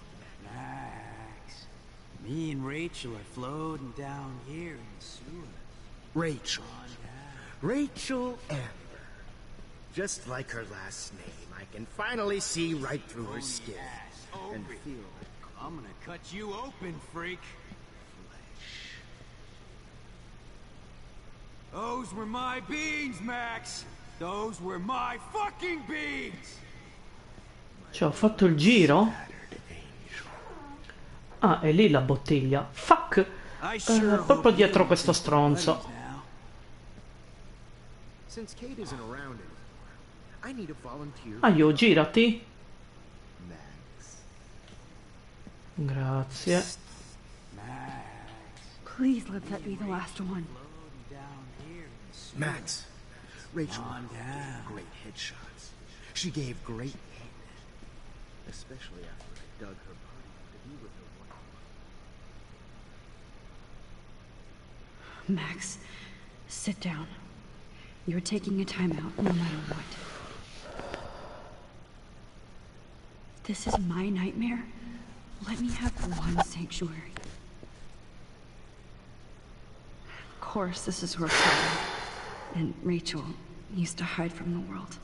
[SPEAKER 15] Max, me and Rachel are floating down here in the sewer.
[SPEAKER 11] Rachel. Rachel Amber. Just like her last name, I can finally see right through her skin. And feel like
[SPEAKER 15] I'm gonna cut you open, freak. Those were my beans, Max. Those were my fucking beans.
[SPEAKER 1] Cioè, ho fatto il giro? Ah, è lì la bottiglia. Fuck! Proprio dietro questo stronzo.
[SPEAKER 11] Since Kate isn't around anymore, I need a volunteer.
[SPEAKER 1] Aio, girati. Grazie.
[SPEAKER 3] Please let that be the last one.
[SPEAKER 11] Max, Rachel gave great headshots. She gave great head. Especially after I dug her body up to be with her one.
[SPEAKER 3] Max, sit down. You're taking a time out no matter what. This is my nightmare. Let me have one sanctuary. Of course, this is where Sarah and Rachel used to hide from the world.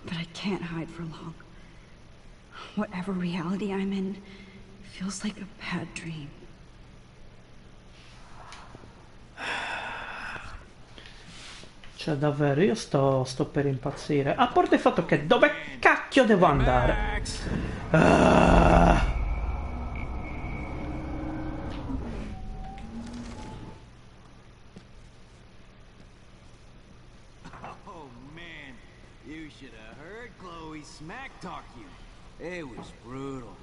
[SPEAKER 3] But I can't hide for long. Whatever reality I'm in feels like a bad dream.
[SPEAKER 1] Cioè, davvero, io sto per impazzire. A parte il fatto che dove cacchio devo andare? Ah.
[SPEAKER 15] Oh man, you should have heard Chloe smack talk you. It was brutal.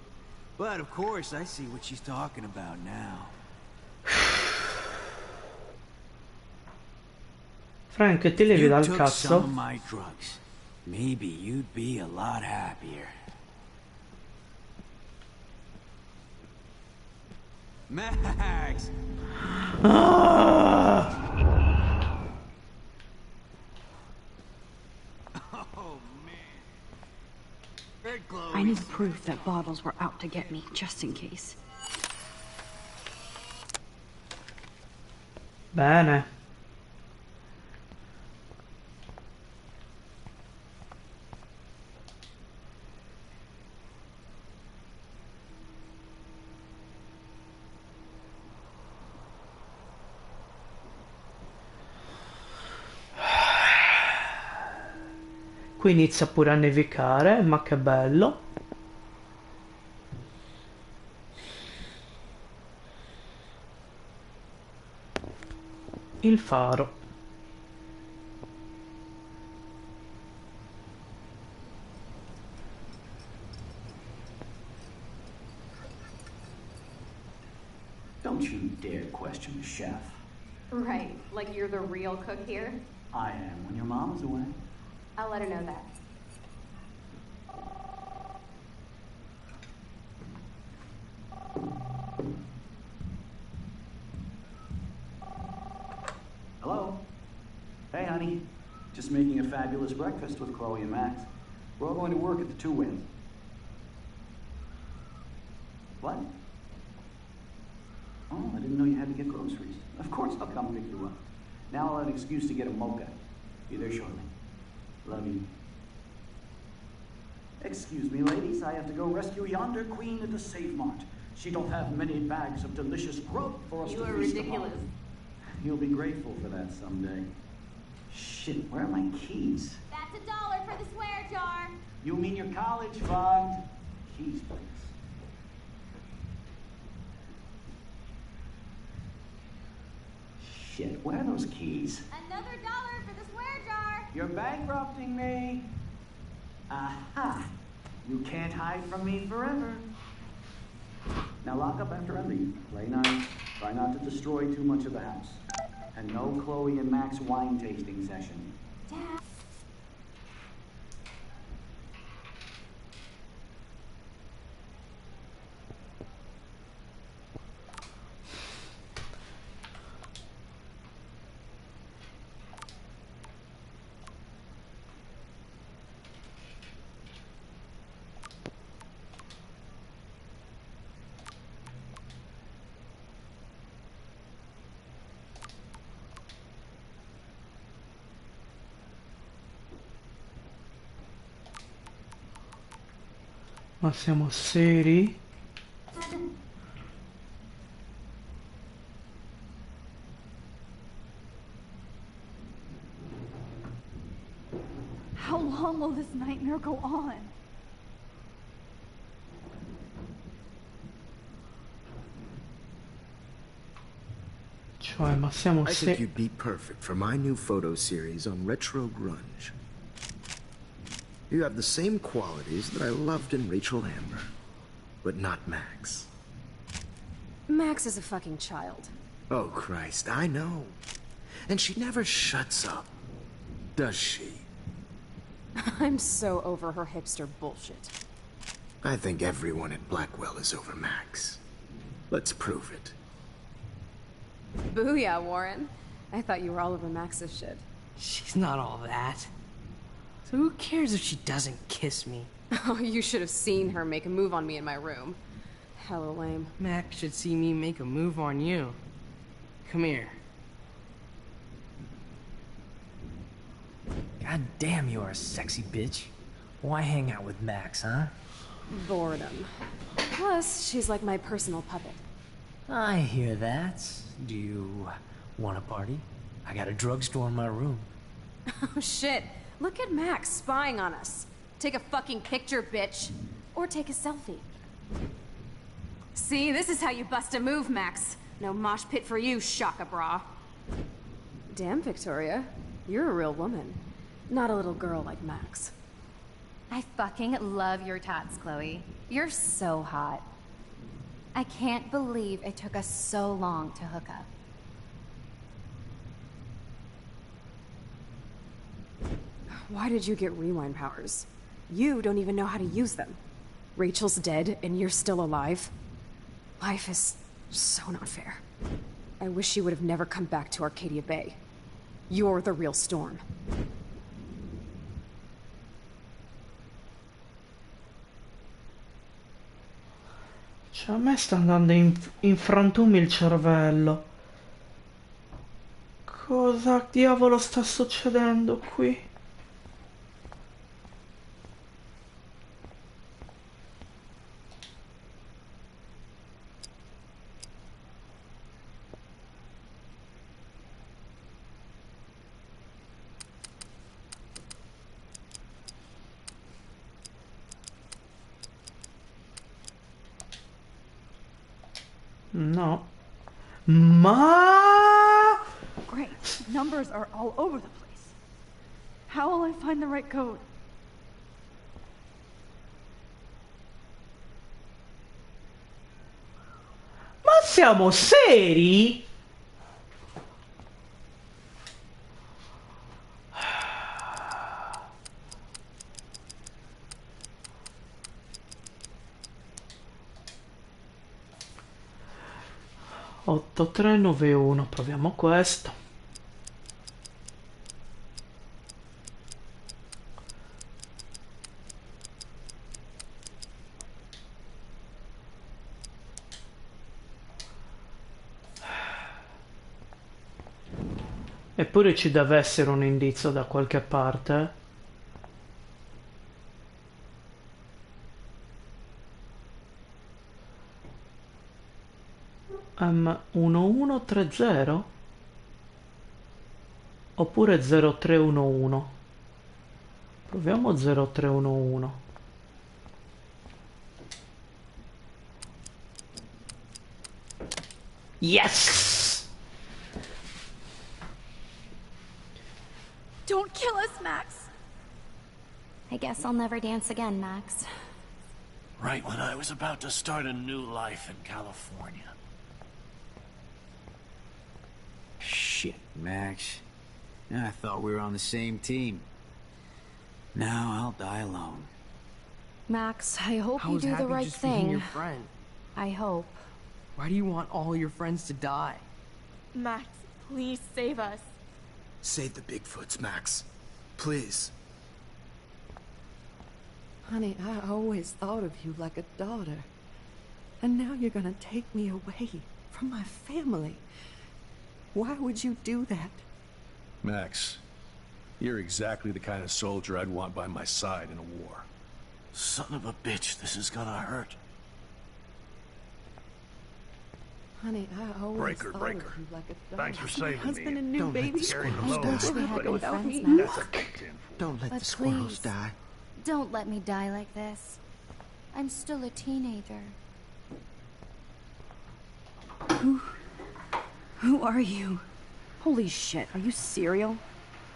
[SPEAKER 15] But of course, I see what she's talking about now.
[SPEAKER 1] Frank, ti levi dal
[SPEAKER 15] Some of
[SPEAKER 1] cazzo?
[SPEAKER 15] my drugs. Maybe you'd be a lot happier. Max!
[SPEAKER 1] Ah!
[SPEAKER 15] Oh man.
[SPEAKER 3] I need proof that bottles were out to get me, just in case.
[SPEAKER 1] Bene. Qui inizia pure a nevicare, ma che bello. il faro.
[SPEAKER 12] Don't you dare question the chef.
[SPEAKER 3] Right, like you're the real cook here?
[SPEAKER 12] I am when your mom is away.
[SPEAKER 3] I'll let her know that.
[SPEAKER 12] Hello? Hey, honey. Just making a fabulous breakfast with Chloe and Max. We're all going to work at the Two Winds. What? Oh, I didn't know you had to get groceries. Of course I'll come pick you up. Now I'll have an excuse to get a mocha. Be there shortly. Love you. Excuse me, ladies. I have to go rescue yonder queen at the Save Mart. She don't have many bags of delicious grub for us to feast upon.
[SPEAKER 3] You are ridiculous.
[SPEAKER 12] You'll be grateful for that someday. Shit, where are my keys?
[SPEAKER 2] That's $1 for the swear jar.
[SPEAKER 12] You mean your college fund? Keys, please. Shit, where are those keys?
[SPEAKER 2] Another $1 for the swear jar.
[SPEAKER 12] You're bankrupting me. Aha! You can't hide from me forever. Now lock up after I leave. Play nice. Try not to destroy too much of the house. And no Chloe and Max wine tasting session.
[SPEAKER 2] Dad.
[SPEAKER 1] Ma siamo seri?
[SPEAKER 4] How long will this nightmare go on?
[SPEAKER 1] Cioè, ma siamo
[SPEAKER 11] I think
[SPEAKER 1] seri?
[SPEAKER 11] you'd be perfect for my new photo series on retro grunge. You have the same qualities that I loved in Rachel Amber, but not Max.
[SPEAKER 3] Max is a fucking child.
[SPEAKER 11] Oh, Christ, I know. And she never shuts up, does she?
[SPEAKER 3] I'm so over her hipster bullshit.
[SPEAKER 11] I think everyone at Blackwell is over Max. Let's prove it.
[SPEAKER 3] Booyah, Warren. I thought you were all over Max's shit.
[SPEAKER 13] She's not all that. So who cares if she doesn't kiss me?
[SPEAKER 3] Oh, you should have seen her make a move on me in my room. Hella lame.
[SPEAKER 13] Max should see me make a move on you. Come here.
[SPEAKER 6] God damn, you're a sexy bitch. Why hang out with Max, huh?
[SPEAKER 3] Boredom. Plus, she's like my personal puppet.
[SPEAKER 6] I hear that. Do you want a party? I got a drugstore in my room.
[SPEAKER 3] Oh, shit. Look at Max spying on us. Take a fucking picture, bitch. Or take a selfie. See, this is how you bust a move, Max. No mosh pit for you, Shaka Bra. Damn, Victoria. You're a real woman. Not a little girl like Max.
[SPEAKER 10] I fucking love your tats, Chloe. You're so hot. I can't believe it took us so long to hook up.
[SPEAKER 3] Why did you get rewind powers? You don't even know how to use them. Rachel's dead and you're still alive. Life is so not fair. I wish you would have never come back to Arcadia Bay. You're the real Storm.
[SPEAKER 1] Cioè, a me sta andando in frantumi il cervello. Cosa diavolo sta succedendo qui? No. Ma
[SPEAKER 4] Great. Numbers are all over the place. How will I find the right code?
[SPEAKER 1] Ma siamo seri? Otto tre nove uno, proviamo questo. Eppure ci deve essere un indizio da qualche parte. 1130? Oppure 0311? Proviamo 0311. Yes!
[SPEAKER 4] Don't kill us, Max.
[SPEAKER 2] I guess I'll never dance again, Max.
[SPEAKER 17] Right when I was about to start a new life in California.
[SPEAKER 7] Shit, Max. I thought we were on the same team. Now I'll die alone.
[SPEAKER 2] Max, I hope
[SPEAKER 13] I
[SPEAKER 2] you
[SPEAKER 13] was
[SPEAKER 2] do
[SPEAKER 13] happy
[SPEAKER 2] the right
[SPEAKER 13] just being
[SPEAKER 2] thing.
[SPEAKER 13] your friend.
[SPEAKER 2] I hope.
[SPEAKER 13] Why do you want all your friends to die?
[SPEAKER 22] Max, please save us.
[SPEAKER 11] Save the Bigfoots, Max. Please.
[SPEAKER 9] Honey, I always thought of you like a daughter. And now you're gonna take me away from my family. Why would you do that?
[SPEAKER 17] Max, you're exactly the kind of soldier I'd want by my side in a war. Son of a bitch, this is gonna hurt.
[SPEAKER 9] Honey, I always
[SPEAKER 17] Breaker,
[SPEAKER 9] thought
[SPEAKER 17] breaker.
[SPEAKER 9] of you like a daughter.
[SPEAKER 17] Thanks for saving
[SPEAKER 9] Husband
[SPEAKER 17] me.
[SPEAKER 9] and new
[SPEAKER 11] Don't let
[SPEAKER 9] baby.
[SPEAKER 11] the squirrels
[SPEAKER 9] I
[SPEAKER 11] die.
[SPEAKER 9] wish we had
[SPEAKER 2] Good
[SPEAKER 9] without
[SPEAKER 2] friends,
[SPEAKER 9] me.
[SPEAKER 2] Max.
[SPEAKER 17] That's a big tin.
[SPEAKER 11] Don't let
[SPEAKER 2] But
[SPEAKER 11] the squirrels
[SPEAKER 2] please.
[SPEAKER 11] die.
[SPEAKER 2] Don't let me die like this. I'm still a teenager.
[SPEAKER 4] Who are you? Holy shit, are you serial?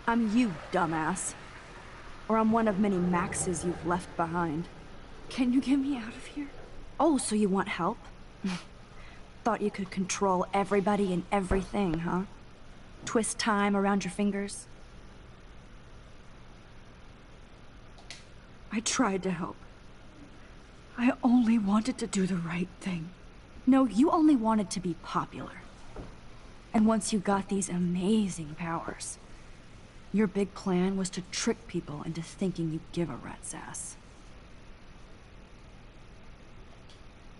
[SPEAKER 4] I'm you, dumbass. Or I'm one of many Maxes you've left behind. Can you get me out of here? Oh, so you want help? Thought you could control everybody and everything, huh? Twist time around your fingers? I tried to help. I only wanted to do the right thing. No, you only wanted to be popular. And once you got these amazing powers, your big plan was to trick people into thinking you give a rat's ass.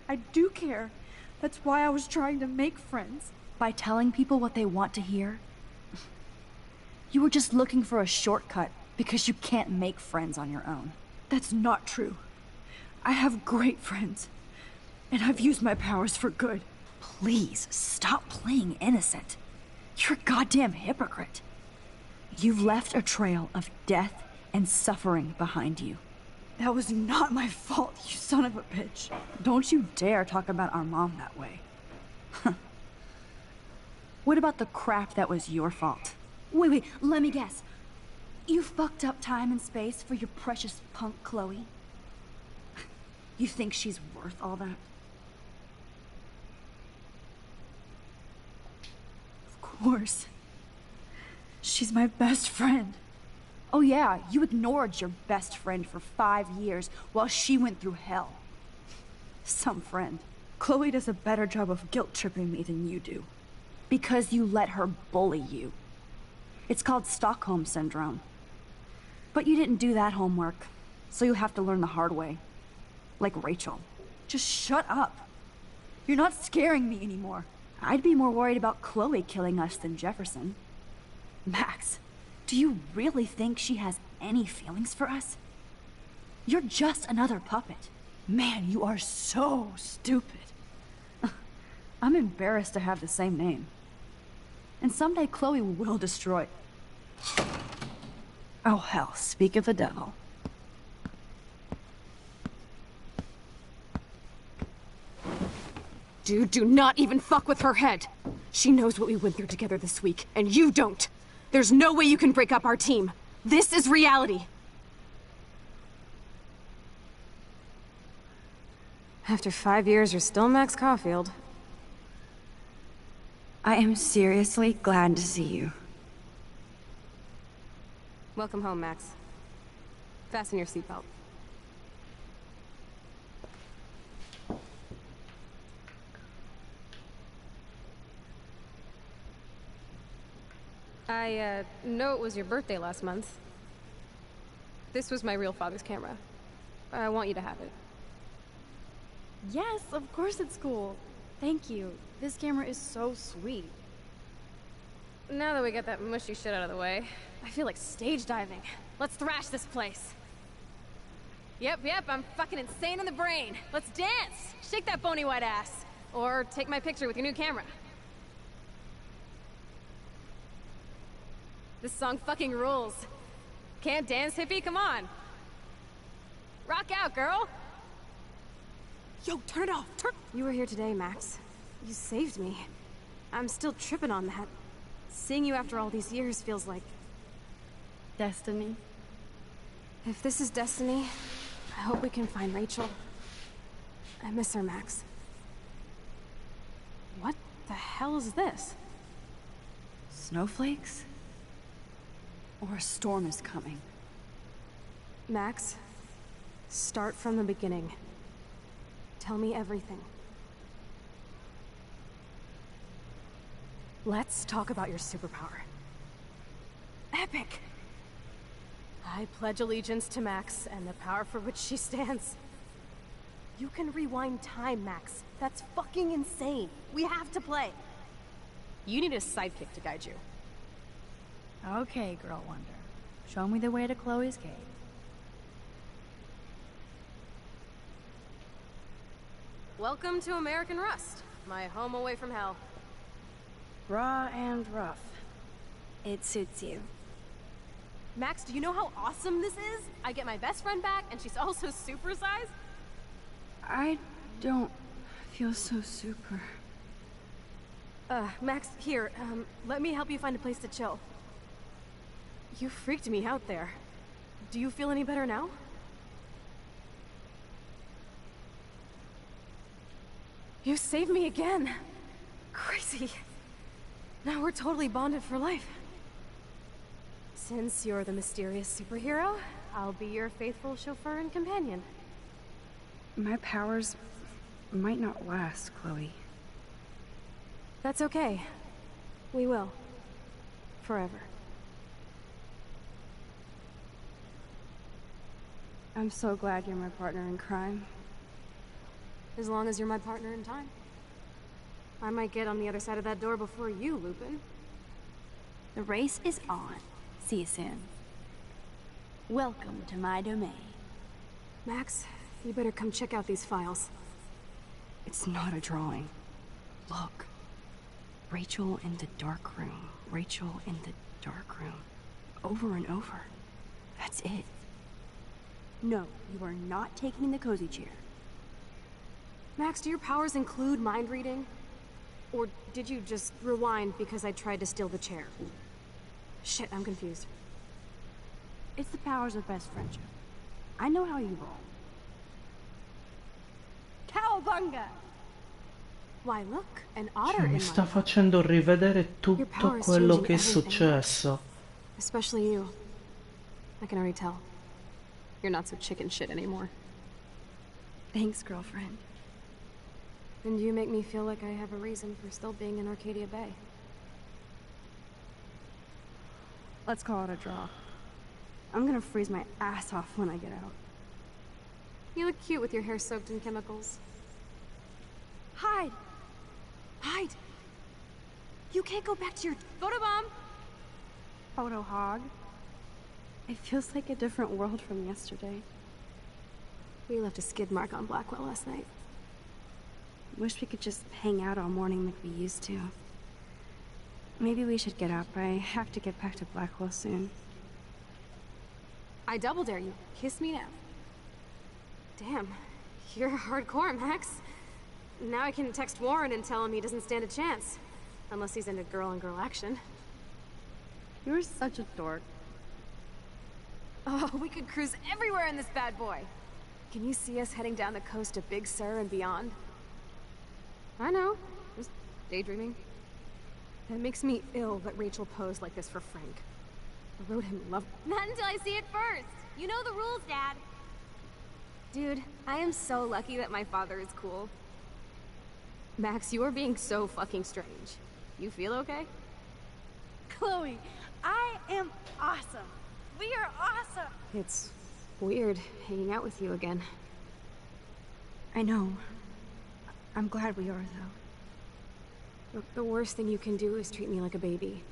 [SPEAKER 4] I do care. That's why I was trying to make friends. By telling people what they want to hear? You were just looking for a shortcut because you can't make friends on your own. That's not true. I have great friends, and I've used my powers for good. Please, stop playing innocent. You're a goddamn hypocrite. You've left a trail of death and suffering behind you. That was not my fault, you son of a bitch. Don't you dare talk about our mom that way. What about the crap that was your fault? Wait, let me guess. You fucked up time and space for your precious punk Chloe? You think she's worth all that? Of course. She's my best friend. Oh yeah, you ignored your best friend for 5 years while she went through hell. Some friend. Chloe does a better job of guilt-tripping me than you do. Because you let her bully you. It's called Stockholm Syndrome. But you didn't do that homework, so you'll have to learn the hard way. Like Rachel. Just shut up. You're not scaring me anymore. I'd be more worried about Chloe killing us than Jefferson. Max, do you really think she has any feelings for us? You're just another puppet. Man, you are so stupid. I'm embarrassed to have the same name. And someday Chloe will destroy... Oh hell, speak of the devil.
[SPEAKER 3] Dude, do not even fuck with her head. She knows what we went through together this week, and you don't. There's no way you can break up our team. This is reality. After 5 years, you're still Max Caulfield.
[SPEAKER 2] I am seriously glad to see you.
[SPEAKER 3] Welcome home, Max. Fasten your seatbelt. I know it was your birthday last month. This was my real father's camera. I want you to have it.
[SPEAKER 18] Yes, of course it's cool. Thank you. This camera is so sweet.
[SPEAKER 3] Now that we got that mushy shit out of the way, I feel like stage diving. Let's thrash this place. Yep, I'm fucking insane in the brain. Let's dance! Shake that bony white ass. Or take my picture with your new camera. This song fucking rules. Can't dance, hippie? Come on. Rock out, girl! Yo, turn it off! You were here today, Max. You saved me. I'm still tripping on that. Seeing you after all these years feels like...
[SPEAKER 18] destiny.
[SPEAKER 3] If this is destiny, I hope we can find Rachel. I miss her, Max. What the hell is this?
[SPEAKER 18] Snowflakes? Or a storm is coming.
[SPEAKER 3] Max, start from the beginning. Tell me everything. Let's talk about your superpower. Epic! I pledge allegiance to Max and the power for which she stands. You can rewind time, Max. That's fucking insane. We have to play. You need a sidekick to guide you.
[SPEAKER 18] Okay, Girl Wonder. Show me the way to Chloe's cave.
[SPEAKER 3] Welcome to American Rust, my home away from hell.
[SPEAKER 18] Raw and rough. It suits you.
[SPEAKER 3] Max, do you know how awesome this is? I get my best friend back, and she's also supersized.
[SPEAKER 18] I don't feel so super.
[SPEAKER 3] Max, here, let me help you find a place to chill. You freaked me out there. Do you feel any better now? You saved me again. Crazy. Now we're totally bonded for life. Since you're the mysterious superhero, I'll be your faithful chauffeur and companion.
[SPEAKER 18] My powers might not last, Chloe.
[SPEAKER 3] That's okay. We will. Forever.
[SPEAKER 18] I'm so glad you're my partner in crime.
[SPEAKER 3] As long as you're my partner in time. I might get on the other side of that door before you, Lupin.
[SPEAKER 18] The race is on. See you soon. Welcome to my domain.
[SPEAKER 3] Max, you better come check out these files.
[SPEAKER 18] It's not a drawing. Look. Rachel in the dark room. Rachel in the dark room. Over and over. That's it. No, you are not taking the cozy chair.
[SPEAKER 3] Max, do your powers include mind reading? Or did you just rewind because I tried to steal the chair? Shit, I'm confused.
[SPEAKER 18] It's the powers of best friendship. I know how you roll. Cowabunga!
[SPEAKER 3] Why, look, an otter
[SPEAKER 1] Cioè,
[SPEAKER 3] in
[SPEAKER 1] mi
[SPEAKER 3] my...
[SPEAKER 1] sta facendo rivedere tutto
[SPEAKER 3] power's
[SPEAKER 1] quello
[SPEAKER 3] changing
[SPEAKER 1] che è
[SPEAKER 3] everything.
[SPEAKER 1] successo.
[SPEAKER 3] Especially you. I can already tell. You're not so chicken shit anymore.
[SPEAKER 18] Thanks, girlfriend.
[SPEAKER 3] And you make me feel like I have a reason for still being in Arcadia Bay.
[SPEAKER 18] Let's call it a draw. I'm gonna freeze my ass off when I get out.
[SPEAKER 3] You look cute with your hair soaked in chemicals. Hide! Hide! You can't go back to your photobomb!
[SPEAKER 18] Photo hog. It feels like a different world from yesterday.
[SPEAKER 3] We left a skid mark on Blackwell last night.
[SPEAKER 18] Wish we could just hang out all morning like we used to. Maybe we should get up. I have to get back to Blackwell soon.
[SPEAKER 3] I double dare you. Kiss me now. Damn. You're hardcore, Max. Now I can text Warren and tell him he doesn't stand a chance. Unless he's into girl-on-girl action.
[SPEAKER 18] You're such a dork.
[SPEAKER 3] Oh, we could cruise everywhere in this bad boy! Can you see us heading down the coast to Big Sur and beyond? I know. Just daydreaming. It makes me ill that Rachel posed like this for Frank. I wrote him love—
[SPEAKER 2] Not until I see it first. You know the rules, Dad.
[SPEAKER 3] Dude, I am so lucky that my father is cool. Max, you are being so fucking strange. You feel okay?
[SPEAKER 16] Chloe, I am awesome. We are awesome.
[SPEAKER 3] It's weird hanging out with you again.
[SPEAKER 18] I know. I'm glad we are, though.
[SPEAKER 3] Look, the worst thing you can do is treat me like a baby.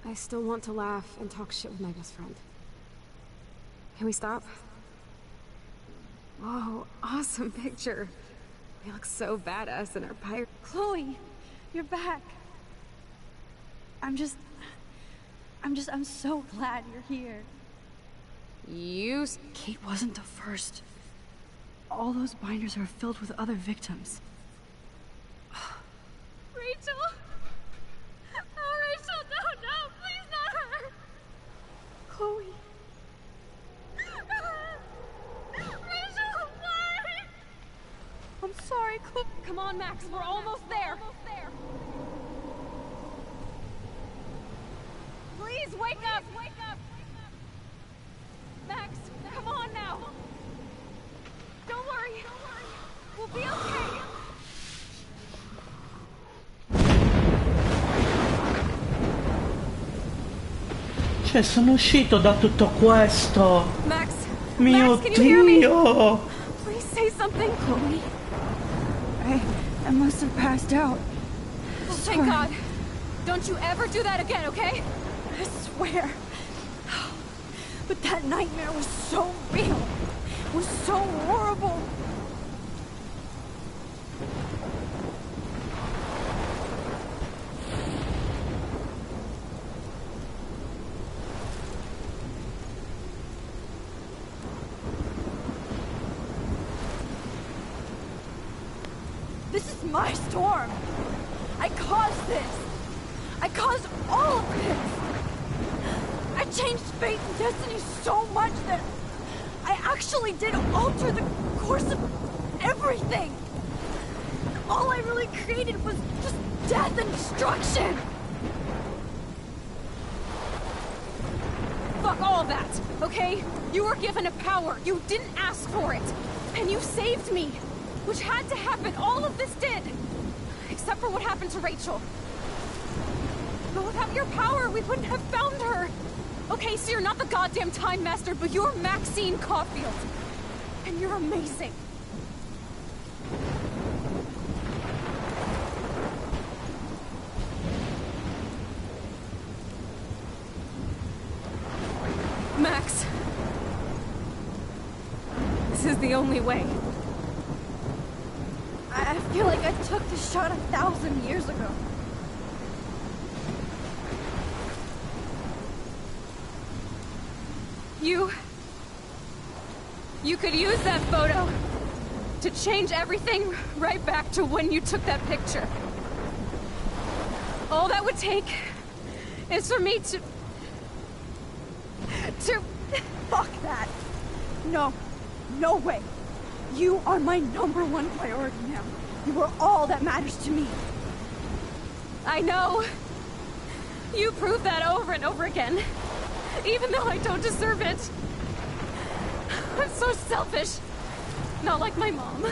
[SPEAKER 3] I still want to laugh and talk shit with my best friend. Can we stop? Whoa, awesome picture. We look so badass in our pirate—
[SPEAKER 18] Chloe, you're back. I'm so glad you're here.
[SPEAKER 3] Kate
[SPEAKER 18] wasn't the first. All those binders are filled with other victims.
[SPEAKER 16] Rachel! Oh, Rachel, no, please not her!
[SPEAKER 18] Chloe.
[SPEAKER 16] Rachel, why?
[SPEAKER 3] I'm sorry, Chloe. Come on, Max, we're almost there.
[SPEAKER 16] Please wake up! Max, come on now! Don't worry. We'll be okay.
[SPEAKER 1] Cioè, sono uscito da tutto questo.
[SPEAKER 3] Max,
[SPEAKER 1] Mio
[SPEAKER 3] Max, can you hear me?
[SPEAKER 1] Dio!
[SPEAKER 3] Please say something, Chloe.
[SPEAKER 18] I must have passed out.
[SPEAKER 3] Oh, thank God. Don't you ever do that again, okay?
[SPEAKER 18] I swear. But that nightmare was so real. It was so horrible. This is my storm. I caused this. I caused all of this. I changed fate and destiny so much that I actually did alter the course of everything. All I really created was just death and destruction.
[SPEAKER 3] Fuck all of that, okay? You were given a power. You didn't ask for it. And you saved me. Which had to happen. All of this did. Except for what happened to Rachel. But without your power, we wouldn't have found her. Okay, so you're not the goddamn Time Master, but you're Maxine Caulfield. And you're amazing. Max. This is the only way.
[SPEAKER 18] I feel like I took the shot 1,000 years ago.
[SPEAKER 3] You could use that photo to change everything right back to when you took that picture. All that would take is for me to...
[SPEAKER 18] Fuck that. No. No way. You are my #1 priority now. You are all that matters to me.
[SPEAKER 3] I know. You prove that over and over again. Even though I don't deserve it. I'm so selfish. Not like my mom.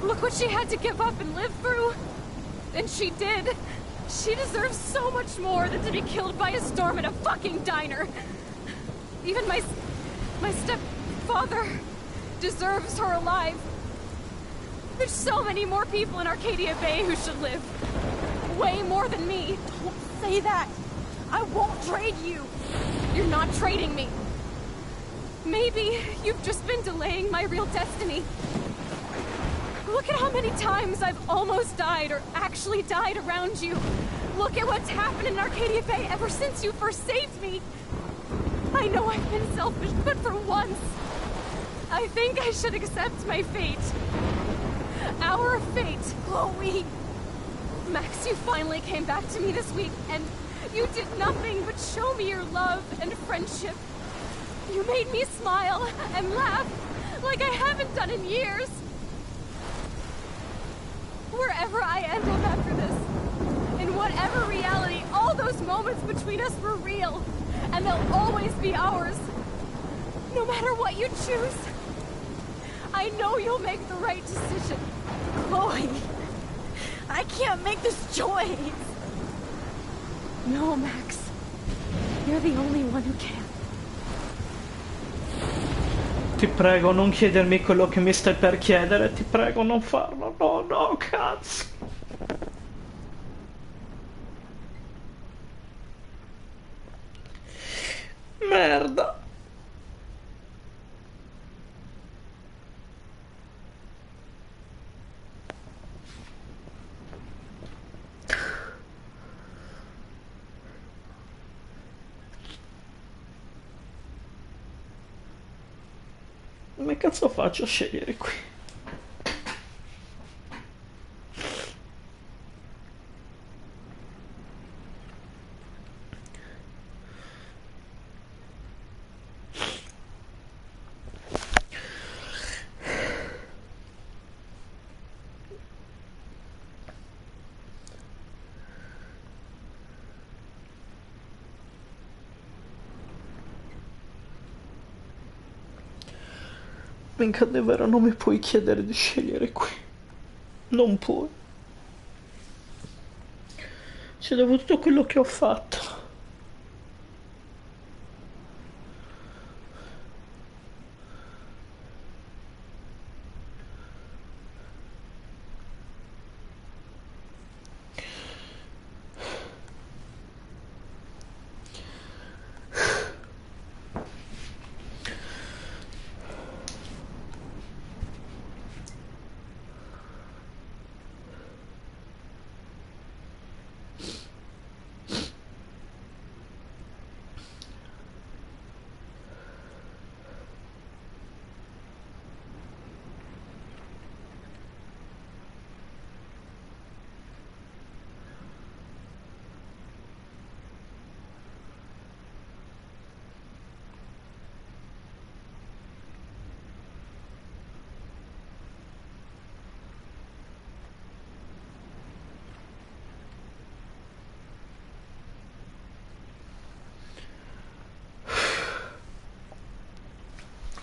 [SPEAKER 3] Look what she had to give up and live through. And she did. She deserves so much more than to be killed by a storm at a fucking diner. Even my stepfather deserves her alive. There's so many more people in Arcadia Bay who should live. Way more than me.
[SPEAKER 18] Don't say that. I won't trade you.
[SPEAKER 3] You're not trading me. Maybe you've just been delaying my real destiny. Look at how many times I've almost died or actually died around you. Look at what's happened in Arcadia Bay ever since you first saved me. I know I've been selfish, but for once, I think I should accept my fate. Our fate.
[SPEAKER 18] Chloe!
[SPEAKER 3] Max, you finally came back to me this week, and you did nothing but show me your love and friendship. You made me smile and laugh like I haven't done in years. Wherever I end up after this, in whatever reality, all those moments between us were real, and they'll always be ours. No matter what you choose, I know you'll make the right decision.
[SPEAKER 22] Chloe, I can't make this choice.
[SPEAKER 3] No, Max. You're the only one who can.
[SPEAKER 1] Ti prego, non chiedermi quello che mi stai per chiedere, ti prego, non farlo. No, no, cazzo. Merda. Come cazzo faccio a scegliere qui? Minchia, davvero non mi puoi chiedere di scegliere qui. Non puoi. C'è dopo tutto quello che ho fatto.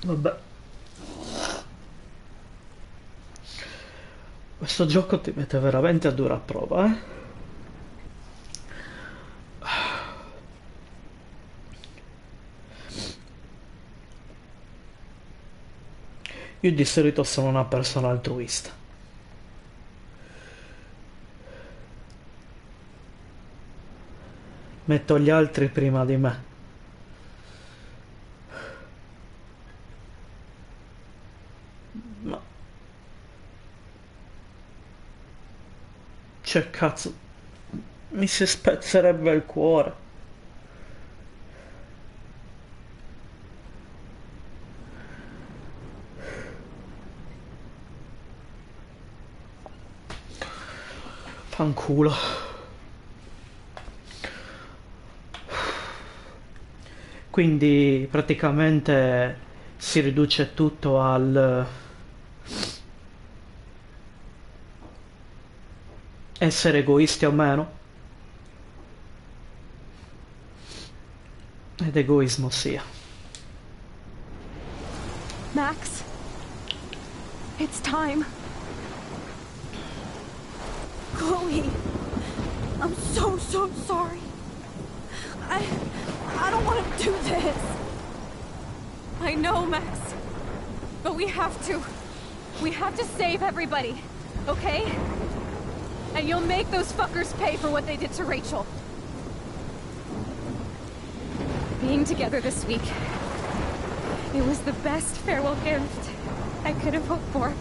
[SPEAKER 1] Vabbè. Questo gioco ti mette veramente a dura prova, eh? Io di solito sono una persona altruista. Metto gli altri prima di me. Ma... Cioè, cazzo, mi si spezzerebbe il cuore. Fanculo. Quindi praticamente si riduce tutto al essere egoisti o meno. Ed egoismo sia.
[SPEAKER 3] Max, it's time.
[SPEAKER 22] Chloe, I'm so sorry. I don't want to do this.
[SPEAKER 3] I know, Max. But we have to. We have to save everybody, okay? And you'll make those fuckers pay for what they did to Rachel. Being together this week, it was the best farewell gift I could have hoped for.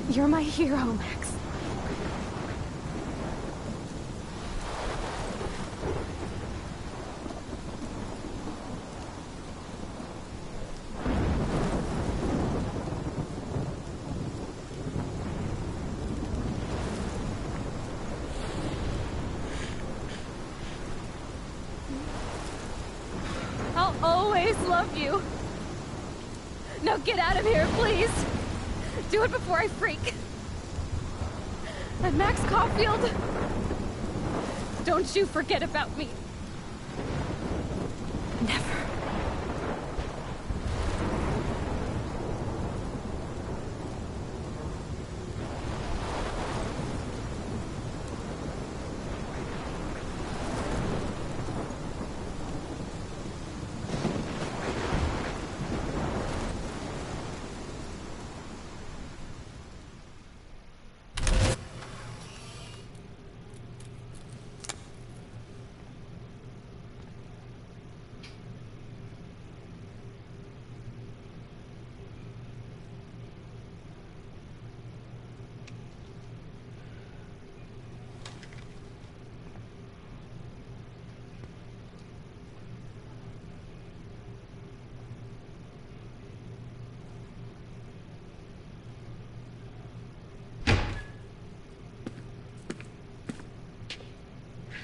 [SPEAKER 3] You're my hero, Max. always loved you. Now get out of here, please. Do it before I freak. And Max Caulfield, don't you forget about me. Never.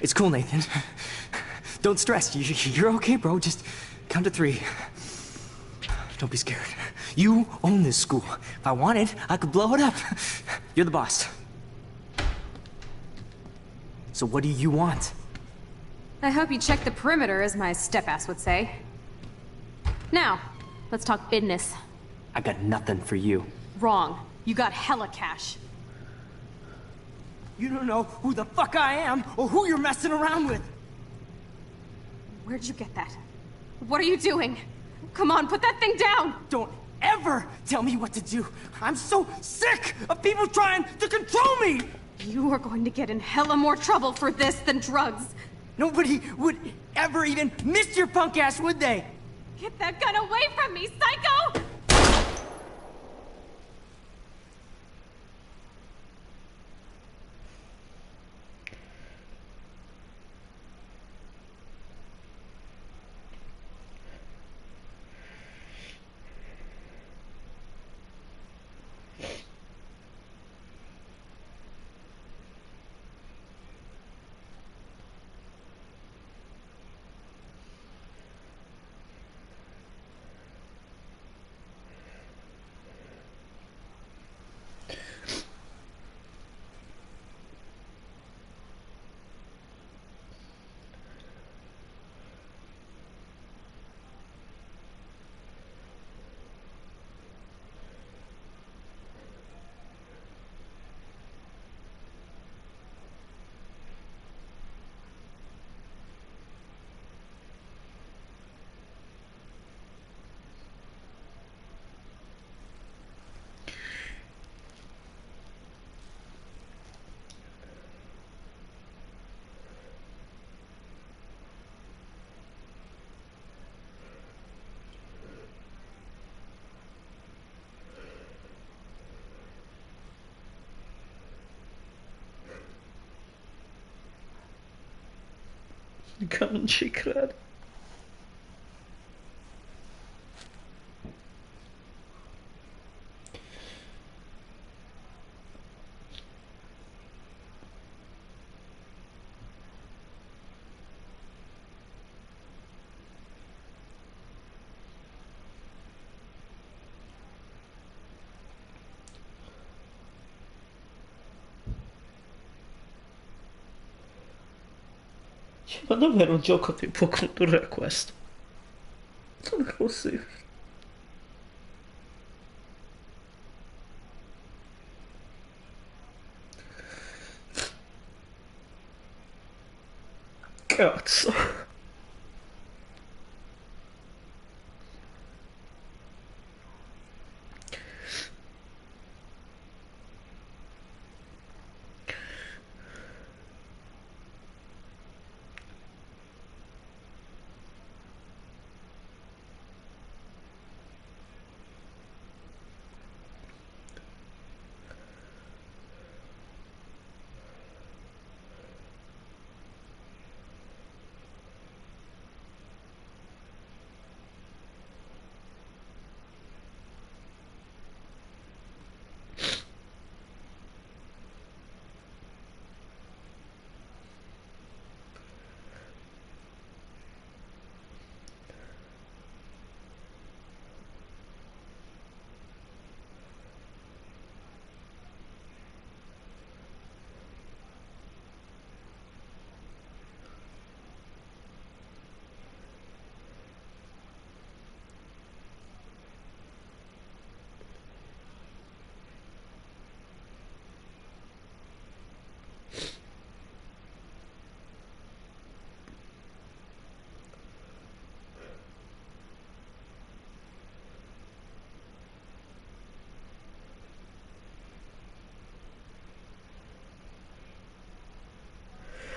[SPEAKER 6] It's cool, Nathan. Don't stress. You're okay, bro. Just count to 3. Don't be scared. You own this school. If I wanted, I could blow it up. You're the boss. So what do you want?
[SPEAKER 3] I hope you check the perimeter, as my step-ass would say. Now, let's talk business.
[SPEAKER 6] I got nothing for you.
[SPEAKER 3] Wrong. You got hella cash.
[SPEAKER 6] You don't know who the fuck I am or who you're messing around with.
[SPEAKER 3] Where'd you get that? What are you doing? Come on, put that thing down!
[SPEAKER 6] Don't ever tell me what to do. I'm so sick of people trying to control me!
[SPEAKER 3] You are going to get in hella more trouble for this than drugs.
[SPEAKER 6] Nobody would ever even miss your punk ass, would they?
[SPEAKER 3] Get that gun away from me, psycho!
[SPEAKER 1] Non ci credo. Ma davvero un gioco ti può condurre a questo? Non è così. Cazzo.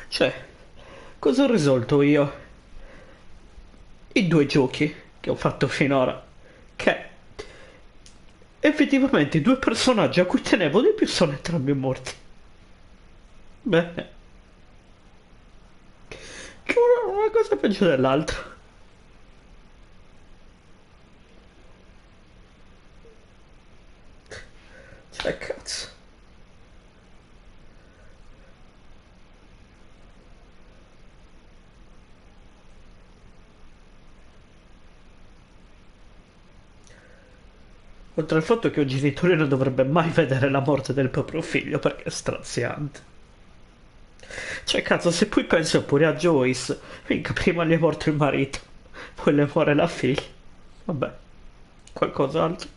[SPEAKER 1] Cioè, cosa ho risolto io? I due giochi che ho fatto finora. Che effettivamente i due personaggi a cui tenevo di più sono entrambi morti. Bene. Che una cosa peggio dell'altra. Cioè, cazzo. Oltre al fatto che un genitore non dovrebbe mai vedere la morte del proprio figlio perché è straziante. Cioè, cazzo, se poi penso pure a Joyce, finché prima gli è morto il marito, poi le muore la figlia. Vabbè, qualcos'altro.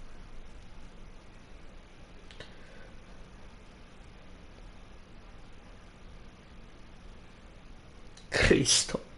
[SPEAKER 1] Cristo.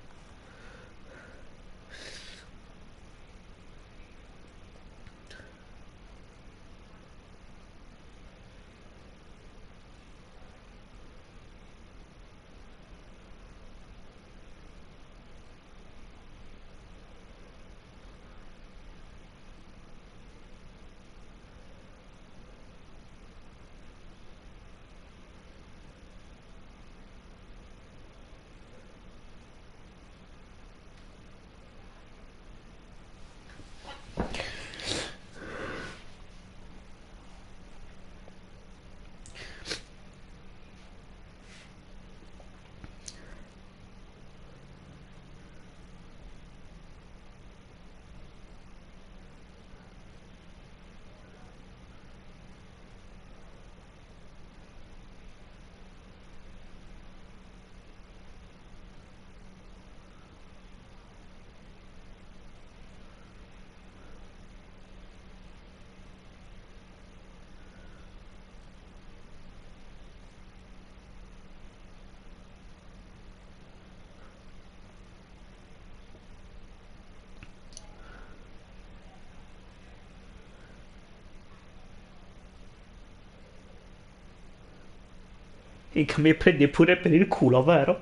[SPEAKER 1] Mica mi prendi pure per il culo, vero?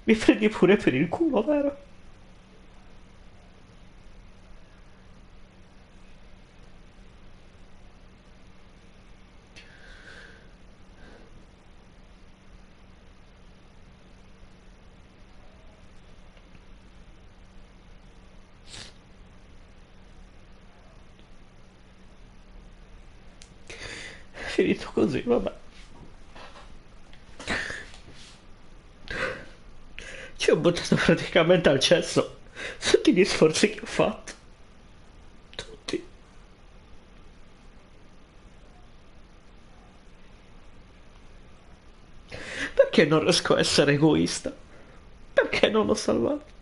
[SPEAKER 1] Mi prendi pure per il culo, vero? Finito così, vabbè. Ci ho buttato praticamente al cesso tutti gli sforzi che ho fatto. Tutti. Perché non riesco a essere egoista? Perché non l'ho salvato?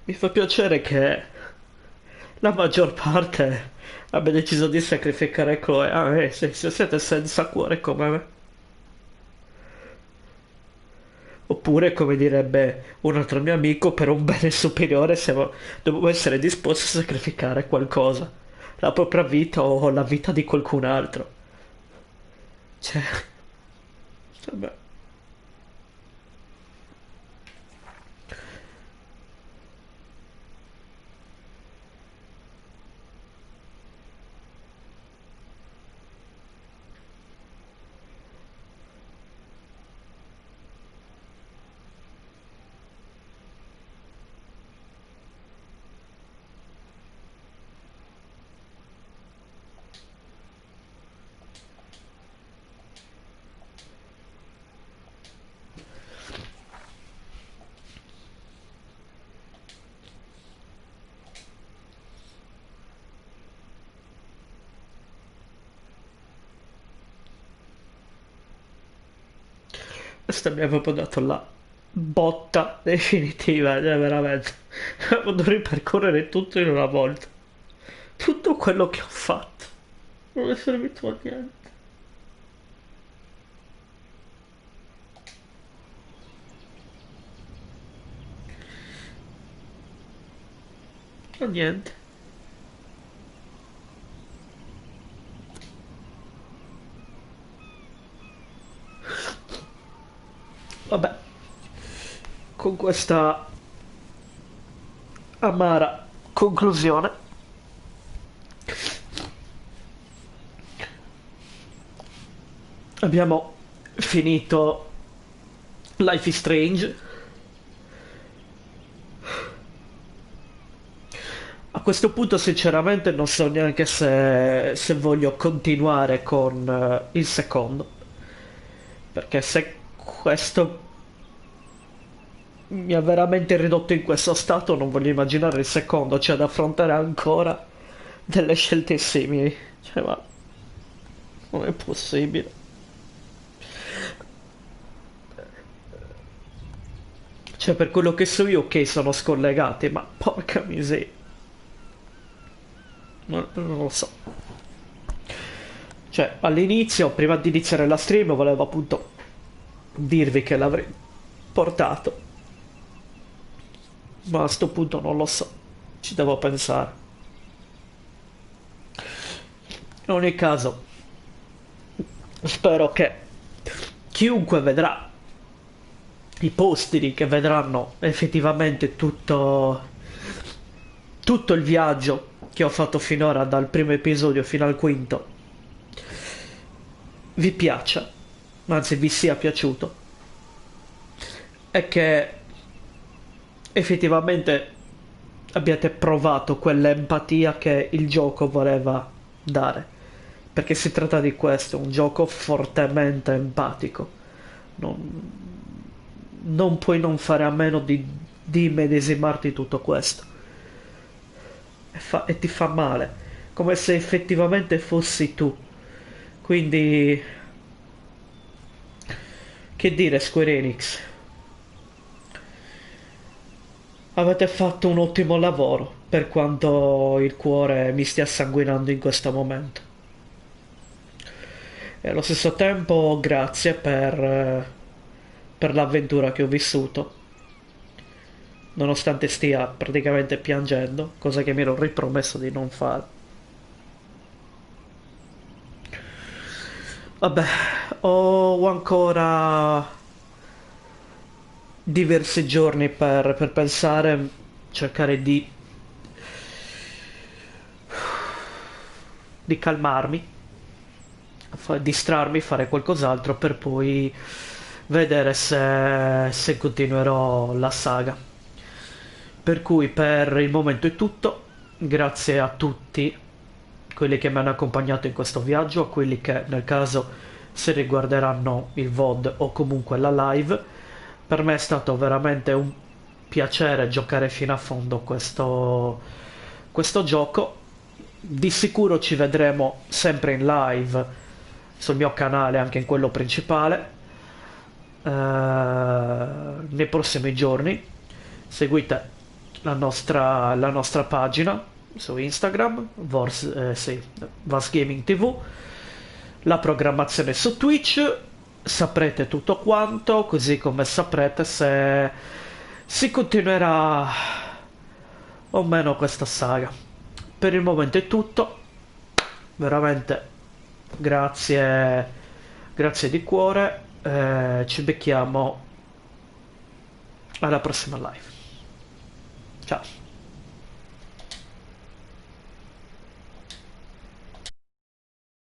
[SPEAKER 1] Mi fa piacere che la maggior parte abbia deciso di sacrificare Chloe. Ah, se siete senza cuore come me. Oppure, come direbbe un altro mio amico, per un bene superiore dovevo essere disposto a sacrificare qualcosa. La propria vita o la vita di qualcun altro. Cioè, vabbè. Questo mi ha proprio dato la botta definitiva, cioè veramente. Devo ripercorrere tutto in una volta. Tutto quello che ho fatto. Non è servito a niente. E niente. Vabbè, con questa amara conclusione abbiamo finito Life is Strange. A questo punto sinceramente non so neanche se voglio continuare con il secondo, perché se questo mi ha veramente ridotto in questo stato non voglio immaginare il secondo, c'è da affrontare ancora delle scelte simili, cioè ma non è possibile. Cioè per quello che so io ok sono scollegati, ma porca miseria, non lo so. Cioè all'inizio, prima di iniziare la stream, volevo appunto dirvi che l'avrei portato, ma a sto punto non lo so, ci devo pensare. In ogni caso spero che chiunque vedrà i posteri, che vedranno effettivamente tutto il viaggio che ho fatto finora dal primo episodio fino al quinto, vi piaccia, anzi vi sia piaciuto, e che effettivamente abbiate provato quell'empatia che il gioco voleva dare, perché si tratta di questo, un gioco fortemente empatico. Non puoi non fare a meno di immedesimarti in tutto questo, e ti fa male, come se effettivamente fossi tu. Quindi che dire, Square Enix, avete fatto un ottimo lavoro, per quanto il cuore mi stia sanguinando in questo momento, e allo stesso tempo grazie per l'avventura che ho vissuto, nonostante stia praticamente piangendo, cosa che mi ero ripromesso di non fare. Vabbè, ho ancora diversi giorni per pensare, cercare di calmarmi, distrarmi, fare qualcos'altro, per poi vedere se continuerò la saga. Per cui per il momento è tutto, grazie a tutti quelli che mi hanno accompagnato in questo viaggio, a quelli che nel caso si riguarderanno il VOD o comunque la live. Per me è stato veramente un piacere giocare fino a fondo questo gioco. Di sicuro ci vedremo sempre in live sul mio canale, anche in quello principale, nei prossimi giorni. Seguite la nostra pagina su Instagram, Vars Gaming TV, la programmazione su Twitch, saprete tutto quanto, così come saprete se si continuerà o meno questa saga. Per il momento è tutto, veramente grazie di cuore, ci becchiamo alla prossima live. Ciao.